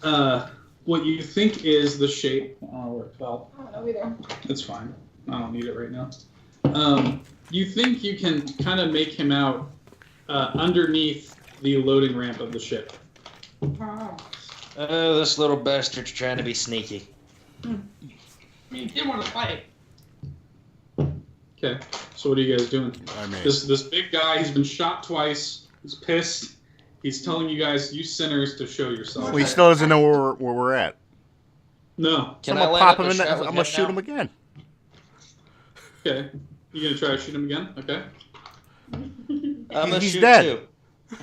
what you think is the shape. Oh, where it fell. I don't know either. It's fine. I don't need it right now. You think you can kind of make him out underneath the loading ramp of the ship. Oh, this little bastard's trying to be sneaky. I mean, he didn't want to fight. Okay. So what are you guys doing? I mean, This big guy, he's been shot twice. He's pissed. He's telling you guys, you sinners, to show yourself. well, he still doesn't know where we're at. No. Can I'm I gonna line pop up him a in. shot I'm with gonna shoot now? him again. Okay. You gonna try to shoot him again? Okay. I'm gonna He's shoot dead. 2.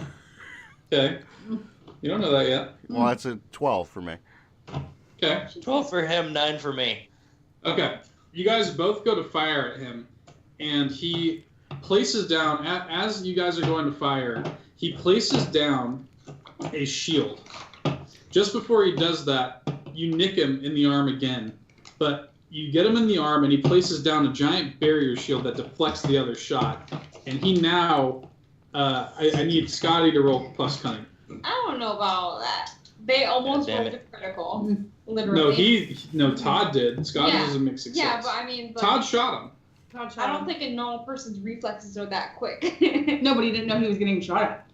Okay. You don't know that yet. Well, that's a 12 for me. Okay. 12 for him, 9 for me. Okay. You guys both go to fire at him, and he places down, as you guys are going to fire, he places down a shield. Just before he does that, you nick him in the arm again. But you get him in the arm, and he places down a giant barrier shield that deflects the other shot. And he now, I need Scotty to roll plus cunning. I don't know about all that. They almost God damn rolled a critical. Literally. Todd did. Scotty Yeah. was a mixed success. Yeah, but I mean, Todd shot him. I don't think a normal person's reflexes are that quick. Nobody didn't know he was getting shot at.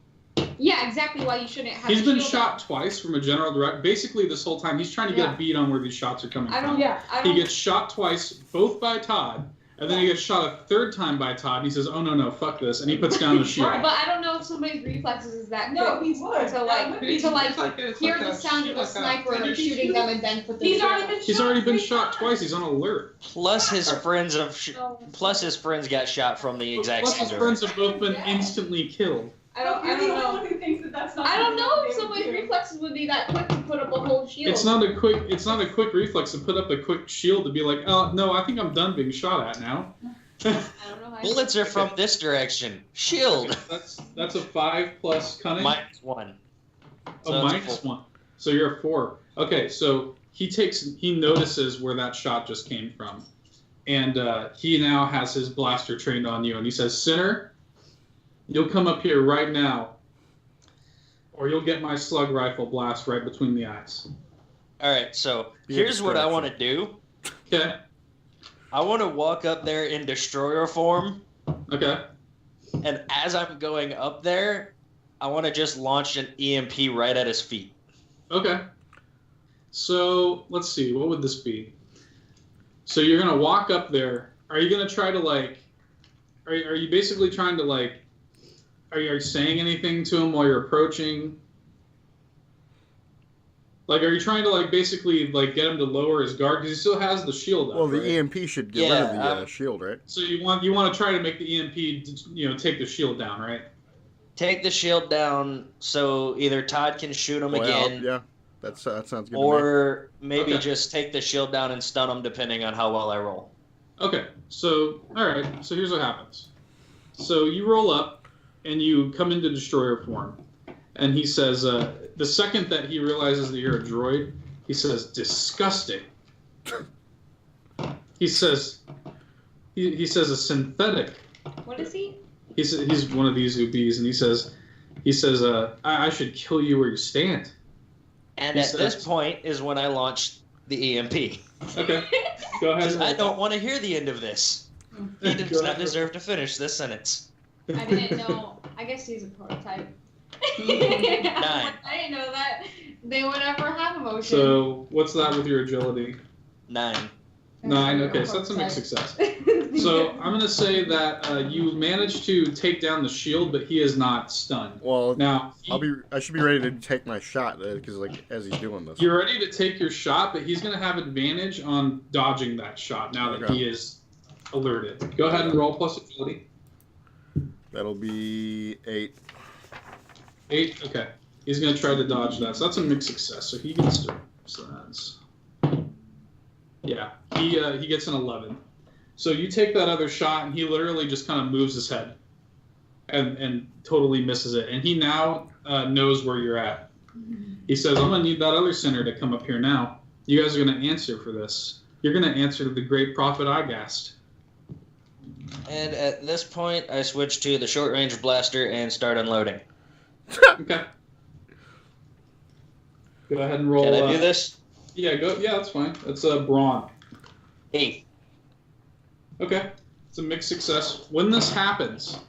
Yeah, exactly why you shouldn't have. He's a been shield shot up. twice from a general direct. Basically, this whole time, he's trying to get Yeah. a beat on where these shots are coming I from. don't. Yeah. I He don't. gets shot twice, both by Todd, and then he gets shot a third time by Todd, and he says, "Oh no, fuck this," and he puts down the shield. But I don't know if somebody's reflexes is that No, quick he would. to like It's to like it's hear like the sound of a sniper energy shooting them and then put the. He's already been He's shot already been 3 shot times. twice. He's on alert. Plus his friends plus his friends got shot from the exact Plus, same his direction. friends have both been instantly killed. I don't know. Who thinks that that's not I don't know if something somebody's they would do. reflexes would be that quick to put up a whole shield. It's not a quick reflex to put up a quick shield to be like, "Oh no, I think I'm done being shot at now." I don't know how. Bullets are from this direction. Shield. That's a 5 plus cunning. -1. So Oh, that's a minus 4. 1. So you're a 4. Okay, so he notices where that shot just came from, and he now has his blaster trained on you, and he says, "Sinner, you'll come up here right now, or you'll get my slug rifle blast right between the eyes." All right, so Be a here's what I distraction. want to do. Okay. I want to walk up there in destroyer form, Okay. and as I'm going up there, I want to just launch an EMP right at his feet. Okay. So let's see. What would this be? So you're gonna walk up there. Are you gonna try to like? Are you basically trying to like? Are you saying anything to him while you're approaching? Like, are you trying to like basically like get him to lower his guard because he still has the shield up? Well, the right? EMP should get rid of the shield, right? So you want to try to make the EMP, take the shield down, right? Take the shield down so either Todd can shoot him again. Yeah, that sounds good. Or maybe just take the shield down and stun him, depending on how well I roll. Okay, so all right. So here's what happens. So you roll up, and you come into destroyer form, and he says, the second that he realizes that you're a droid, he says, "Disgusting." He says, he says a synthetic. What is he? He's one of these UBs, and he says, I should kill you where you stand. And at this point is when I launch the EMP. Okay, go ahead. I don't want to hear the end of this. He does not deserve to finish this sentence. I didn't know. I guess he's a prototype. 9. I didn't know that they would ever have emotion. So what's that with your agility? 9. 9. Okay, so that's a mixed success. So I'm gonna say that you managed to take down the shield, but he is not stunned. Well, now I should be ready to take my shot because like as he's doing this. You're ready to take your shot, but he's gonna have advantage on dodging that shot now that he is alerted. Go ahead and roll plus agility. That'll be 8. 8. Okay, he's gonna try to dodge that. So that's a mixed success. So he gets to. So that's. Yeah, he gets an 11. So you take that other shot, and he literally just kind of moves his head, and totally misses it. And he now knows where you're at. He says, "I'm gonna need that other sinner to come up here now. You guys are gonna answer for this. You're gonna answer to the great prophet Igast." And at this point, I switch to the short-range blaster and start unloading. Okay. Go ahead and roll. Can I do this? Yeah, go. Yeah, that's fine. It's a brawn. 8. Okay, it's a mixed success. When this happens,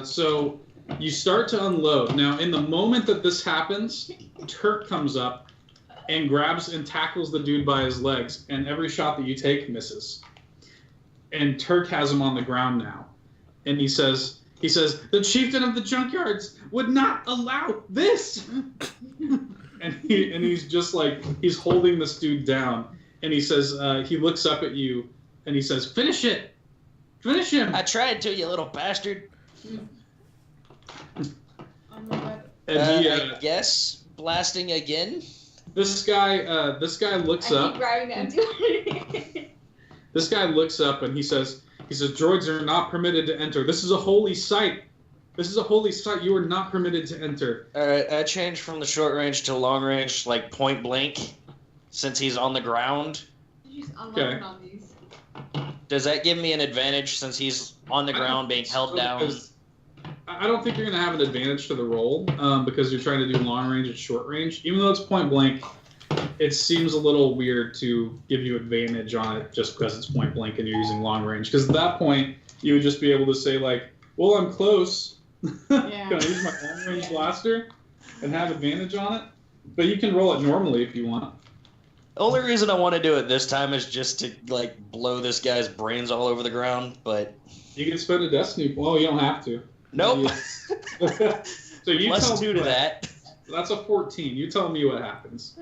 so you start to unload. Now, in the moment that this happens, Turk comes up and grabs and tackles the dude by his legs, and every shot that you take misses. And Turk has him on the ground now, and he says, "The chieftain of the junkyards would not allow this." and he's just like he's holding this dude down, and he says he looks up at you. And he says, "Finish it! Finish him!" I tried to, you little bastard. Oh my God. And I guess blasting again. This guy looks I up. keep grabbing that too. This guy looks up and he says, "Droids are not permitted to enter. This is a holy site. This is a holy site. You are not permitted to enter." All right, I changed from the short range to long range, like point blank, since he's on the ground. Just unloading on these. Does that give me an advantage since he's on the ground being held down? I don't think you're going to have an advantage to the roll because you're trying to do long range and short range. Even though it's point blank, it seems a little weird to give you advantage on it just because it's point blank and you're using long range. Because at that point, you would just be able to say like, "Well, I'm close. Yeah. Can I use my long range blaster and have advantage on it?" But you can roll it normally if you want. The only reason I want to do it this time is just to like blow this guy's brains all over the ground, but You can spend a destiny. Well, you don't have to. nope. So you Plus tell 2 me to that. That's a 14. You tell me what happens.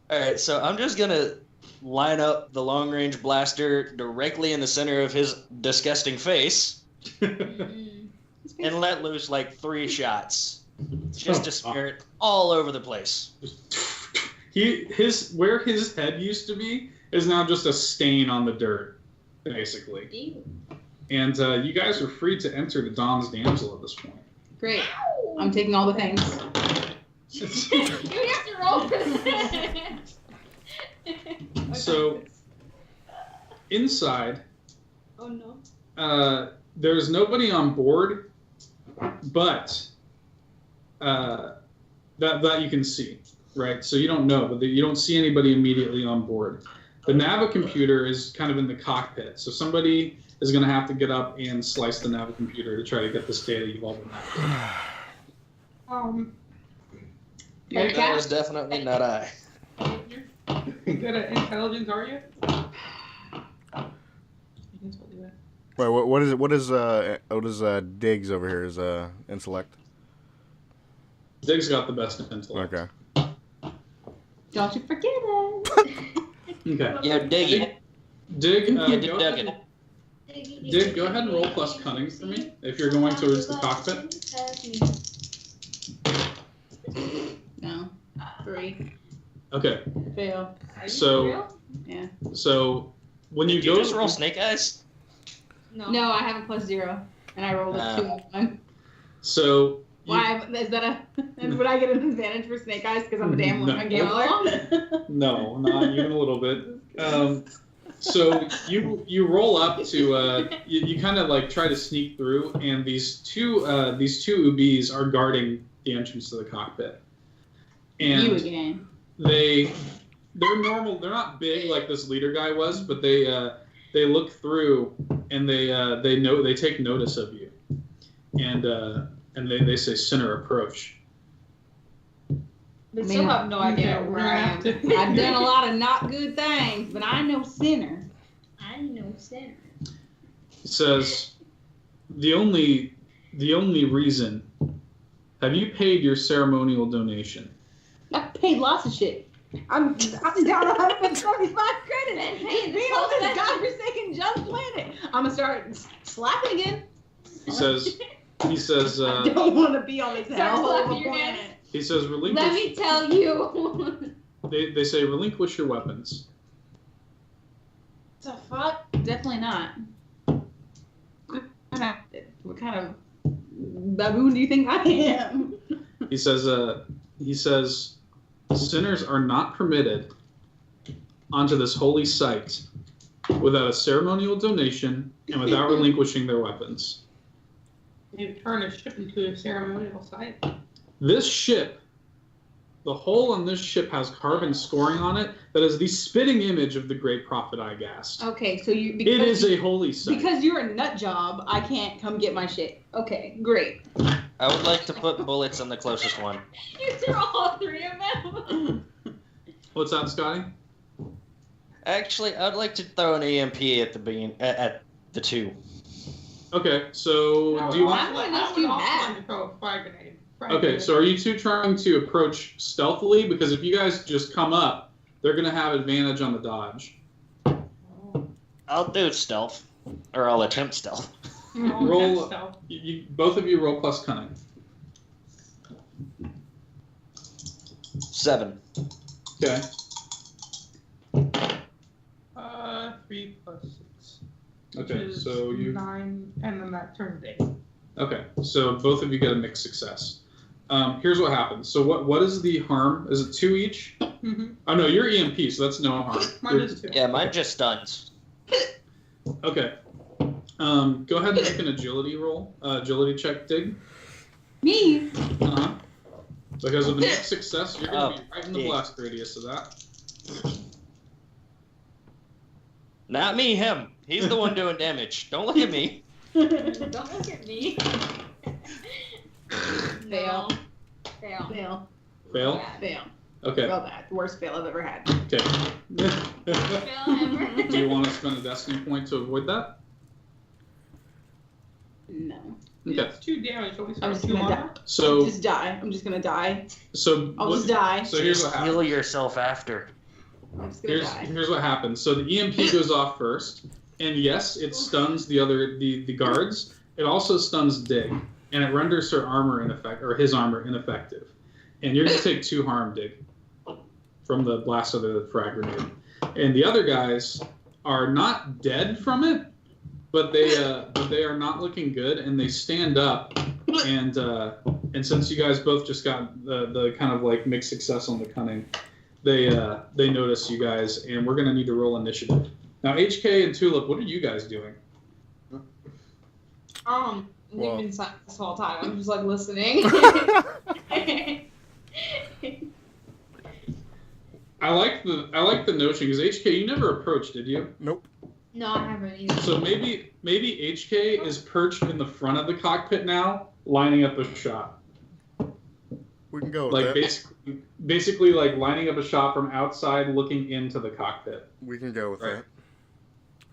All right, so I'm just gonna line up the long range blaster directly in the center of his disgusting face and let loose like 3 shots, just to smear it all over the place. Where his head used to be is now just a stain on the dirt, basically. Ew. And you guys are free to enter the Dawn's Damsel at this point. Great. I'm taking all the things. You have to roll for this. So, inside, Oh no. there's nobody on board, but that you can see, right? So you don't know, but you don't see anybody immediately on board. The navicomputer is kind of in the cockpit, so somebody is going to have to get up and slice the navicomputer to try to get this data you've all been after. Like That was that? definitely not I. Good at intelligence, are you? Wait, what is it? What is Diggs over here? Is intellect? Dig's got the best intellect. Okay. Don't you forget it. Okay. Yo, Diggy. Dig, Dig go ahead and roll plus cunning for me if you're going towards the cockpit. No. 3. Okay. Fail. So, Yeah. so when you Did go you just roll snake eyes? No, I have a +0, and I rolled a 2 on one. So you, Why is that a? Would I get an advantage for snake eyes because I'm a damn No. a gambler? no, not even a little bit. So you roll up to you kind of like try to sneak through, and these two UBs are guarding the entrance to the cockpit. And You again. they're normal. They're not big like this leader guy was, but they look through and they take notice of you, and they say sinner approach. They still have no idea where I am. I've done a lot of not good things, but I know sinner. I know sinner. It says the only reason. Have you paid your ceremonial donation? I paid lots of shit. I'm down 125 credits. Hey, Being on this godforsaken junk planet. I'm gonna start slapping again. He says. I don't want to be on this Start hellhole of a slapping your planet. hands. He says relinquish. Let me tell you. They say relinquish your weapons. The fuck? Definitely not. What kind of baboon do you think I am? He says sinners are not permitted onto this holy site without a ceremonial donation and without relinquishing their weapons. You turn a ship into a ceremonial site. This ship, the hull on this ship has carbon scoring on it that is the spitting image of the great prophet Igast. Okay, so you. It is a holy site. Because you're a nut job, I can't come get my shit. Okay, great. I would like to put bullets on the closest one. You threw all 3 of them. What's that, Scotty? Actually, I'd like to throw an EMP at the 2. Okay, so do you want... How many I else do would you also have? like to throw a fire grenade. Okay, so are you two trying to approach stealthily? Because if you guys just come up, they're going to have advantage on the dodge. I'll do stealth, or I'll attempt stealth. Roll. Both of you roll plus cunning. 7. Okay. 3 plus 6. Okay, Which is so you... 9, and then that turns 8. Okay, so both of you get a mixed success. Here's what happens. So what is the harm? Is it 2 each? Mm-hmm. Oh, no, you're EMP, so that's no harm. Mine is 2. Yeah, mine just stuns. Okay. Go ahead and make an agility roll. Agility check, Dig. Me? Uh-huh. Because of the mixed success, you're going to be right in the yeah. blast radius of that. Not me, him. He's the one doing damage. Don't look at me. Don't look at me. Fail. Fail. Fail. Fail? Fail. Okay. Real bad. Worst fail I've ever had. Okay. Fail ever. Do you want to spend a destiny point to avoid that? No. Okay. It's 2 damage. Always I'm have just 2 gonna armor. die. So Just die. I'm just gonna die. I'll just die. So here's what happens. Heal yourself after. I'm just gonna die. Here's what happens. So the EMP goes off first, and yes, it stuns the guards. It also stuns Dig, and it renders her armor his armor ineffective. And you're gonna take 2 harm, Dig, from the blast of the frag grenade. And the other guys are not dead from it, but they are not looking good, and they stand up. And since you guys both just got the kind of like mixed success on the cunning, they notice you guys, and we're gonna need to roll initiative. Now, HK and Tulip, what are you guys doing? You've been silent this whole time. I'm just like listening. I like the notion because HK, you never approached, did you? Nope. No, I haven't either. So maybe HK is perched in the front of the cockpit now, lining up a shot. We can go with Like that. basically like lining up a shot from outside, looking into the cockpit. We can go with Right.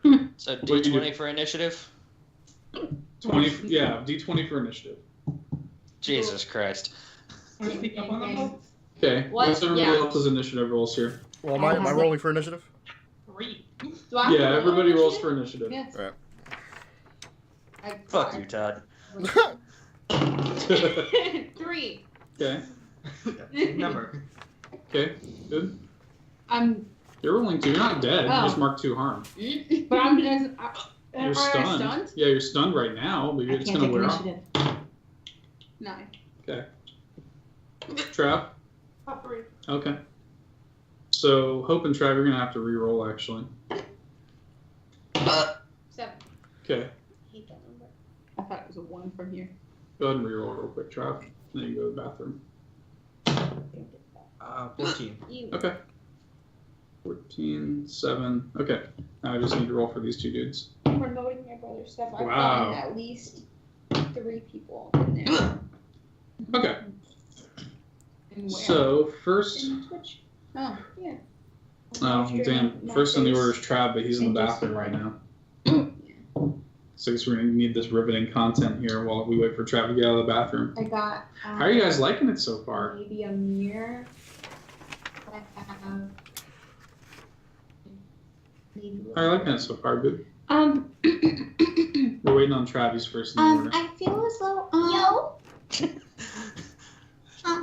that. So What do you D20 for initiative? 20. Yeah, D20 for initiative. Jesus Christ. Want to speak up on them? Okay. What? What's everybody Yeah. else's initiative rolls here? Well, am I rolling for initiative? 3. Do I have to Yeah, roll everybody rolls initiative? for initiative. Yes. Alright. Fuck you, Todd. 3. Okay. Number. Okay. Good. I'm. You're rolling 2. You're not dead. You Oh. just marked 2 harm. But I'm. You're Am I stunned. stunned? Yeah, you're stunned right now, but I it's can't gonna take wear off. initiative. 9. Okay. Trav. Top 3. Okay. So Hope and Trav, you're gonna have to re-roll actually. 7. Okay. Hate that number. I thought it was a 1 from here. Go ahead and re-roll real quick, Trav. Then you can go to the bathroom. 14. You. Okay. 14, 7. Okay. Now I just need to roll for these 2 dudes. Promoting my brother's stuff. I've Wow. gotten at least 3 people in there. Okay. And where? So first, In Twitch. Oh. Yeah. oh damn, first on the order is Trav, but he's in the bathroom right now. So I guess we're gonna need this riveting content here while we wait for Trav to get out of the bathroom. I got. How are you guys liking it so far? Maybe a mirror. I have. Maybe How are you liking it so far? Good. I We're waiting on Travis first in the order. feel as though. Yo.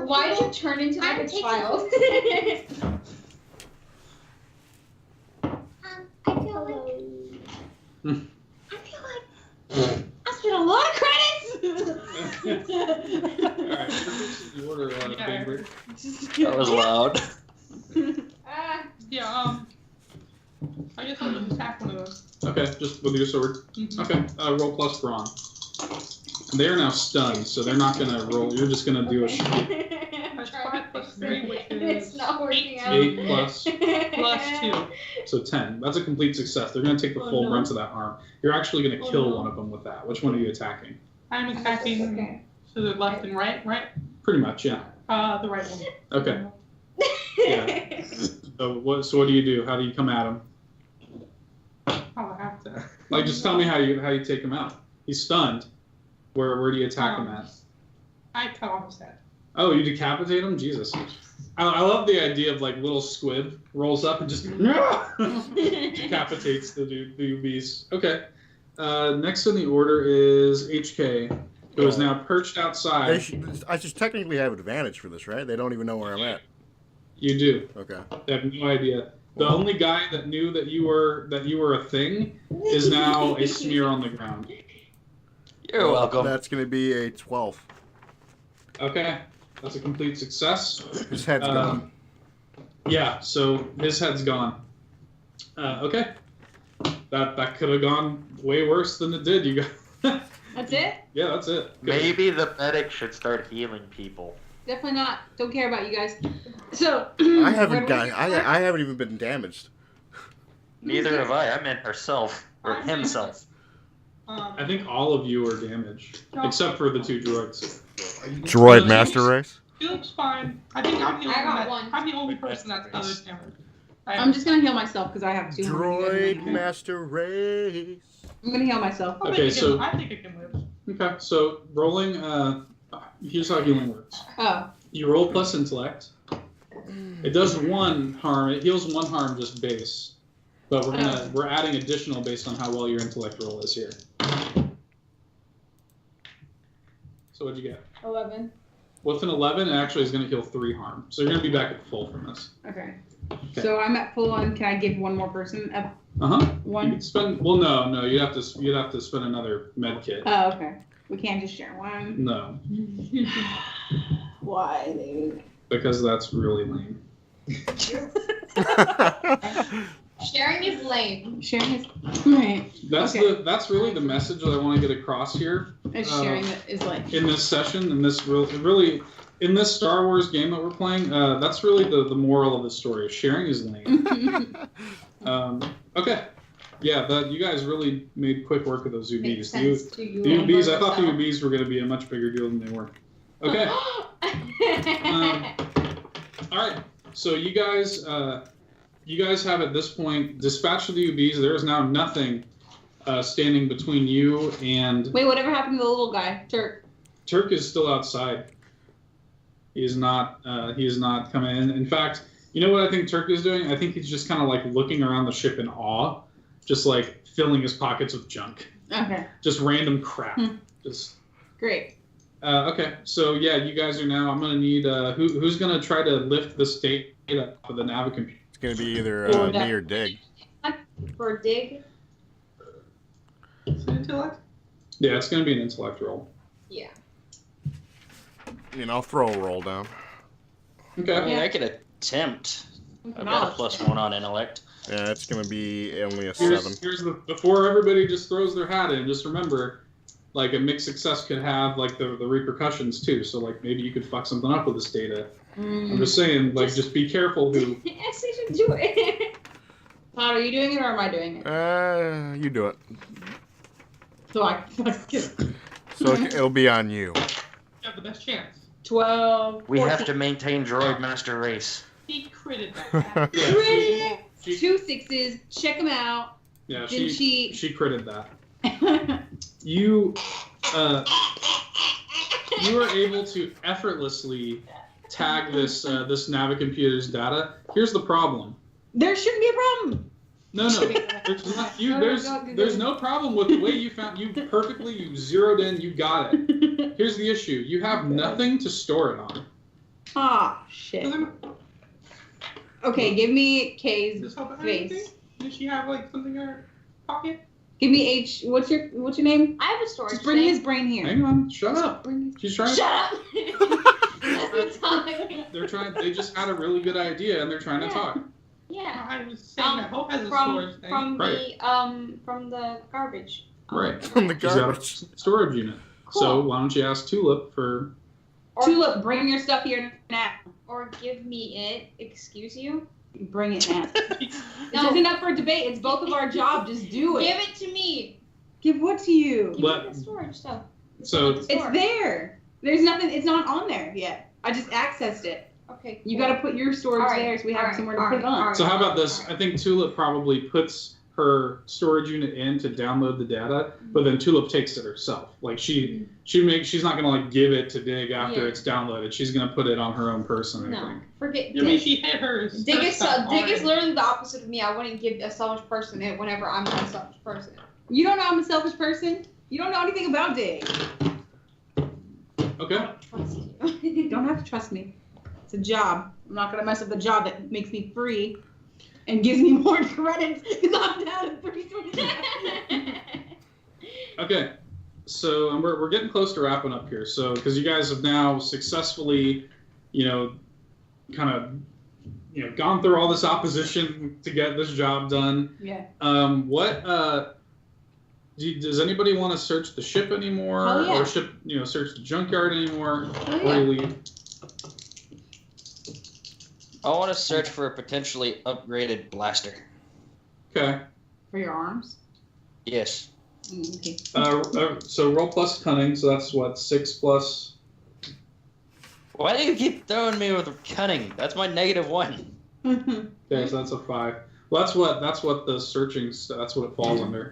Why did you turn into like a child? I feel like I spent a lot of credits. Alright, first in the order, Yeah. Bainbridge. That was loud. Yeah, I guess I'll just attack one of those. Okay, just with your sword. Mhm. Okay, roll plus brawn. They are now stunned, so they're not gonna roll. You're just gonna do a That's 5 plus 3, which It's is not working out. 8 plus, plus 2. so 10. That's a complete success. They're gonna take the Oh, full no. brunt of that harm. You're actually gonna Oh, kill no. one of them with that. Which one are you attacking? I'm attacking Okay. to the left and right? Pretty much, yeah. The right one. Okay. Yeah. So what do you do? How do you come at him? I'll have to. Like, just tell me how you take him out. He's stunned. Where do you attack him at? I cut off his head. Oh, you decapitate him? Jesus. I love the idea of like little squib rolls up and just decapitates the beast. Okay. Next in the order is HK, who is now perched outside. I should technically have advantage for this, right? They don't even know where I'm at. You do. Okay. They have no idea. The only guy that knew that you were a thing is now a smear on the ground. You're welcome. That's going to be a 12. Okay. That's a complete success. His head's gone. Yeah, so his head's gone. Okay. That could have gone way worse than it did, you guys. That's it? Yeah, that's it. Good. Maybe the medic should start healing people. Definitely not. Don't care about you guys. So. I haven't where do we got. start? I haven't even been damaged. Neither have I. I meant herself. Or himself. I think all of you are damaged, except for the 2 droids. Droid master race. He looks fine. I think I'm the only I got that- one. I'm the only person that's other damage. I'm just gonna heal myself because I have 2. Droid master race. I'm gonna heal myself. Okay, so- I think it can live. Okay, so rolling. Here's how healing works. Oh. You roll plus intellect. It does 1 harm. It heals 1 harm just base, but we're adding additional based on how well your intellect roll is here. So what'd you get? 11. With an 11, it actually is going to heal 3 harm. So you're going to be back at full from this. Okay. Okay. So I'm at full on. Can I give one more person a You one? can spend. Well, no. You'd have to spend another med kit. Oh, okay. We can't just share one. No, Why, dude? because that's really lame. Sharing is lame. Sharing is right. That's really the message that I want to get across here. It's sharing that is like. In this session, in this really in this Star Wars game that we're playing, that's really the moral of the story. Sharing is lame. Okay, yeah, you guys really made quick work of those Makes UBs. sense to you. The UBs, I thought the UBs were going to be a much bigger deal than they were. Okay, All right. So you guys have at this point dispatched the UBs. There is now nothing standing between you and. Wait, whatever happened to the little guy, Turk? Turk is still outside. He is not coming in. In fact, you know what I think Turk is doing? I think he's just kind of like looking around the ship in awe, just like filling his pockets with junk. Okay. Just random crap. Just. Great. Okay, so yeah, you guys are now. I'm gonna need who's gonna try to lift this data for the navicomputer. It's gonna be either me or Dig. For dig? Is it intellect? Yeah, it's gonna be an intellect roll. Yeah. And I'll throw a roll down. Okay. I mean, I could attempt. I've got a +1 on intellect. Yeah, it's gonna be only a 7. Here's the before everybody just throws their hat in. Just remember, like a mixed success could have like the repercussions too. So like maybe you could fuck something up with this data. I'm just saying, like just be careful who. Yes, you should do it. Todd, are you doing it or am I doing it? You do it. So So it'll be on you. You have the best chance. 12. We 14. have to maintain droid master race. He critted that. Yeah, she, 2 6s. Check them out. yeah, Didn't she critted that. You were able to effortlessly tag this navicomputer's data. Here's the problem. There shouldn't be a problem. No. There's no problem with the way you found. You zeroed in. You got it. Here's the issue. You have nothing to store it on. Ah, shit. Okay, give me K's Does this help face. anything? Does she have like something in her pocket? Give me H. What's your name? I have a storage Just bring thing. his brain here. Hang on. Shut up. She's trying. Shut up! That's talking. They're trying. They just had a really good idea and they're trying to talk. Yeah. I was saying that Hope has a from storage thing. from the garbage. Right. From the She's got a garbage. storage unit. Cool. So why don't you ask Tulip for? Tulip, bring your stuff here now. Or give me it. Excuse you. Bring it now. No. This isn't up for debate. It's both of our job. Just do it. Give it to me. Give what to you? Give But- me the storage stuff. So- It's there. There's nothing. It's not on there yet. I just accessed it. Okay. You cool. got to put your storage All right, there, so we all have right, somewhere to all put it right, on. all right. So how about this? I think Tulip probably puts her storage unit in to download the data, but then Tulip takes it herself. Like she's not gonna like give it to Dig after Yeah. it's downloaded. She's gonna put it on her own person. I No, think. forget. I mean, she hit hers. Dig is stuff literally the opposite of me. I wouldn't give a selfish person it whenever I'm not a selfish person. You don't know I'm a selfish person. You don't know anything about Dig. Okay. Trust you. You don't have to trust me. It's a job. I'm not gonna mess up the job that makes me free and gives me more credits because I'm down at 329. Okay. So we're getting close to wrapping up here. So because you guys have now successfully, gone through all this opposition to get this job done. Yeah. Does anybody want to search the ship anymore, Oh, yeah. or search the junkyard anymore? Oh, Or do you leave? I want to search for a potentially upgraded blaster. Okay. For your arms. Yes. Okay. So roll plus cunning. So that's what 6 plus. Why do you keep throwing me with cunning? That's my -1. Okay, so that's a 5. Well, that's what the searching. That's what it falls under.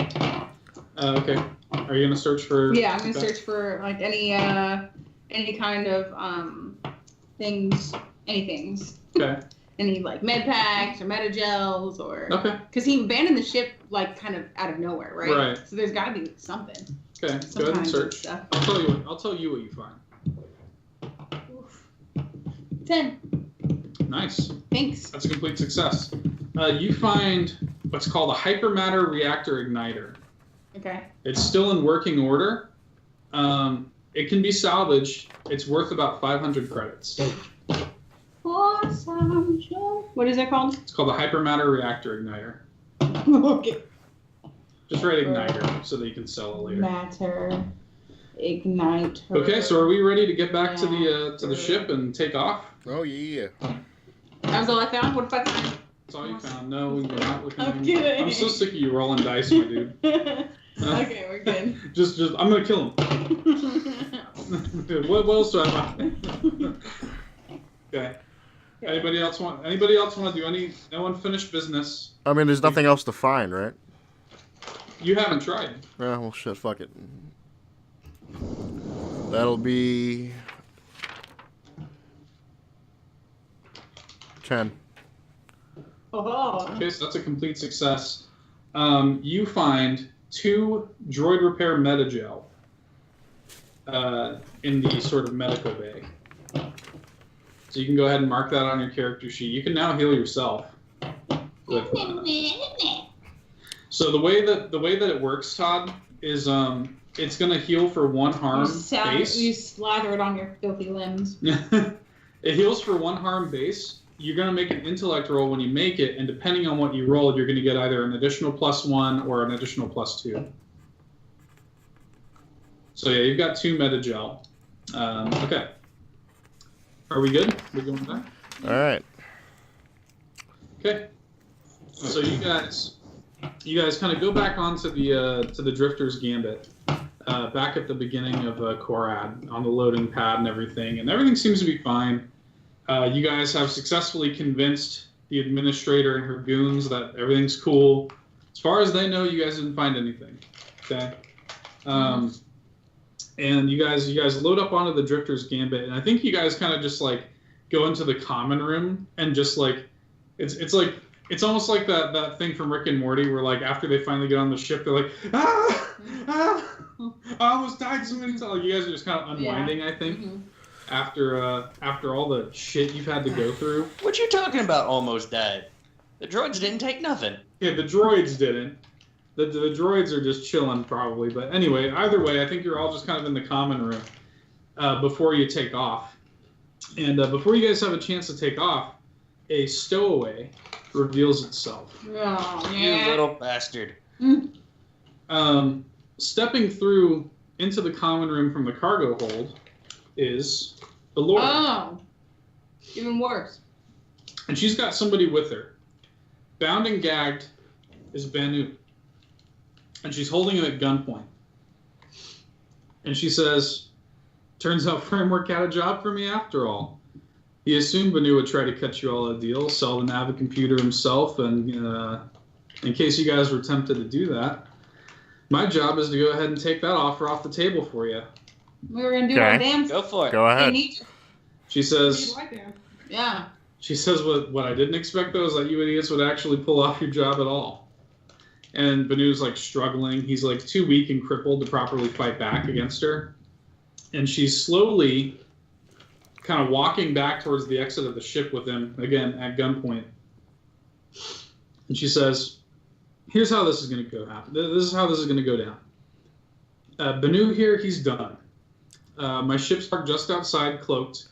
Okay. Are you gonna search for? Yeah, I'm gonna okay. search for like any kind of things, Okay. any like med packs or metagels or Okay. because he abandoned the ship like kind of out of nowhere, right? Right. So there's got to be something. Okay. Some Go ahead and kind of search. stuff. I'll tell you what you find. 10. Nice. Thanks. That's a complete success. You find what's called a hypermatter reactor igniter. Okay. It's still in working order. It can be salvaged. It's worth about 500 credits. Awesome. What is that called? It's called a hypermatter reactor igniter. Okay. Just write igniter so that you can sell it later. Matter. Ignite. Okay, so are we ready to get back to the ship and take off? Oh yeah. That was all I found. What if I found? That's all you found. No, you're not looking. I'm kidding. I'm so sick of you rolling dice, my dude. Okay, we're good. Just I'm gonna kill him. What else do I want? Okay. Anybody else want to do any? No unfinished business. I mean, there's nothing else to find, right? You haven't tried. Yeah, well, shit, fuck it. That'll be 10. Oh. Okay, so that's a complete success. You find 2 droid repair metagel in the sort of medical bay. So you can go ahead and mark that on your character sheet. You can now heal yourself. So the way that it works, Todd, is it's gonna heal for 1 harm base. You slather it on your filthy limbs. It heals for 1 harm base. You're gonna make an intellect roll when you make it, and depending on what you roll, you're gonna get either an additional +1 or an additional +2. So yeah, you've got 2 metagel. Okay. Are we good? We're going back. All right. Okay. So you guys kind of go back onto the Drifter's Gambit, back at the beginning of Korad on the loading pad and everything seems to be fine. You guys have successfully convinced the administrator and her goons that everything's cool. As far as they know, you guys didn't find anything. Okay. And you guys load up onto the Drifter's Gambit, and I think you guys kind of just like go into the common room and just like it's almost like that thing from Rick and Morty where like after they finally get on the ship, they're like, I almost died so many times. You guys are just kind of unwinding, I think. Mm-hmm. After all the shit you've had to go through. What you talking about? Almost died. The droids didn't take nothing. Yeah, the droids didn't. The droids are just chilling probably. But anyway, either way, I think you're all just kind of in the common room before you take off. And before you guys have a chance to take off, a stowaway reveals itself. Oh, you little bastard. Stepping through into the common room from the cargo hold is Ballora. Oh, even worse. And she's got somebody with her. Bound and gagged is Banu. And she's holding him at gunpoint. And she says, turns out Framework had a job for me after all. He assumed Banu would try to cut you all a deal, sell the navicomputer himself, and in case you guys were tempted to do that, my job is to go ahead and take that offer off the table for you. We were going to do our damn... Go for it. Go ahead. She says... Yeah. She says what I didn't expect, though, is that you idiots would actually pull off your job at all. And Banu's, like, struggling. He's, like, too weak and crippled to properly fight back against her. And she's slowly kind of walking back towards the exit of the ship with him, again, at gunpoint. And she says, here's how this is going to go happen. This is how this is going to go down. Banu here, he's done. My ship's parked just outside, cloaked.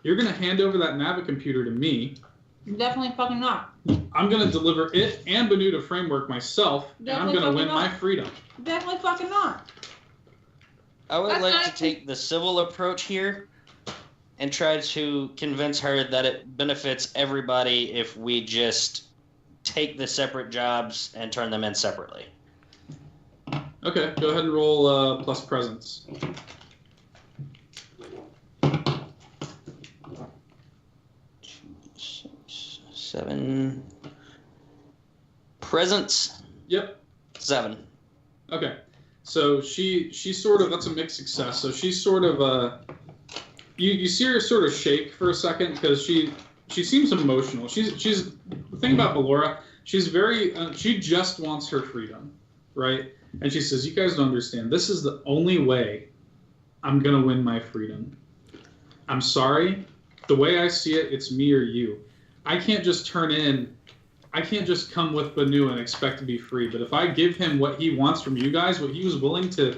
You're going to hand over that navicomputer to me. Definitely fucking not. I'm going to deliver it and Banu to Framework myself, and I'm going to win my freedom. Definitely fucking not. I would like to take the civil approach here and try to convince her that it benefits everybody if we just take the separate jobs and turn them in separately. Okay, go ahead and roll plus presence. 7. Presence? Yep. 7. Okay. So she sort of, that's a mixed success. So she's sort of, you see her sort of shake for a second because she seems emotional. She's the thing about Ballora, she's very, she just wants her freedom, right? And she says, you guys don't understand. This is the only way I'm going to win my freedom. I'm sorry. The way I see it, it's me or you. I can't just I can't just come with Banu and expect to be free. But if I give him what he wants from you guys, what he was willing to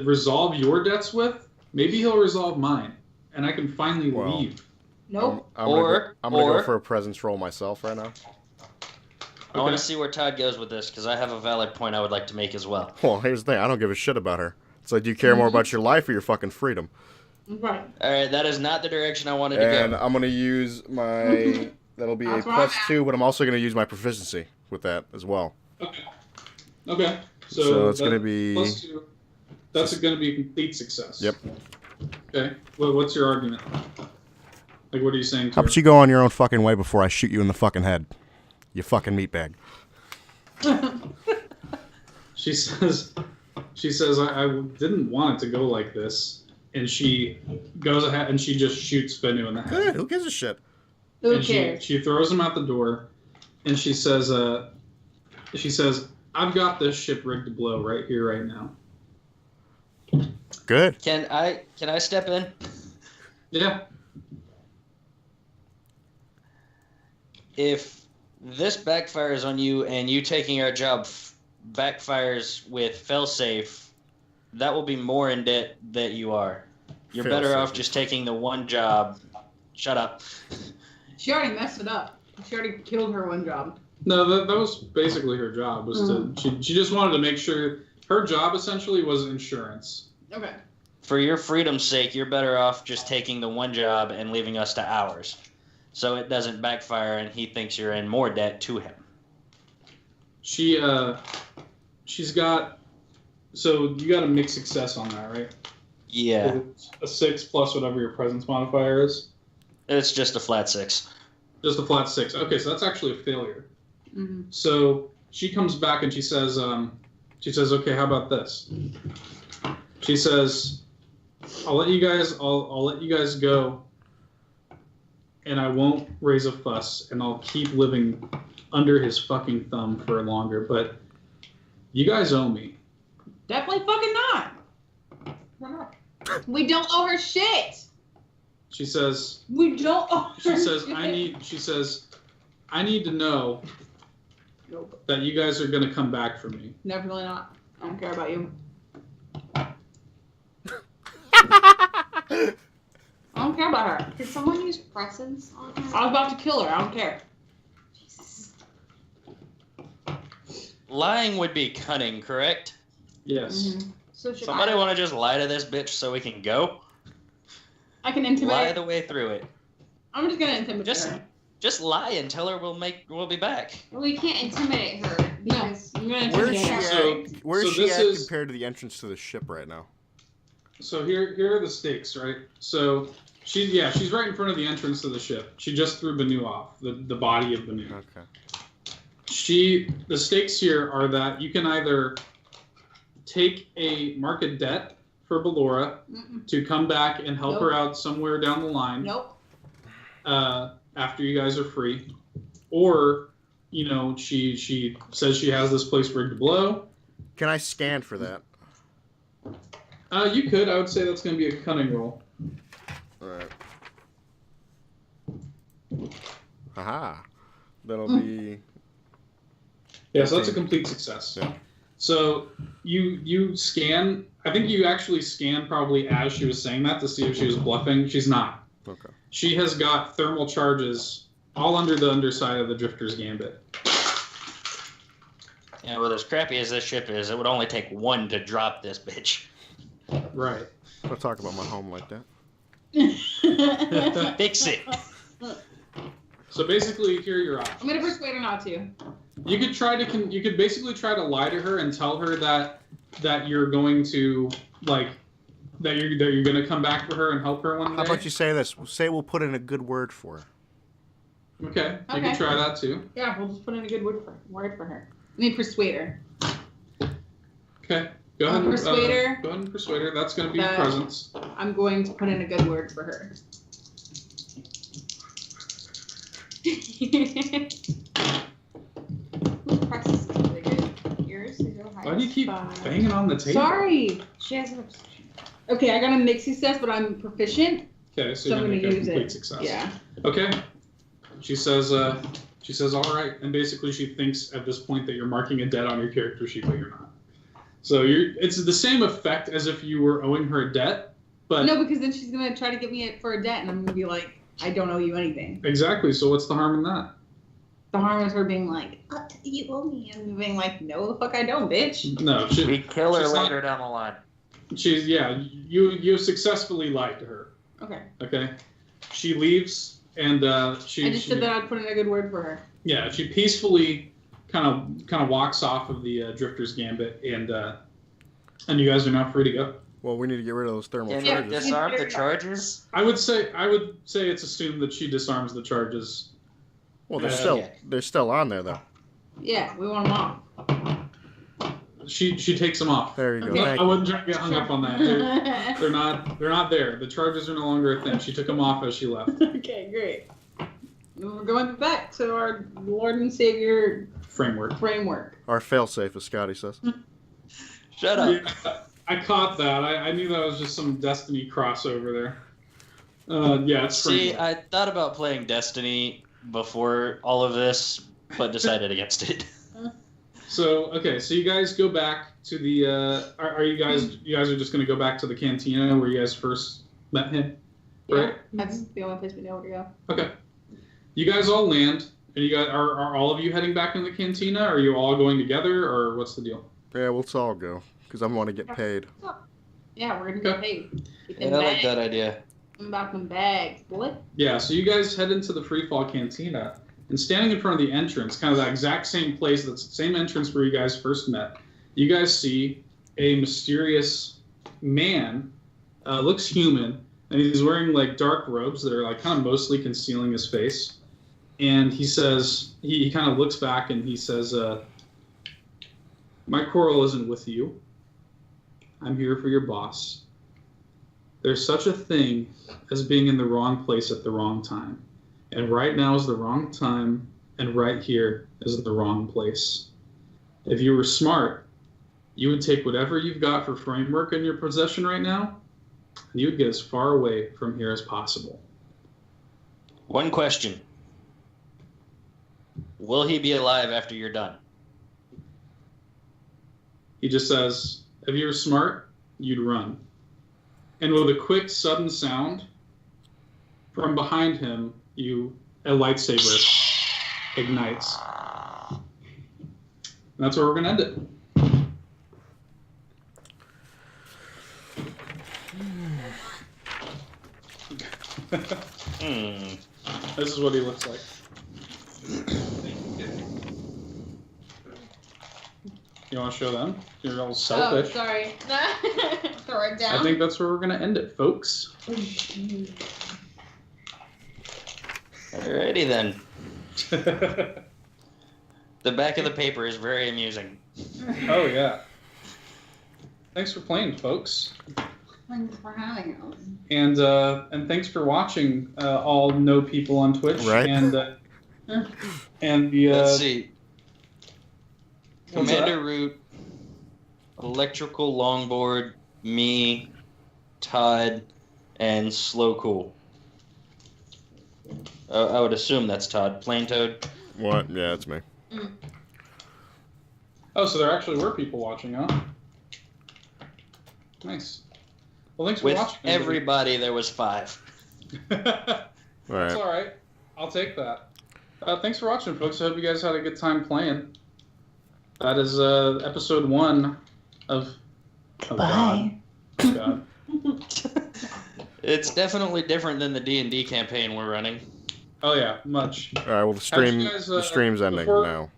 resolve your debts with, maybe he'll resolve mine. And I can finally leave. Nope. I'm gonna go for a presence roll myself right now. I want to see where Todd goes with this, because I have a valid point I would like to make as well. Well, here's the thing. I don't give a shit about her. It's like, do you care more about your life or your fucking freedom? Right. All right, that is not the direction I wanted to go. And I'm going to use my... That'll be a +2, but I'm also going to use my proficiency with that as well. Okay. So it's going to be... +2. That's going to be a complete success. Yep. Okay. Well, what's your argument? Like, what are you saying to How her? about you go on your own fucking way before I shoot you in the fucking head? You fucking meatbag. She says, I didn't want it to go like this. And she goes ahead and she just shoots Bennu in the head. Good. Who gives a shit? Who And cares? she throws him out the door. And she says, I've got this ship rigged to blow right here, right now. Good. Can I step in? Yeah. If this backfires on you and you taking our job backfires with failsafe, that will be more in debt that you are. You're better Failsafe. off just taking the one job. Shut up. She already messed it up. She already killed her one job. No, that was basically her job. Was she just wanted to make sure her job essentially was insurance. Okay. For your freedom's sake, you're better off just taking the one job and leaving us to ours. So it doesn't backfire and he thinks you're in more debt to him. She's got. So you got a mixed success on that, right? Yeah. A 6 plus whatever your presence modifier is. It's just a flat 6. Just a flat 6. Okay, so that's actually a failure. Mm-hmm. So she comes back and she says, okay, how about this? She says, I'll let you guys go, and I won't raise a fuss, and I'll keep living under his fucking thumb for longer. But you guys owe me. Definitely fucking not. We're not. We don't owe her shit. She says, We don't owe her she says, shit. I need to know Nope. that you guys are gonna come back for me. Definitely not. I don't care about you. I don't care about her. Did someone use presence on her? I was about to kill her. I don't care. Jesus. Lying would be cunning, correct? Yes. Mm-hmm. So should Somebody I? want to just lie to this bitch so we can go? I can Lie intimidate. the way through it. I'm just gonna intimidate Just- her. Just lie and tell her we'll be back. Well, we can't intimidate her because I'm gonna Where's she intimidate her. So- at? Where's so she this at is- compared to the entrance to the ship right now? So here are the stakes, right? So she's right in front of the entrance to the ship. She just threw Bennu off, the body of Bennu. Okay. The stakes here are that you can either take a market debt for Ballora Mm-mm. to come back and help Nope. her out somewhere down the line. Nope. After you guys are free, or she says she has this place rigged to blow. Can I scan for that? You could. I would say that's going to be a cunning roll. All right. Haha. That'll be. Yeah, so that's a complete success. Yeah. So you scan. I think you actually scanned probably as she was saying that to see if she was bluffing. She's not. Okay. She has got thermal charges all under the underside of the Drifter's Gambit. Yeah, well, as crappy as this ship is, it would only take one to drop this bitch. Right. Don't talk about my home like that. Fix it. So basically, here are your options. I'm gonna persuade her not to. You could basically try to lie to her and tell her that you're going to that you're going to come back for her and help her one day. How about you say this? Say we'll put in a good word for her. Okay, you Okay. can try that too. Yeah, we'll just put in a good word for her. Let me persuade her. Okay, go ahead and Persuade her. Go ahead and persuade her. That's going to be That- presence. I'm going to put in a good word for her. Whose presence is really good? Yours is your highest. Why do you keep Fine. banging on the table? Sorry. She has an obsession. Okay, I got a mixed success, but I'm proficient. Okay, so So you're I'm going to gonna make a use complete it. success. Yeah. Okay. She says, all right, and basically she thinks at this point that you're marking a debt on your character sheet, but you're not. So it's the same effect as if you were owing her a debt, but No, because then she's gonna try to get me for a debt, and I'm gonna be like, I don't owe you anything. exactly. So what's the harm in that? The harm is her being like, you owe me, and me being like, no, the fuck I don't, bitch. No, We kill her She's not- later down the line. you successfally lied to her. Okay. Okay, she leaves and she I just said that I'd put in a good word for her. yeah, she peacefully kind of walks off of the Drifter's Gambit and And you guys are now free to go. Well, we need to get rid of those thermal Can charges. you disarm the charges? I would say it's assumed that she disarms the charges. Well, Yeah. they're still on there though. Yeah, we want them off. She takes them off. There you go. Okay. Thank I you. wouldn't try to get hung up on that. They're not there. The charges are no longer a thing. She took them off as she left. Okay, great. We're going back to our Lord and Savior Framework. framework. Our failsafe, as Scotty says. Shut up. Yeah, I caught that. I knew that was just some Destiny crossover there. Yeah, it's See, framework. I thought about playing Destiny before all of this, but decided against it. So you guys go back to the. Are you guys are just gonna go back to the cantina where you guys first met him, right? That's the only place we know where to go. Okay. You guys all land, and you guys are all of you heading back into the cantina? Or are you all going together, or what's the deal? Yeah, let's all go because I want to get paid. Yeah, we're gonna get paid. Get Yeah, them I like bags. that idea. About them bags, boy. Yeah. So you guys head into the free fall cantina, and standing in front of the entrance, kind of that exact same place, that's the same entrance where you guys first met, you guys see a mysterious man. Looks human, and he's wearing like dark robes that are like kind of mostly concealing his face. And he says, he kind of looks back and he says, my quarrel isn't with you. I'm here for your boss. There's such a thing as being in the wrong place at the wrong time. And right now is the wrong time, and right here is the wrong place. If you were smart, you would take whatever you've got for framework in your possession right now, and you would get as far away from here as possible. One question. Will he be alive after you're done? He just says, if you were smart, you'd run. And with a quick, sudden sound, from behind him, a lightsaber ignites. And that's where we're going to end it. This is what he looks like. You want to show them? You're all selfish. Oh, sorry. Throw it down. I think that's where we're going to end it, folks. Alrighty then. The back of the paper is very amusing. Oh, yeah. Thanks for playing, folks. Thanks for having us. And thanks for watching, all no people on Twitch. Right. And the Let's see. what's Commander that? Root, Electrical Longboard, me, Todd, and Slow Cool. I would assume that's Todd. Plain Toad. What? Yeah, it's me. Oh, so there actually were people watching, huh? Nice. Well, thanks for With watching. everybody, there was 5. That's All right. all right. I'll take that. Thanks for watching, folks. I hope you guys had a good time playing. That is episode 1 of Bye. God. It's definitely different than the D&D campaign we're running. Oh yeah, much. All right. Well, the stream's ending before- now.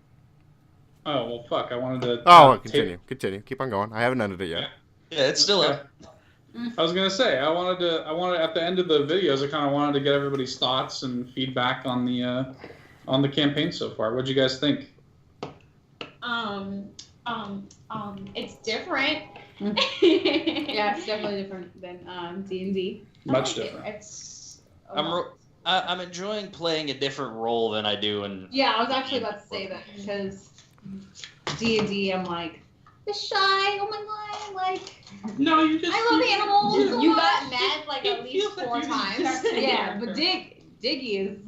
Oh well, fuck. I wanted to. Oh, continue. Keep on going. I haven't ended it yet. Yeah. Yeah, it's still up. I was gonna say I wanted at the end of the videos. I kind of wanted to get everybody's thoughts and feedback on the campaign so far. What'd you guys think? It's different. Yeah, it's definitely different than D&D. Much different. It's. a lot. I'm enjoying playing a different role than I do in. Yeah, I was actually about to say that because D&D, I'm like, the shy, oh my god, like, No, you just. I love animals. You got mad like at least 4 times. Yeah, but Diggy is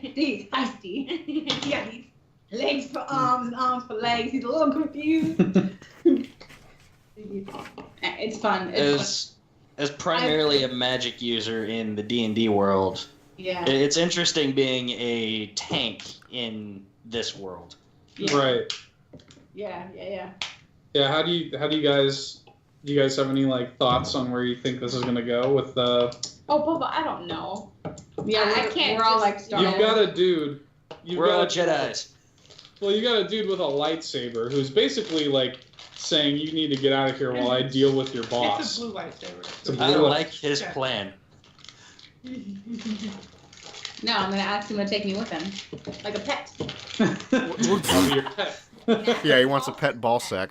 he's feisty. Yeah, he's legs for arms and arms for legs. He's a little confused. It's fun. As primarily a magic user in the D&D world, Yeah. it's interesting being a tank in this world. Yeah. Right. Yeah. Yeah. How do you guys? Do you guys have any like thoughts on where you think this is gonna go with the? Oh, Bubba, I don't know. Yeah, I can't We're all just- like Star You've got a dude. We're all Jedis. Well, you got a dude with a lightsaber who's basically like saying you need to get out of here while I deal with your It's a boss. blue lightsaber. It's a I blue like his plan. No, I'm gonna ask him to take me with him, like a pet. I'll be your pet. Yeah, he wants a pet ball sack.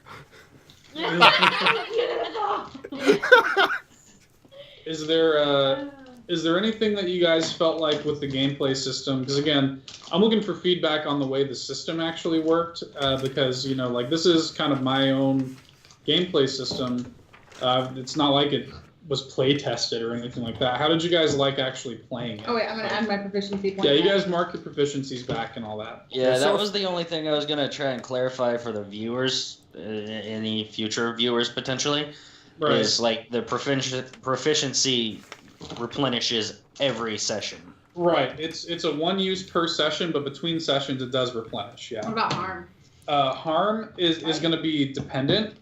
Is there anything that you guys felt like with the gameplay system? Because again, I'm looking for feedback on the way the system actually worked. Because like this is kind of my own gameplay system. It's not like it was play tested or anything like that. How did you guys like actually playing it? Oh wait, I'm gonna add my proficiency point. Yeah, you guys mark your proficiencies back and all that. Yeah, so- that was the only thing I was gonna try and clarify for the viewers, any future viewers potentially, is like the proficiency replenishes every session. Right. It's a one use per session, but between sessions it does replenish. Yeah. What about harm? Harm is going to be dependent.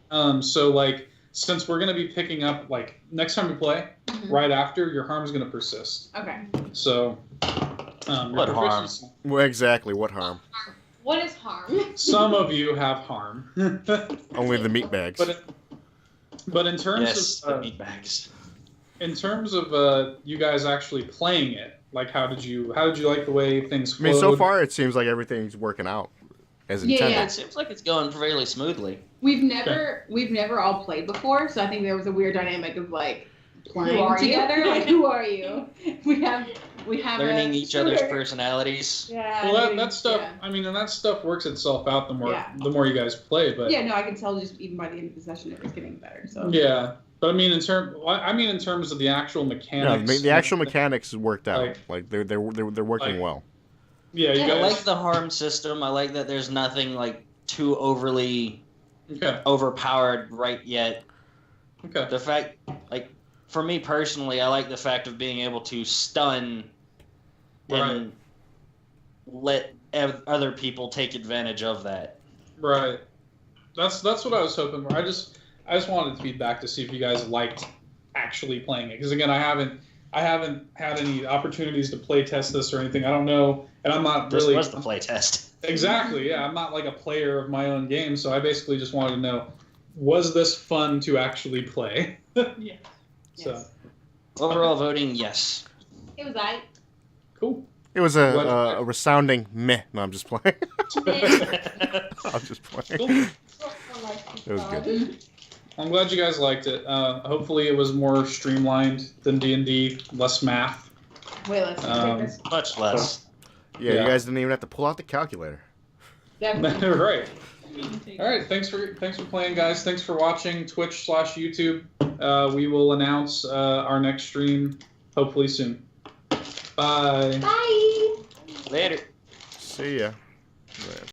So like since we're going to be picking up like next time we play, right after your harm is going to persist. Okay. So. What harm? proficiency- Well, exactly. What harm? What is harm? Some of you have harm. Only the meat bags. But in terms Yes, the of meat bags. in terms of you guys actually playing it, like how did you like the way things I flowed? mean, so far it seems like everything's working out as Yeah, intended. yeah. It seems like it's going fairly smoothly. We've never all played before, so I think there was a weird dynamic of like playing are you? together. Like, who are you? We have Learning each other's shooter. personalities. Yeah. Well, doing- that stuff. Yeah. I mean, and that stuff works itself out the more Yeah. you guys play. But Yeah, no, I can tell just even by the end of the session it was getting better. So yeah. But I mean, in terms of the actual No, mechanics. the actual mechanics worked out. Like- Like they're working like- well. Yeah, you Yeah, I guys. like the harm system. I like that there's nothing like too overly Okay. overpowered right yet. Okay. The fact, like, for me personally, I like the fact of being able to stun and let other people take advantage of that. Right. That's what I was hoping for. I just wanted feedback to see if you guys liked actually playing it. Because again, I haven't had any opportunities to play test this or anything. I don't know, and I'm not This really was the playtest. exactly. Yeah, I'm not like a player of my own game, so I basically just wanted to know, was this fun to actually play? Yeah. So Yes. Overall voting, yes. it was I. cool. It was a resounding meh. No, I'm just playing. I'm just playing. It was good. I'm glad you guys liked it. Hopefully, it was more streamlined than D&D, less math. Wait, let's take this. Much less. Yeah, Yeah. you guys didn't even have to pull out the calculator. Definitely. Right. All right. Thanks for playing, guys. Thanks for watching Twitch/YouTube. We will announce our next stream hopefully soon. Bye. Bye. Later. See ya.